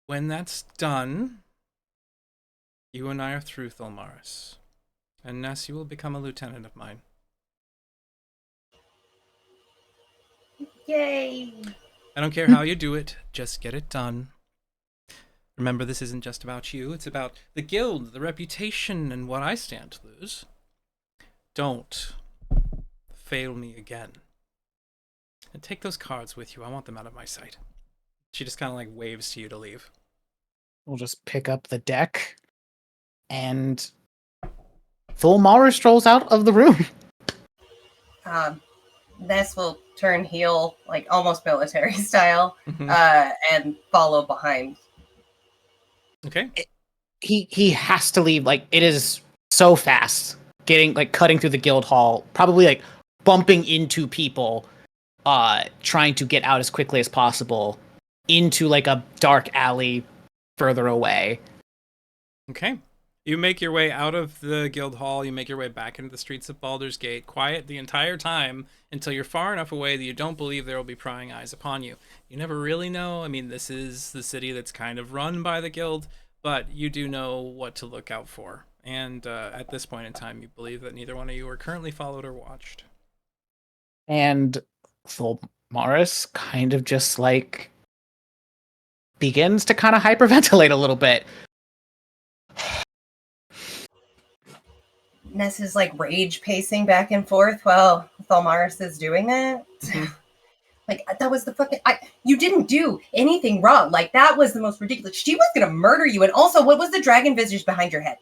Speaker 1: When that's done, you and I are through, Thulmaris. And Ness, you will become a lieutenant of mine.
Speaker 6: Yay!
Speaker 1: I don't care how you do it, just get it done. Remember, this isn't just about you, it's about the guild, the reputation, and what I stand to lose. Don't fail me again. And take those cards with you, I want them out of my sight. She just kind of like waves to you to leave.
Speaker 7: We'll just pick up the deck, and Thulmaris strolls out of the room.
Speaker 6: Ness will turn heel, like almost military style, and follow behind.
Speaker 1: Okay.
Speaker 7: He has to leave. Like, it is so fast, cutting through the guild hall, probably like bumping into people, trying to get out as quickly as possible into like a dark alley further away.
Speaker 1: Okay. You make your way out of the guild hall, you make your way back into the streets of Baldur's Gate, quiet the entire time until you're far enough away that you don't believe there will be prying eyes upon you. You never really know. I mean, this is the city that's kind of run by the guild, but you do know what to look out for. And at this point in time, you believe that neither one of you are currently followed or watched.
Speaker 7: And Thulmaris kind of just like begins to kind of hyperventilate a little bit.
Speaker 6: Ness is like rage pacing back and forth while Thulmaris is doing that. Like, that was the fucking... you didn't do anything wrong. Like, that was the most ridiculous. She was going to murder you. And also, what was the dragon visage behind your head?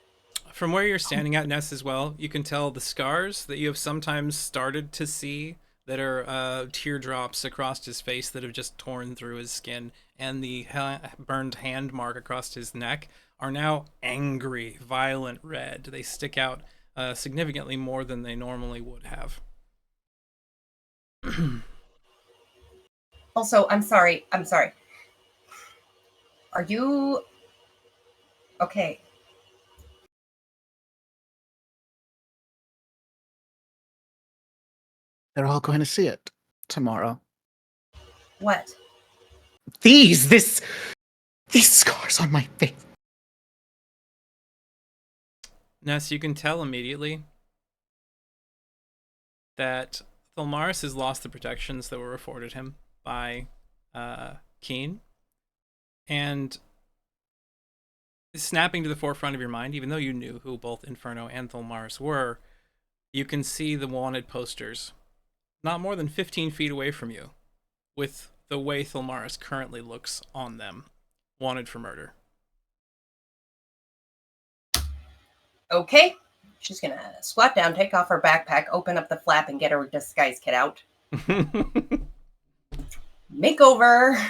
Speaker 1: From where you're standing at, Ness, as well, you can tell the scars that you have sometimes started to see that are teardrops across his face that have just torn through his skin, and the burned hand mark across his neck are now angry, violent red. They stick out significantly more than they normally would have.
Speaker 6: Also, I'm sorry. Are you... Okay.
Speaker 7: They're all going to see it tomorrow.
Speaker 6: What?
Speaker 7: These scars on my face.
Speaker 1: Ness, you can tell immediately that Thulmaris has lost the protections that were afforded him by Keen. And snapping to the forefront of your mind, even though you knew who both Inferno and Thulmaris were, you can see the wanted posters not more than 15 feet away from you, with the way Thulmaris currently looks on them. Wanted for murder.
Speaker 6: Okay. She's gonna squat down, take off her backpack, open up the flap, and get her disguise kit out. Makeover.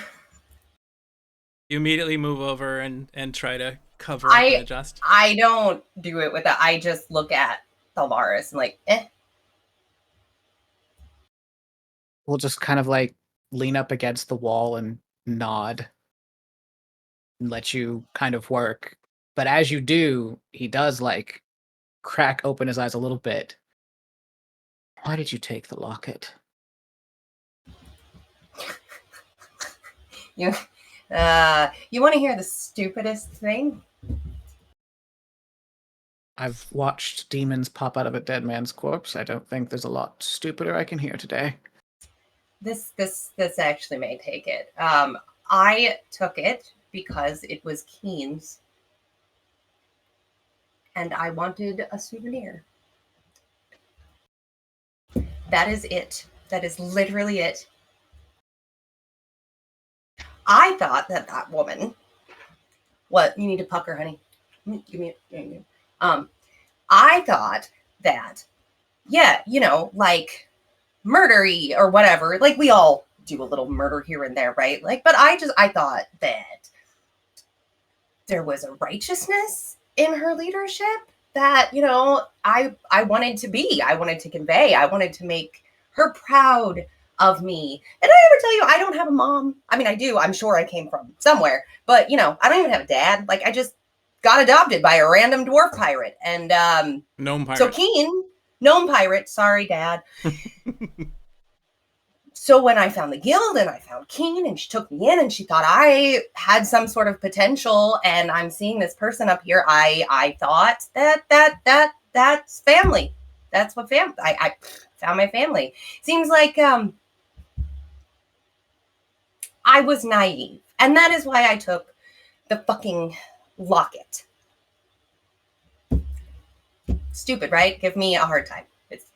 Speaker 1: You immediately move over and try to cover up and adjust.
Speaker 6: I don't do it with that. I just look at Thulmaris and like, eh.
Speaker 7: We'll just kind of like lean up against the wall and nod and let you kind of work. But as you do, he does like crack open his eyes a little bit. Why did you take the locket?
Speaker 6: You want to hear the stupidest thing?
Speaker 7: I've watched demons pop out of a dead man's corpse. I don't think there's a lot stupider I can hear today.
Speaker 6: This actually may take it. I took it because it was Keen's, and I wanted a souvenir. That is it. That is literally it. I thought that woman. What? You need to pucker, honey. Give me it. I thought that, yeah, like murdery or whatever. Like we all do a little murder here and there, right? Like, but I thought that there was a righteousness in her leadership that, I wanted to be. I wanted to convey. I wanted to make her proud of me. And I ever tell you, I don't have a mom. I mean, I do. I'm sure I came from somewhere, but I don't even have a dad. Like I just got adopted by a random dwarf pirate. And
Speaker 1: gnome pirate.
Speaker 6: So Keen, gnome pirate, sorry, Dad. So when I found the guild and I found Keen and she took me in and she thought I had some sort of potential and I'm seeing this person up here, I thought that's family. That's what family. I found my family. Seems like I was naive. And that is why I took the fucking locket. Stupid, right? Give me a hard time. It's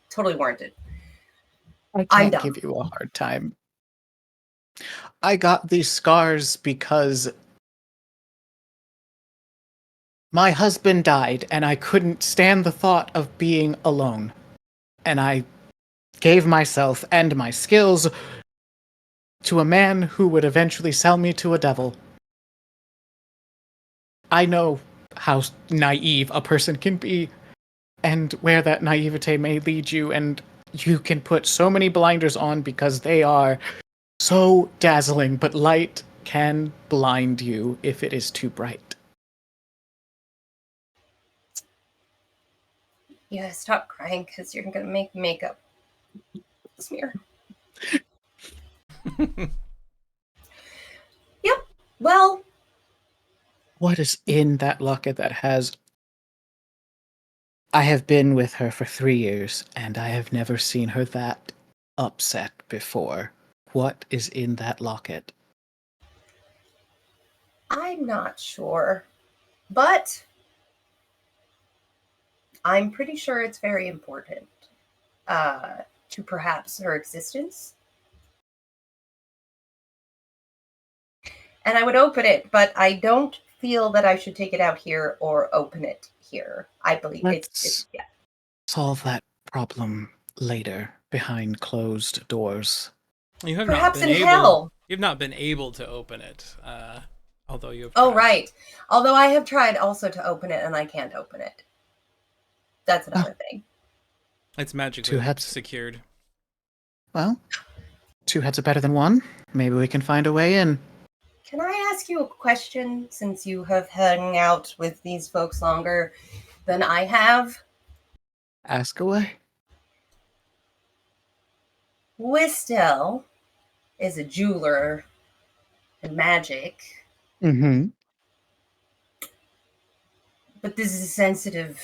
Speaker 6: totally warranted.
Speaker 7: I
Speaker 6: I'm
Speaker 7: can't
Speaker 6: dumb.
Speaker 7: give you a hard time. I got these scars because my husband died and I couldn't stand the thought of being alone. And I gave myself and my skills to a man who would eventually sell me to a devil. I know how naive a person can be and where that naivete may lead you, and you can put so many blinders on because they are so dazzling, but light can blind you if it is too bright.
Speaker 6: Yeah, stop crying because you're going to make makeup smear. Yep. Well,
Speaker 7: What is in that locket that has... I have been with her for 3 years, and I have never seen her that upset before. What is in that locket?
Speaker 6: I'm not sure, but I'm pretty sure it's very important to perhaps her existence. And I would open it, but I don't feel that I should take it out here or open it here. I believe it's yeah.
Speaker 7: Solve that problem later, behind closed doors.
Speaker 1: You have
Speaker 6: Perhaps
Speaker 1: not been
Speaker 6: in
Speaker 1: able.
Speaker 6: hell.
Speaker 1: You've not been able to open it, although you have.
Speaker 6: Oh, right. Although I have tried also to open it, and I can't open it. That's another thing.
Speaker 1: It's magically
Speaker 7: 2 heads
Speaker 1: secured.
Speaker 7: Well, 2 heads are better than 1. Maybe we can find a way in.
Speaker 6: Can I ask you a question, since you have hung out with these folks longer than I have?
Speaker 7: Ask away.
Speaker 6: Wistel is a jeweler and magic,
Speaker 7: Mm-hmm.
Speaker 6: but this is sensitive.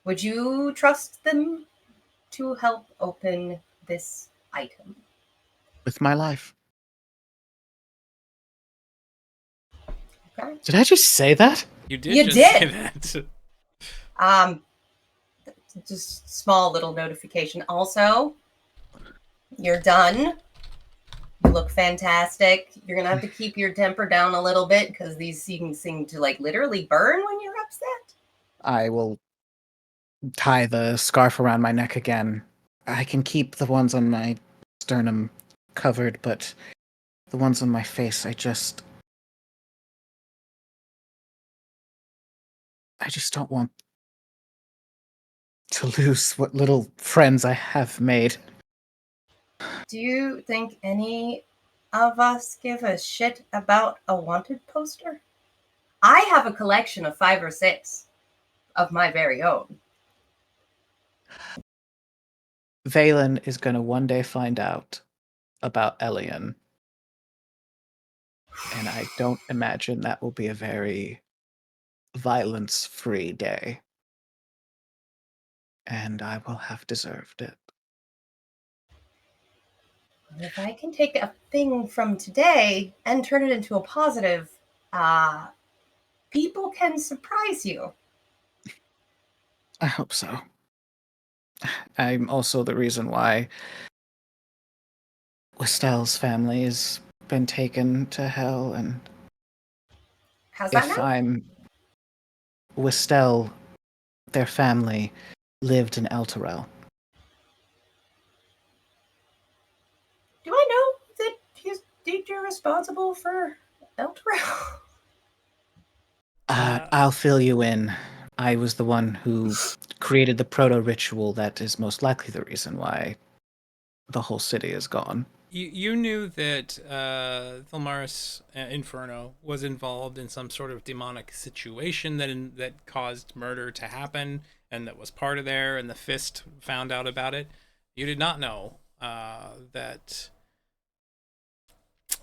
Speaker 6: Would you trust them to help open this item?
Speaker 7: With my life.
Speaker 6: Okay.
Speaker 7: Did I just say that?
Speaker 1: You did
Speaker 6: You
Speaker 1: just
Speaker 6: did.
Speaker 1: say that.
Speaker 6: Just small little notification. Also, you're done. You look fantastic. You're gonna have to keep your temper down a little bit because these things seem to like literally burn when you're upset.
Speaker 7: I will tie the scarf around my neck again. I can keep the ones on my sternum covered, but the ones on my face, I just don't want to lose what little friends I have made.
Speaker 6: Do you think any of us give a shit about a wanted poster? I have a collection of 5 or 6 of my very own.
Speaker 7: Valen is going to one day find out about Elian. And I don't imagine that will be a very violence-free day. And I will have deserved it.
Speaker 6: If I can take a thing from today and turn it into a positive, people can surprise you.
Speaker 7: I hope so. I'm also the reason why Wistel's family has been taken to hell, and
Speaker 6: How's that
Speaker 7: if
Speaker 6: now?
Speaker 7: I'm Wistel, their family lived in Elturel.
Speaker 6: Do I know that you're responsible for Elturel?
Speaker 7: I'll fill you in. I was the one who created the proto-ritual that is most likely the reason why the whole city is gone.
Speaker 1: You knew that Thilmaris Inferno was involved in some sort of demonic situation that caused murder to happen, and that was part of there, and the Fist found out about it. You did not know that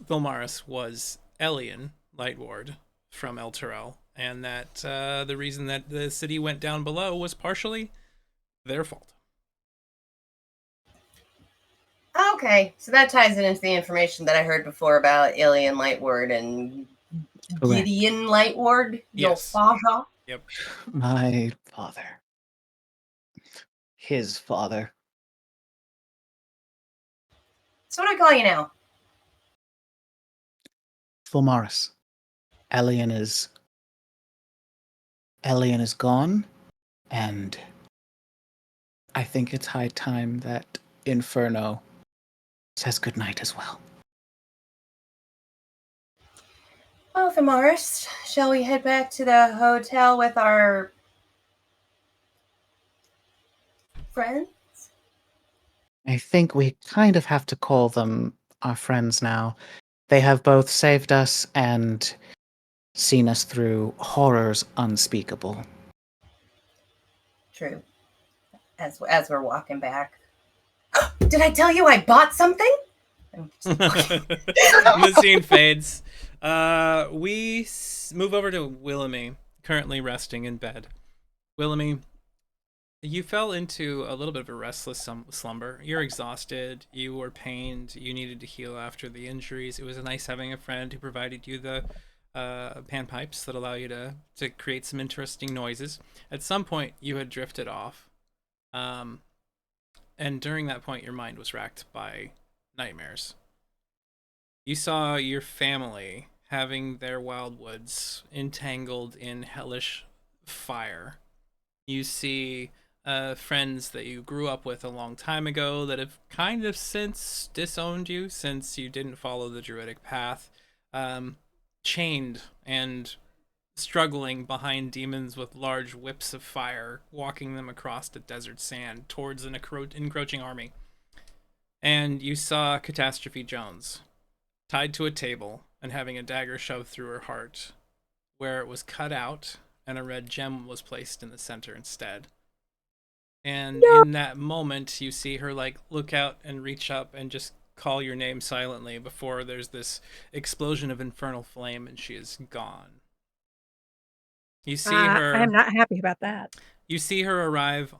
Speaker 1: Thilmaris was Elian Lightward from Elturel, and that the reason that the city went down below was partially their fault.
Speaker 6: Okay, so that ties it into the information that I heard before about Alien Lightward and
Speaker 7: Correct.
Speaker 6: Gideon Lightward, your
Speaker 1: Yes.
Speaker 6: father.
Speaker 1: Yep.
Speaker 7: My father. His father.
Speaker 6: So what do I call you now?
Speaker 7: Thilmaris. Elian is gone, and I think it's high time that Inferno says goodnight as well.
Speaker 6: Well, Thilmaris, shall we head back to the hotel with our friends?
Speaker 7: I think we kind of have to call them our friends now. They have both saved us and seen us through horrors unspeakable.
Speaker 6: True. As we're walking back. Did I tell you I bought something?
Speaker 1: The scene fades. We move over to Willamie, currently resting in bed. Willamie, you fell into a little bit of a restless slumber. You're exhausted. You were pained. You needed to heal after the injuries. It was nice having a friend who provided you the panpipes that allow you to create some interesting noises. At some point, you had drifted off. And during that point, your mind was racked by nightmares. You saw your family having their wildwoods entangled in hellish fire. You see friends that you grew up with a long time ago that have kind of since disowned you since you didn't follow the druidic path, chained and struggling behind demons with large whips of fire, walking them across the desert sand towards an encroaching army. And you saw Catastrophe Jones tied to a table and having a dagger shoved through her heart, where it was cut out and a red gem was placed in the center instead. And in that moment, you see her like look out and reach up and just call your name silently before there's this explosion of infernal flame and she is gone. You see her.
Speaker 2: I'm not happy about that.
Speaker 1: You see her arrive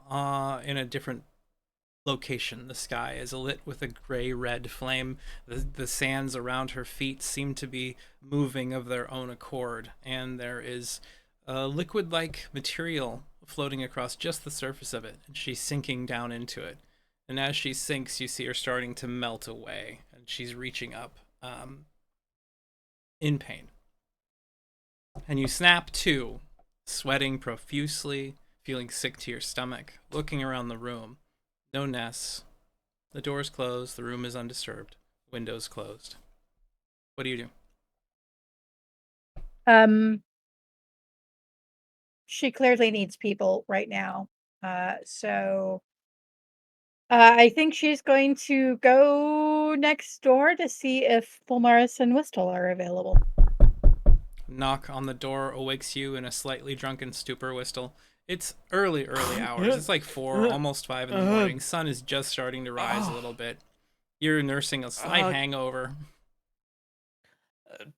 Speaker 1: in a different location. The sky is lit with a gray-red flame. The sands around her feet seem to be moving of their own accord, and there is a liquid-like material floating across just the surface of it, and she's sinking down into it. And as she sinks, you see her starting to melt away, and she's reaching up in pain. And you snap to, sweating profusely, feeling sick to your stomach, looking around the room. No Ness. The door's closed. The room is undisturbed. Windows closed. What do you do?
Speaker 2: She clearly needs people right now. So I think she's going to go go next door to see if Fulmaris and Whistle are available.
Speaker 1: Knock on the door awakes you in a slightly drunken stupor, Whistle. It's early hours. It's like 4, almost 5 in the morning. Sun is just starting to rise a little bit. You're nursing a slight hangover.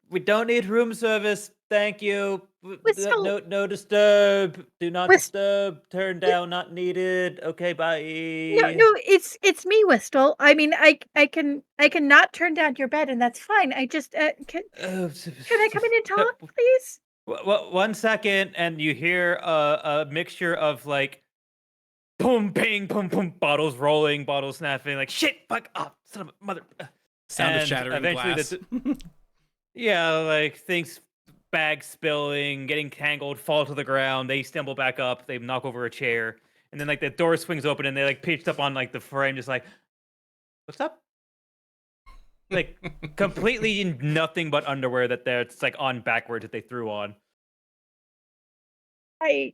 Speaker 4: We don't need room service. Thank you.
Speaker 2: Whistle.
Speaker 4: No disturb. Do not
Speaker 2: Whistle.
Speaker 4: disturb. Turn down. Not needed. Okay, bye.
Speaker 2: No, it's me, Whistle. I mean, I can not turn down your bed, and that's fine. I just can I come in and talk, please?
Speaker 4: One second, and you hear a mixture of like boom, bang, boom, boom, bottles rolling, bottles snapping, like shit, fuck up, son of a mother.
Speaker 1: Sound of shattering glass.
Speaker 4: Yeah, like things, bags spilling, getting tangled, fall to the ground. They stumble back up. They knock over a chair, and then like the door swings open, and they like pitched up on like the frame, just like, what's up? Like completely in nothing but underwear that it's like on backwards that they threw on.
Speaker 2: I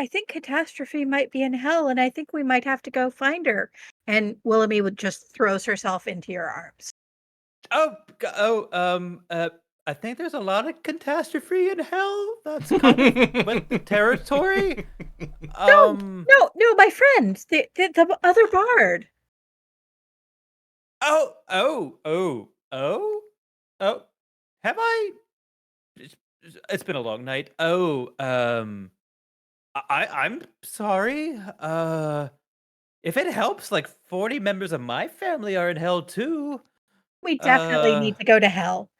Speaker 2: think Catastrophe might be in hell, and I think we might have to go find her. And Willoughby would just throws herself into your arms.
Speaker 4: I think there's a lot of catastrophe in hell. That's kind of with the territory.
Speaker 2: No, my friend, the other bard.
Speaker 4: Oh. Have I? It's been a long night. I'm sorry. If it helps, like 40 members of my family are in hell too.
Speaker 2: We definitely need to go to hell.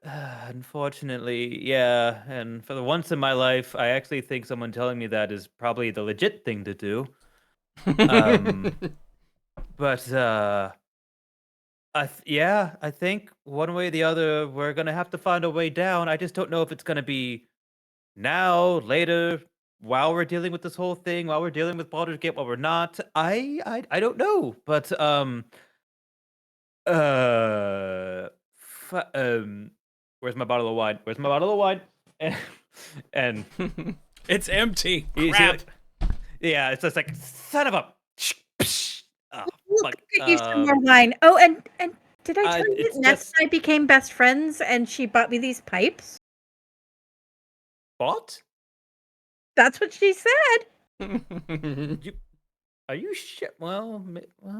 Speaker 4: Unfortunately, yeah. And for the once in my life, I actually think someone telling me that is probably the legit thing to do. But I think one way or the other, we're gonna have to find a way down. I just don't know if it's gonna be now, later, while we're dealing with this whole thing, while we're dealing with Baldur's Gate, while we're not. I don't know, but where's my bottle of wine? Where's my bottle of wine? And
Speaker 1: it's empty.
Speaker 4: you see,
Speaker 1: Crap.
Speaker 4: yeah, it's just like son of a. Oh,
Speaker 2: We'll
Speaker 4: fuck.
Speaker 2: get you some more wine. Oh, and did I tell you
Speaker 4: it's
Speaker 2: that Ness and I became best friends, and she bought me these pipes?
Speaker 4: What?
Speaker 2: That's what she said.
Speaker 4: Are you shit? Well,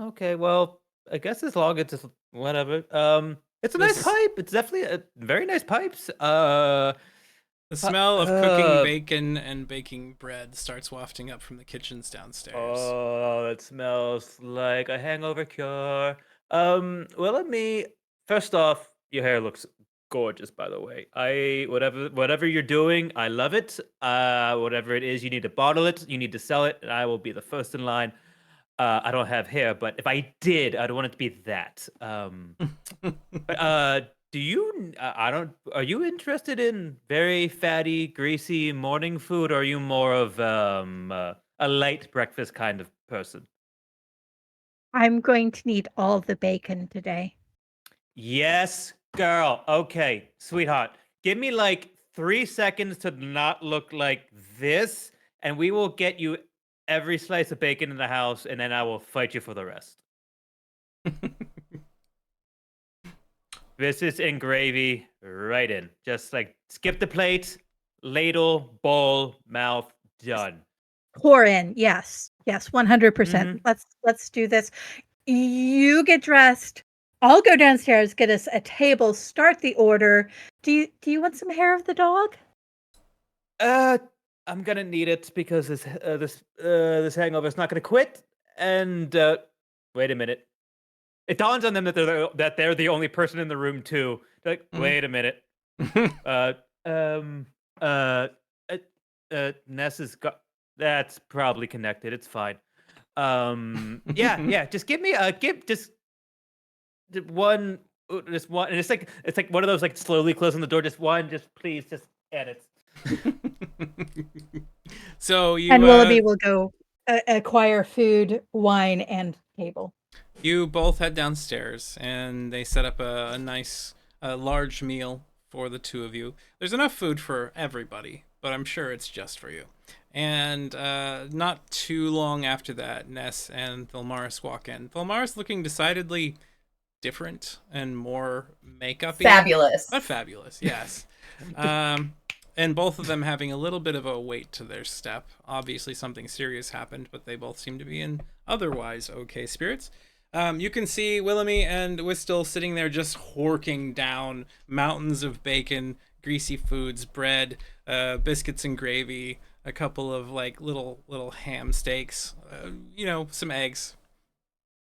Speaker 4: okay. Well, I guess as long as it's whatever. It's a nice pipe. It's definitely a very nice pipes.
Speaker 1: The smell of cooking bacon and baking bread starts wafting up from the kitchens downstairs.
Speaker 4: Oh, it smells like a hangover cure. Willoughby, first off, your hair looks gorgeous, by the way. Whatever you're doing, I love it. Whatever it is, you need to bottle it, you need to sell it, and I will be the first in line. I don't have hair, but if I did, I'd want it to be that. Do you? I don't. Are you interested in very fatty, greasy morning food, or are you more of a light breakfast kind of person?
Speaker 2: I'm going to need all the bacon today.
Speaker 4: Yes, girl. Okay, sweetheart. Give me like 3 seconds to not look like this, and we will get you every slice of bacon in the house, and then I will fight you for the rest. This is in gravy, right in. Just like skip the plate, ladle, bowl, mouth, done.
Speaker 2: Pour in, yes, 100%. Let's do this. You get dressed. I'll go downstairs, get us a table, start the order. Do you want some hair of the dog?
Speaker 4: I'm gonna need it because this hangover is not gonna quit. And wait a minute. It dawns on them that they're the only person in the room too. They're like, wait a minute. Ness has got. That's probably connected. It's fine. Yeah. Just give me just one, and it's like one of those like slowly closing the door. Just one, just please, just edit.
Speaker 1: So you
Speaker 2: and Willoughby will go acquire food, wine, and table.
Speaker 1: You both head downstairs, and they set up a nice, large meal for the two of you. There's enough food for everybody, but I'm sure it's just for you. And not too long after that, Ness and Vilmaris walk in. Vilmaris looking decidedly different and more makeup-y.
Speaker 6: Fabulous.
Speaker 1: But fabulous, yes. And both of them having a little bit of a weight to their step. Obviously something serious happened, but they both seem to be in otherwise okay spirits. You can see Willamy and Whistle sitting there just horking down mountains of bacon, greasy foods, bread, biscuits and gravy, a couple of like little ham steaks, some eggs.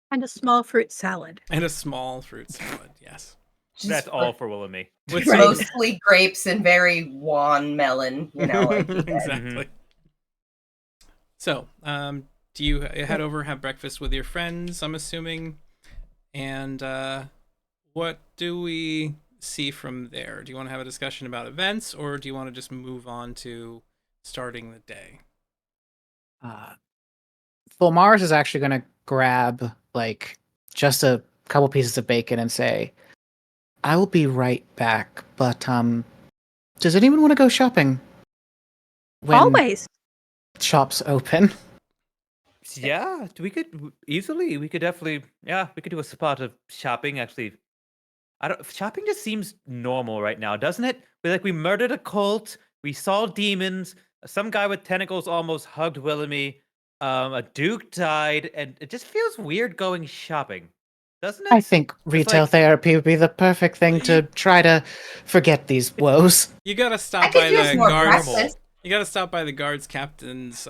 Speaker 2: And a small fruit salad.
Speaker 1: And a small fruit salad, yes.
Speaker 4: That's all for Will and me.
Speaker 1: With
Speaker 6: mostly grapes and very wan melon,
Speaker 1: exactly. So, do you head over, have breakfast with your friends, I'm assuming? And what do we see from there? Do you want to have a discussion about events, or do you want to just move on to starting the day?
Speaker 7: Fulmars is actually going to grab just a couple pieces of bacon and say, I will be right back, but does anyone want to go shopping? When
Speaker 2: Always.
Speaker 7: shops open.
Speaker 4: Yeah, we could definitely, we could do a spot of shopping. Actually, shopping just seems normal right now, doesn't it? We murdered a cult, we saw demons, some guy with tentacles almost hugged Willamy, a duke died, and it just feels weird going shopping, doesn't it?
Speaker 7: I think retail therapy would be the perfect thing to try to forget these woes.
Speaker 1: You gotta stop by the guards. You gotta stop by the guard captain's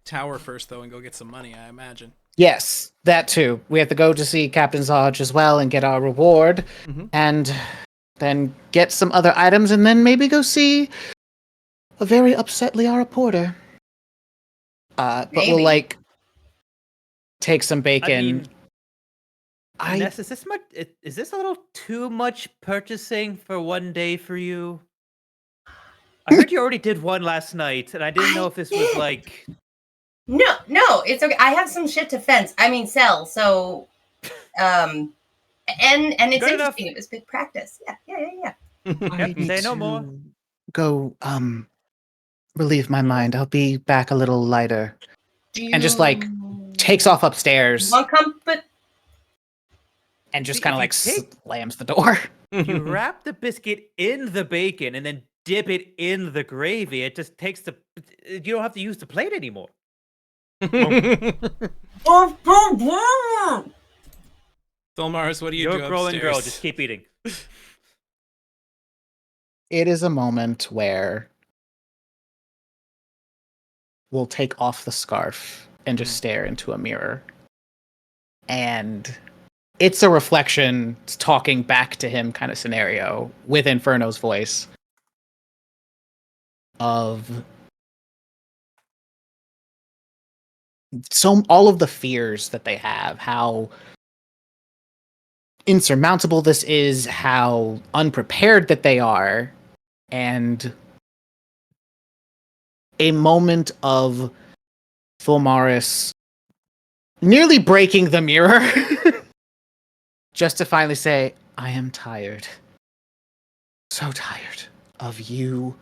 Speaker 1: tower first, though, and go get some money, I imagine.
Speaker 7: Yes, that too. We have to go to see Captain's Lodge as well and get our reward, and then get some other items, and then maybe go see a very upset Liara Porter. But we'll take some bacon.
Speaker 4: Ness, is this a little too much purchasing for one day for you? I heard you already did one last night, and I didn't know if this was like...
Speaker 6: No, it's okay. I have some shit to sell, so... and it's interesting. It was big practice. Yeah.
Speaker 7: I need
Speaker 4: say no
Speaker 7: to
Speaker 4: more.
Speaker 7: Go, relieve my mind. I'll be back a little lighter. And just, takes off upstairs.
Speaker 6: Want comfort?
Speaker 7: And just kind of slams the door.
Speaker 4: You wrap the biscuit in the bacon and then dip it in the gravy. It just takes you don't have to use the plate anymore.
Speaker 1: Vilmaris, what do you do upstairs?
Speaker 4: You're a growing girl, just keep eating.
Speaker 7: It is a moment where we'll take off the scarf and just stare into a mirror. And it's a reflection talking back to him kind of scenario with Inferno's voice of all of the fears that they have, how insurmountable this is, how unprepared that they are, and a moment of Fulmaris nearly breaking the mirror just to finally say, I am tired. So tired of you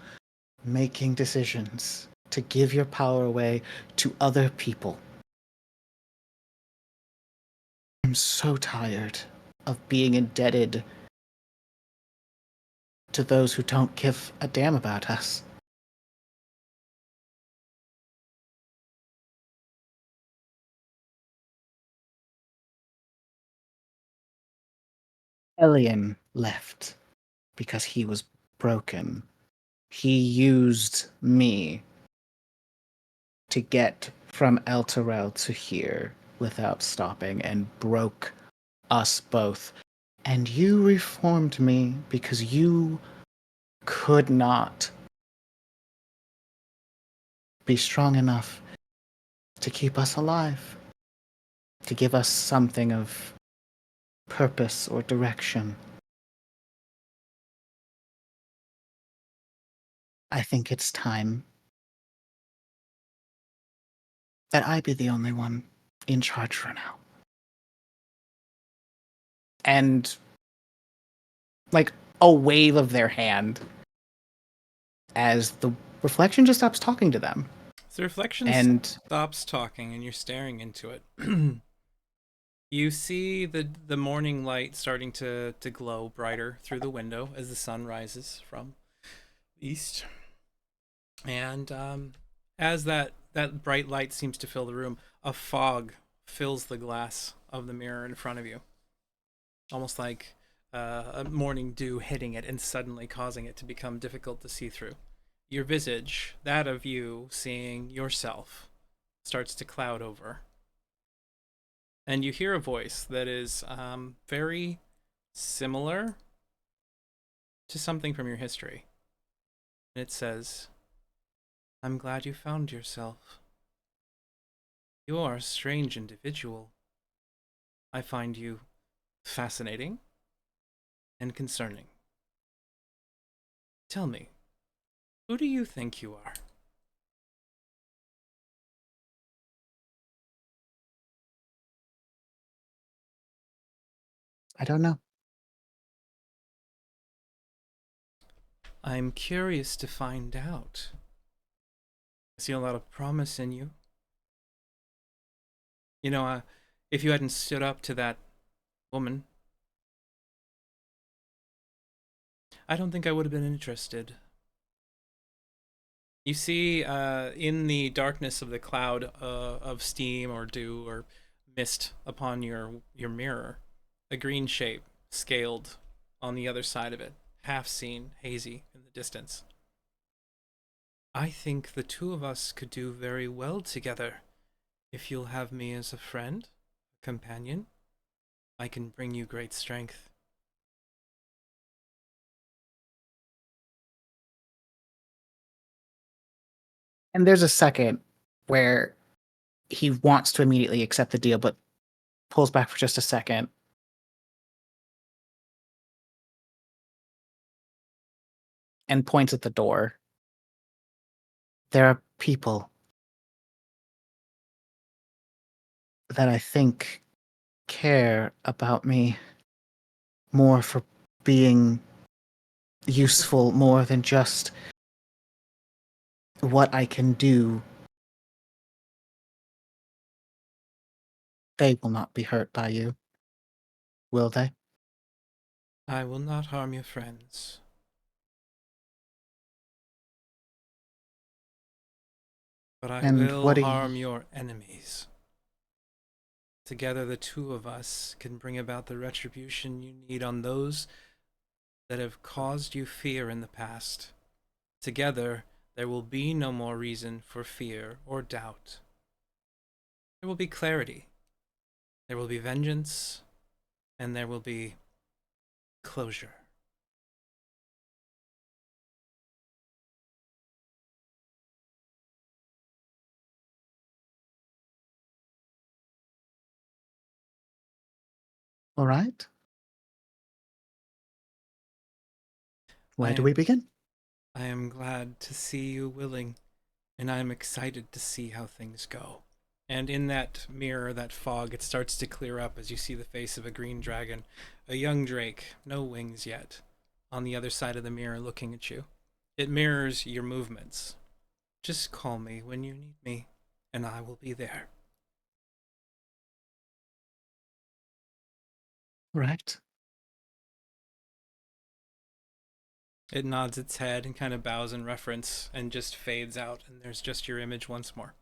Speaker 7: making decisions to give your power away to other people. I'm so tired of being indebted to those who don't give a damn about us. Elian left because he was broken. He used me to get from El Terrell to here without stopping and broke us both. And you reformed me because you could not be strong enough to keep us alive, to give us something of purpose or direction. I think it's time that I be the only one in charge for now. And a wave of their hand as the reflection just stops talking to them.
Speaker 1: The reflection
Speaker 7: And
Speaker 1: stops talking, and you're staring into it. You see the morning light starting to glow brighter through the window as the sun rises from east. And as that bright light seems to fill the room, a fog fills the glass of the mirror in front of you. Almost like a morning dew hitting it and suddenly causing it to become difficult to see through. Your visage, that of you seeing yourself, starts to cloud over. And you hear a voice that is very similar to something from your history. And it says, "I'm glad you found yourself. You are a strange individual. I find you fascinating and concerning. Tell me, who do you think you are?"
Speaker 7: I don't know.
Speaker 1: I'm curious to find out. I see a lot of promise in you. You know, if you hadn't stood up to that woman, I don't think I would have been interested. You see, in the darkness of the cloud of steam or dew or mist upon your mirror, a green shape scaled on the other side of it, half seen, hazy in the distance. I think the two of us could do very well together. If you'll have me as a friend, a companion, I can bring you great strength.
Speaker 7: And there's a second where he wants to immediately accept the deal, but pulls back for just a second. And points at the door. There are people that I think care about me more for being useful more than just what I can do. They will not be hurt by you, will they?
Speaker 1: I will not harm your friends. But I
Speaker 7: And
Speaker 1: will
Speaker 7: what do you-
Speaker 1: harm your enemies. Together, the two of us can bring about the retribution you need on those that have caused you fear in the past. Together, there will be no more reason for fear or doubt. There will be clarity. There will be vengeance. And there will be closure.
Speaker 7: All right. Where do we begin?
Speaker 1: I am glad to see you willing, and I am excited to see how things go. And in that mirror, that fog, it starts to clear up as you see the face of a green dragon, a young drake, no wings yet, on the other side of the mirror looking at you. It mirrors your movements. Just call me when you need me, and I will be there.
Speaker 7: Right.
Speaker 1: It nods its head and kind of bows in reference and just fades out, and there's just your image once more.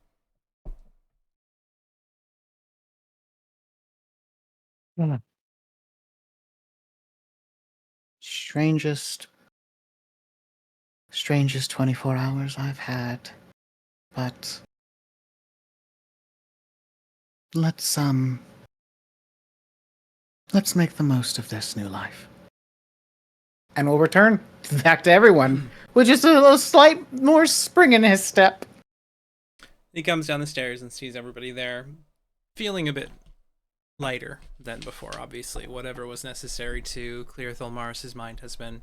Speaker 7: Strangest 24 hours I've had. But let's make the most of this new life. And we'll return back to everyone with just a slight more spring in his step.
Speaker 1: He comes down the stairs and sees everybody there, feeling a bit lighter than before. Obviously, whatever was necessary to clear Tholmaris's mind has been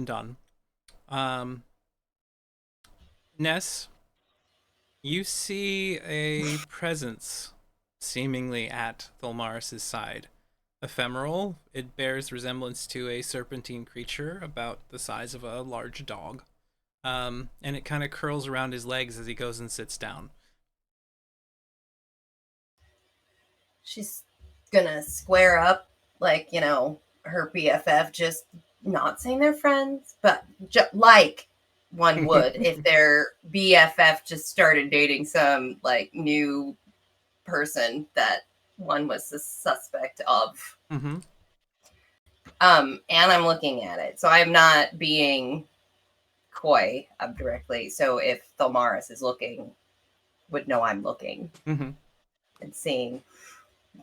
Speaker 1: done. Ness, you see a presence seemingly at Tholmaris's side. Ephemeral, it bears resemblance to a serpentine creature about the size of a large dog. and it kind of curls around his legs as he goes and sits down.
Speaker 6: She's gonna square up, like, her BFF, just not saying they're friends, but like one would if their BFF just started dating some, like, new person that one was the suspect of.
Speaker 1: Mm-hmm.
Speaker 6: And I'm looking at it, so I'm not being coy directly. So if Thalmaris is looking, would know I'm looking
Speaker 1: and
Speaker 6: seeing.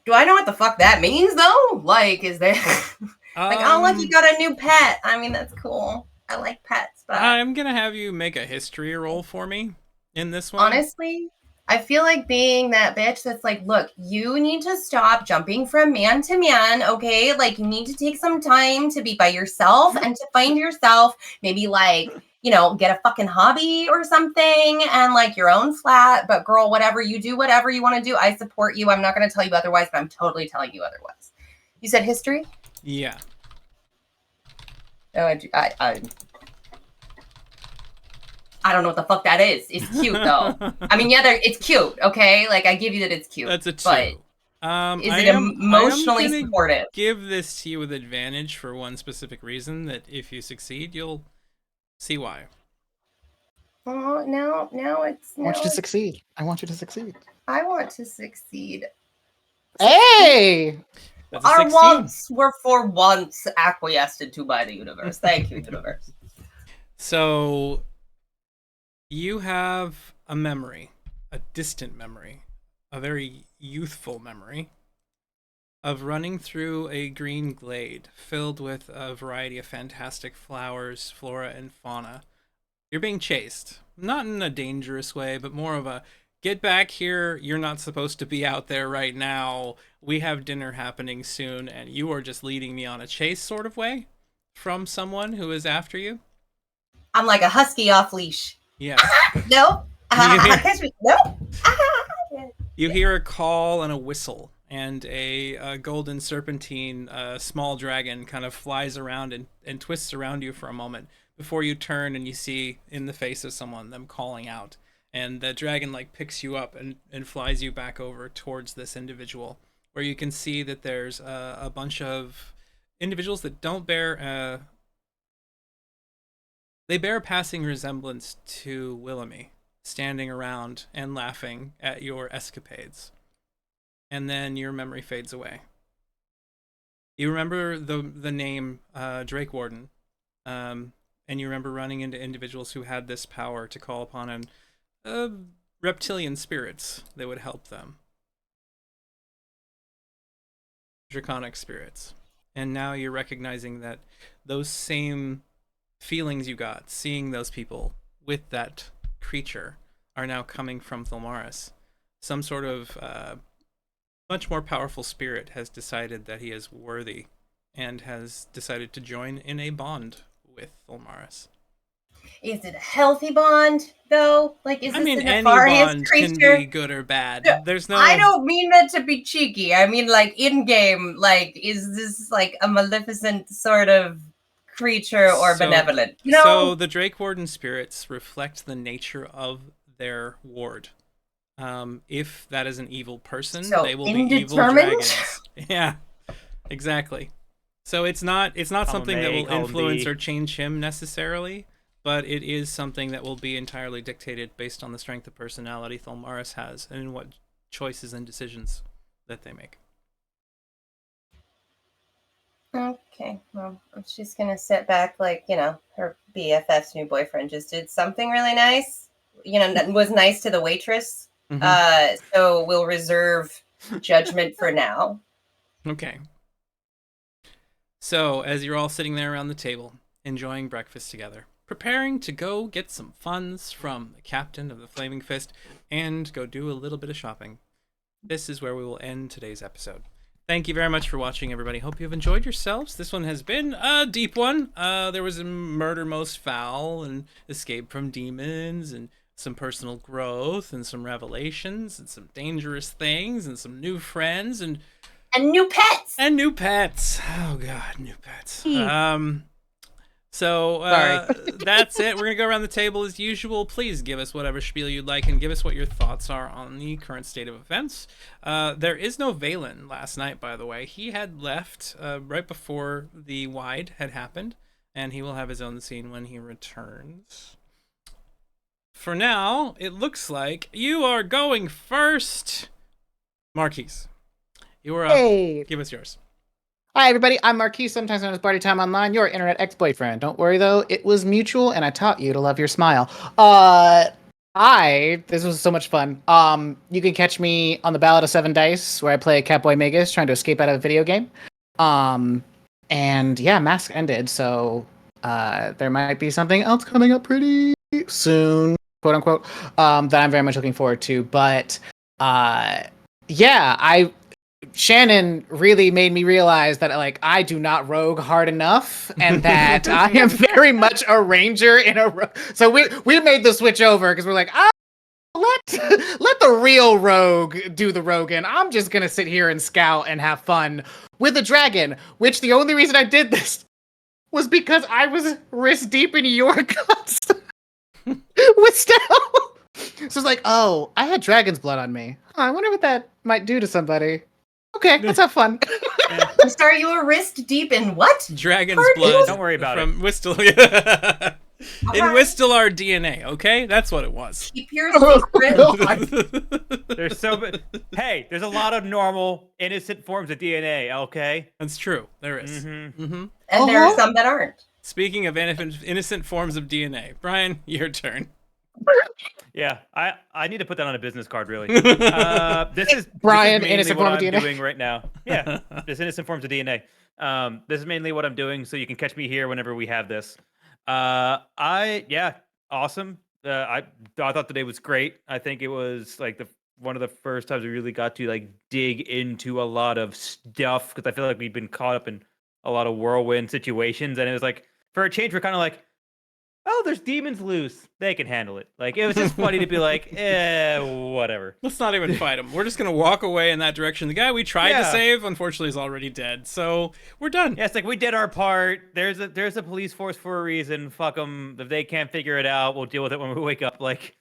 Speaker 6: Do I know what the fuck that means though? Like, is there like, oh look, you got a new pet? I mean, that's cool. I like pets, but
Speaker 1: I'm gonna have you make a history roll for me in this one.
Speaker 6: Honestly, I feel like being that bitch that's like, look, you need to stop jumping from man to man, okay? Like, you need to take some time to be by yourself and to find yourself. Maybe, like, get a fucking hobby or something and, like, your own flat. But, girl, whatever you do, whatever you want to do, I support you. I'm not going to tell you otherwise, but I'm totally telling you otherwise. You said history?
Speaker 1: Yeah.
Speaker 6: Oh, I don't know what the fuck that is. It's cute though. I mean, yeah, it's cute. Okay, like, I give you that it's cute.
Speaker 1: That's a 2.
Speaker 6: But is it emotionally supportive?
Speaker 1: Give this to you with advantage for one specific reason, that if you succeed, you'll see why.
Speaker 6: Oh, no, it's.
Speaker 7: I want you to succeed. I want you to succeed.
Speaker 6: I want to succeed.
Speaker 7: Hey!
Speaker 1: That's a
Speaker 6: Our
Speaker 1: 16.
Speaker 6: wants were for once acquiesced into by the universe. Thank you, universe.
Speaker 1: So you have a memory, a distant memory, a very youthful memory of running through a green glade filled with a variety of fantastic flowers, flora, and fauna. You're being chased, not in a dangerous way, but more of a, get back here, you're not supposed to be out there right now, we have dinner happening soon, and you are just leading me on a chase sort of way from someone who is after you.
Speaker 6: I'm like a husky off leash.
Speaker 1: Yes.
Speaker 6: No. Catch me. No.
Speaker 1: You hear a call and a whistle, and a golden serpentine, small dragon, kind of flies around and twists around you for a moment before you turn and you see in the face of someone them calling out. And the dragon, like, picks you up and flies you back over towards this individual, where you can see that there's a bunch of individuals that don't bear they bear a passing resemblance to Willamy, standing around and laughing at your escapades. And then your memory fades away. You remember the name Drake Warden, and you remember running into individuals who had this power to call upon reptilian spirits that would help them. Draconic spirits. And now you're recognizing that those same feelings you got seeing those people with that creature are now coming from Thalmaris. Some sort of much more powerful spirit has decided that he is worthy and has decided to join in a bond with Thalmaris.
Speaker 6: Is it a healthy bond, though? Like, is this a
Speaker 1: any
Speaker 6: nefarious
Speaker 1: bond
Speaker 6: creature?
Speaker 1: can be good or bad. There's no.
Speaker 6: I don't mean that to be cheeky. I mean, like, in-game, like, is this, like, a maleficent sort of creature or benevolent?
Speaker 1: So the Drake Warden spirits reflect the nature of their ward. If that is an evil person, they will be evil dragons. Yeah, exactly. So it's not something that will influence or change him necessarily, but it is something that will be entirely dictated based on the strength of personality Thalmaris has and what choices and decisions that they make.
Speaker 6: Okay, well, she's gonna sit back, like, her BFF's new boyfriend just did something really nice, was nice to the waitress. Mm-hmm. So we'll reserve judgment for now.
Speaker 1: Okay. So, as you're all sitting there around the table, enjoying breakfast together, preparing to go get some funds from the captain of the Flaming Fist and go do a little bit of shopping, this is where we will end today's episode. Thank you very much for watching, everybody. Hope you've enjoyed yourselves. This one has been a deep one. There was a murder most foul and escape from demons and some personal growth and some revelations and some dangerous things and some new friends and
Speaker 6: new pets.
Speaker 1: And new pets. Oh God, new pets. So that's it. We're going to go around the table as usual. Please give us whatever spiel you'd like and give us what your thoughts are on the current state of events. There is no Valen last night, by the way. He had left right before the wide had happened, and he will have his own scene when he returns. For now, it looks like you are going first. Marquise, you are up.
Speaker 7: Hey.
Speaker 1: Give us yours.
Speaker 7: Hi, everybody. I'm Marquis, sometimes known as Party Time Online, your internet ex-boyfriend. Don't worry, though. It was mutual, and I taught you to love your smile. This was so much fun. You can catch me on the Ballad of Seven Dice, where I play Catboy Magus trying to escape out of a video game. And yeah, Mask ended, so there might be something else coming up pretty soon, quote unquote, that I'm very much looking forward to. But Shannon really made me realize that I do not rogue hard enough, and that I am very much a ranger in a. So we made the switch over because we're like, let the real rogue do the rogan. I'm just gonna sit here and scout and have fun with a dragon. Which the only reason I did this was because I was wrist deep in your guts with Stell. So it's like, oh, I had dragon's blood on me. I wonder what that might do to somebody. Okay, let's have fun.
Speaker 6: I'm sorry, you were wrist deep in what?
Speaker 1: Dragon's blood.
Speaker 4: Don't worry about
Speaker 1: from
Speaker 4: it.
Speaker 1: Whistle. In Whistler DNA, okay? That's what it was.
Speaker 6: Keep your secret.
Speaker 4: There's a lot of normal, innocent forms of DNA, okay?
Speaker 1: That's true. There is.
Speaker 6: And there are some that aren't.
Speaker 1: Speaking of innocent forms of DNA, Brian, your turn.
Speaker 4: Yeah, I need to put that on a business card, really. This is
Speaker 7: Brian,
Speaker 4: this is
Speaker 7: innocent
Speaker 4: what
Speaker 7: form of
Speaker 4: I'm
Speaker 7: DNA.
Speaker 4: doing right now. Yeah, this innocent forms of DNA. This is mainly what I'm doing, so you can catch me here whenever we have this. Awesome. I thought today was great. I think it was like one of the first times we really got to dig into a lot of stuff, because I feel like we've been caught up in a lot of whirlwind situations, and it was like, for a change, we're kind of like, oh, there's demons loose. They can handle it. It was just funny to be like, whatever.
Speaker 1: Let's not even fight him. We're just going to walk away in that direction. The guy we tried to save, unfortunately, is already dead. So we're done.
Speaker 4: Yeah, it's like, we did our part. There's a police force for a reason. Fuck them. If they can't figure it out, we'll deal with it when we wake up. Like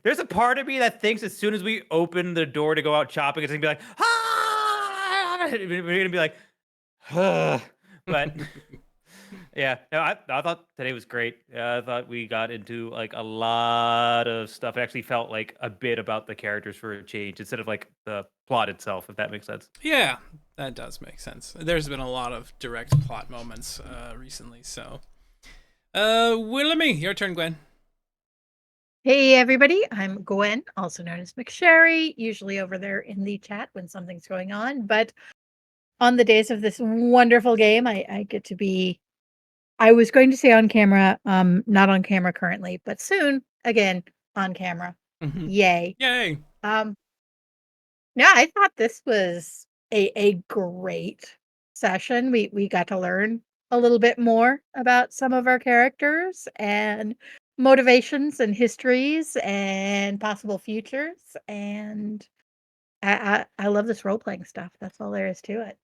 Speaker 4: there's a part of me that thinks as soon as we open the door to go out shopping, it's going to be like, ah! We're going to be like, but... Yeah, no, I thought today was great. I thought we got into a lot of stuff. It actually felt like a bit about the characters for a change, instead of the plot itself, if that makes sense.
Speaker 1: Yeah, that does make sense. There's been a lot of direct plot moments recently, so. Willemie, your turn, Gwen.
Speaker 2: Hey everybody, I'm Gwen, also known as McSherry, usually over there in the chat when something's going on, but on the days of this wonderful game, I get to be, I was going to say on camera, not on camera currently, but soon, again, on camera.
Speaker 1: Mm-hmm.
Speaker 2: Yay.
Speaker 1: Yay.
Speaker 2: Yeah, I thought this was a great session. We got to learn a little bit more about some of our characters and motivations and histories and possible futures. And I love this role-playing stuff. That's all there is to it.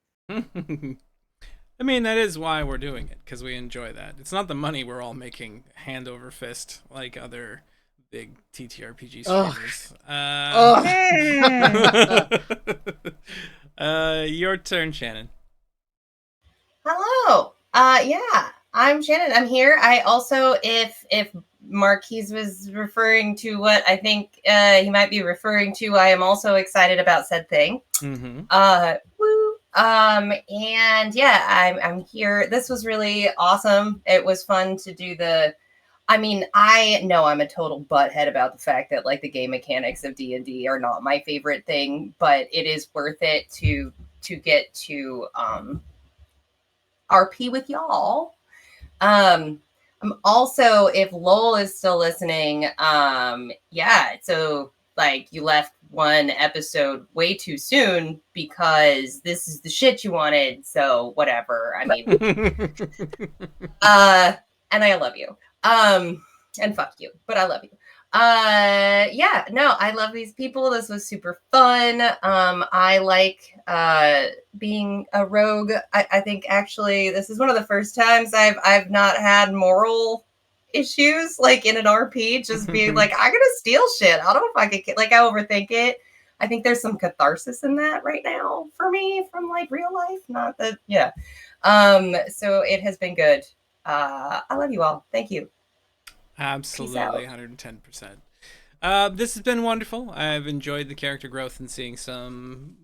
Speaker 1: I mean, that is why we're doing it, because we enjoy that. It's not the money we're all making hand over fist like other big TTRPG streamers. Your turn, Shannon.
Speaker 6: Hello. Yeah, I'm Shannon. I'm here. I also, if Marquise was referring to what I think he might be referring to, I am also excited about said thing.
Speaker 1: Mm-hmm.
Speaker 6: Woo. And yeah, I'm here. This was really awesome. It was fun to do I know I'm a total butthead about the fact that the game mechanics of D&D are not my favorite thing, but it is worth it to get to RP with y'all. I'm also, if Lowell is still listening, so you left one episode way too soon because this is the shit you wanted, so whatever. I mean, and I love you. And fuck you, but I love you. Yeah, no, I love these people. This was super fun. I like being a rogue. I think actually this is one of the first times I've not had moral issues like in an RP. Just being like, I gotta steal shit. I don't know if I could like I overthink it. I think there's some catharsis in that right now for me from like real life. Not that, yeah. So it has been good. I love you all. Thank you.
Speaker 1: Absolutely, 110%. This has been wonderful. I've enjoyed the character growth and seeing some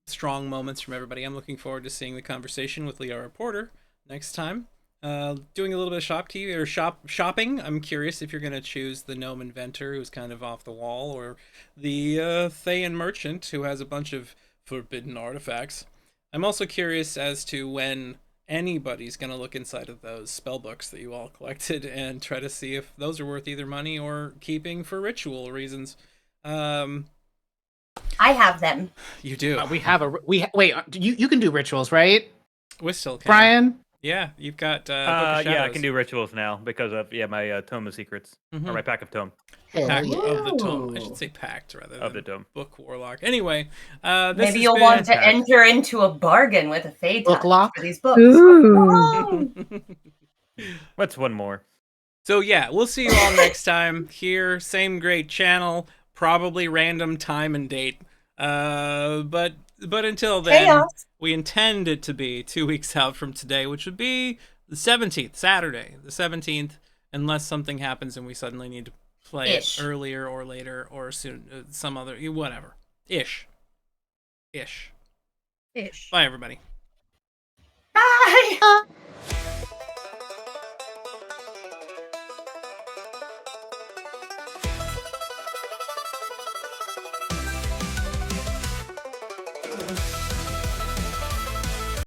Speaker 1: strong moments from everybody. I'm looking forward to seeing the conversation with Liara Porter next time. Doing a little bit of shopping. I'm curious if you're going to choose the gnome inventor who's kind of off the wall, or the Thayan merchant who has a bunch of forbidden artifacts. I'm also curious as to when anybody's going to look inside of those spell books that you all collected and try to see if those are worth either money or keeping for ritual reasons.
Speaker 6: I have them.
Speaker 1: You do.
Speaker 7: Wait. You can do rituals, right?
Speaker 1: We still can.
Speaker 7: Brian.
Speaker 1: Yeah, you've got. Book of
Speaker 4: yeah, I
Speaker 1: Shadows.
Speaker 4: can do rituals now because of my Tome of Secrets or my Pack of Tome.
Speaker 1: Pact
Speaker 5: yeah.
Speaker 1: of the Tome. I should say pact rather than
Speaker 4: Of the Tome.
Speaker 1: Book Warlock. Anyway,
Speaker 6: maybe you'll want to enter into a bargain with a Fey
Speaker 7: Book lock
Speaker 6: for these books.
Speaker 2: Ooh.
Speaker 4: What's one more?
Speaker 1: So yeah, we'll see you all next time here. Same great channel, probably random time and date. But until then,
Speaker 6: Chaos.
Speaker 1: we intend it to be 2 weeks out from today, which would be the 17th, Saturday, the 17th, unless something happens and we suddenly need to play it earlier or later or soon, some other, whatever. Ish.
Speaker 2: Ish.
Speaker 1: Bye, everybody.
Speaker 6: Bye.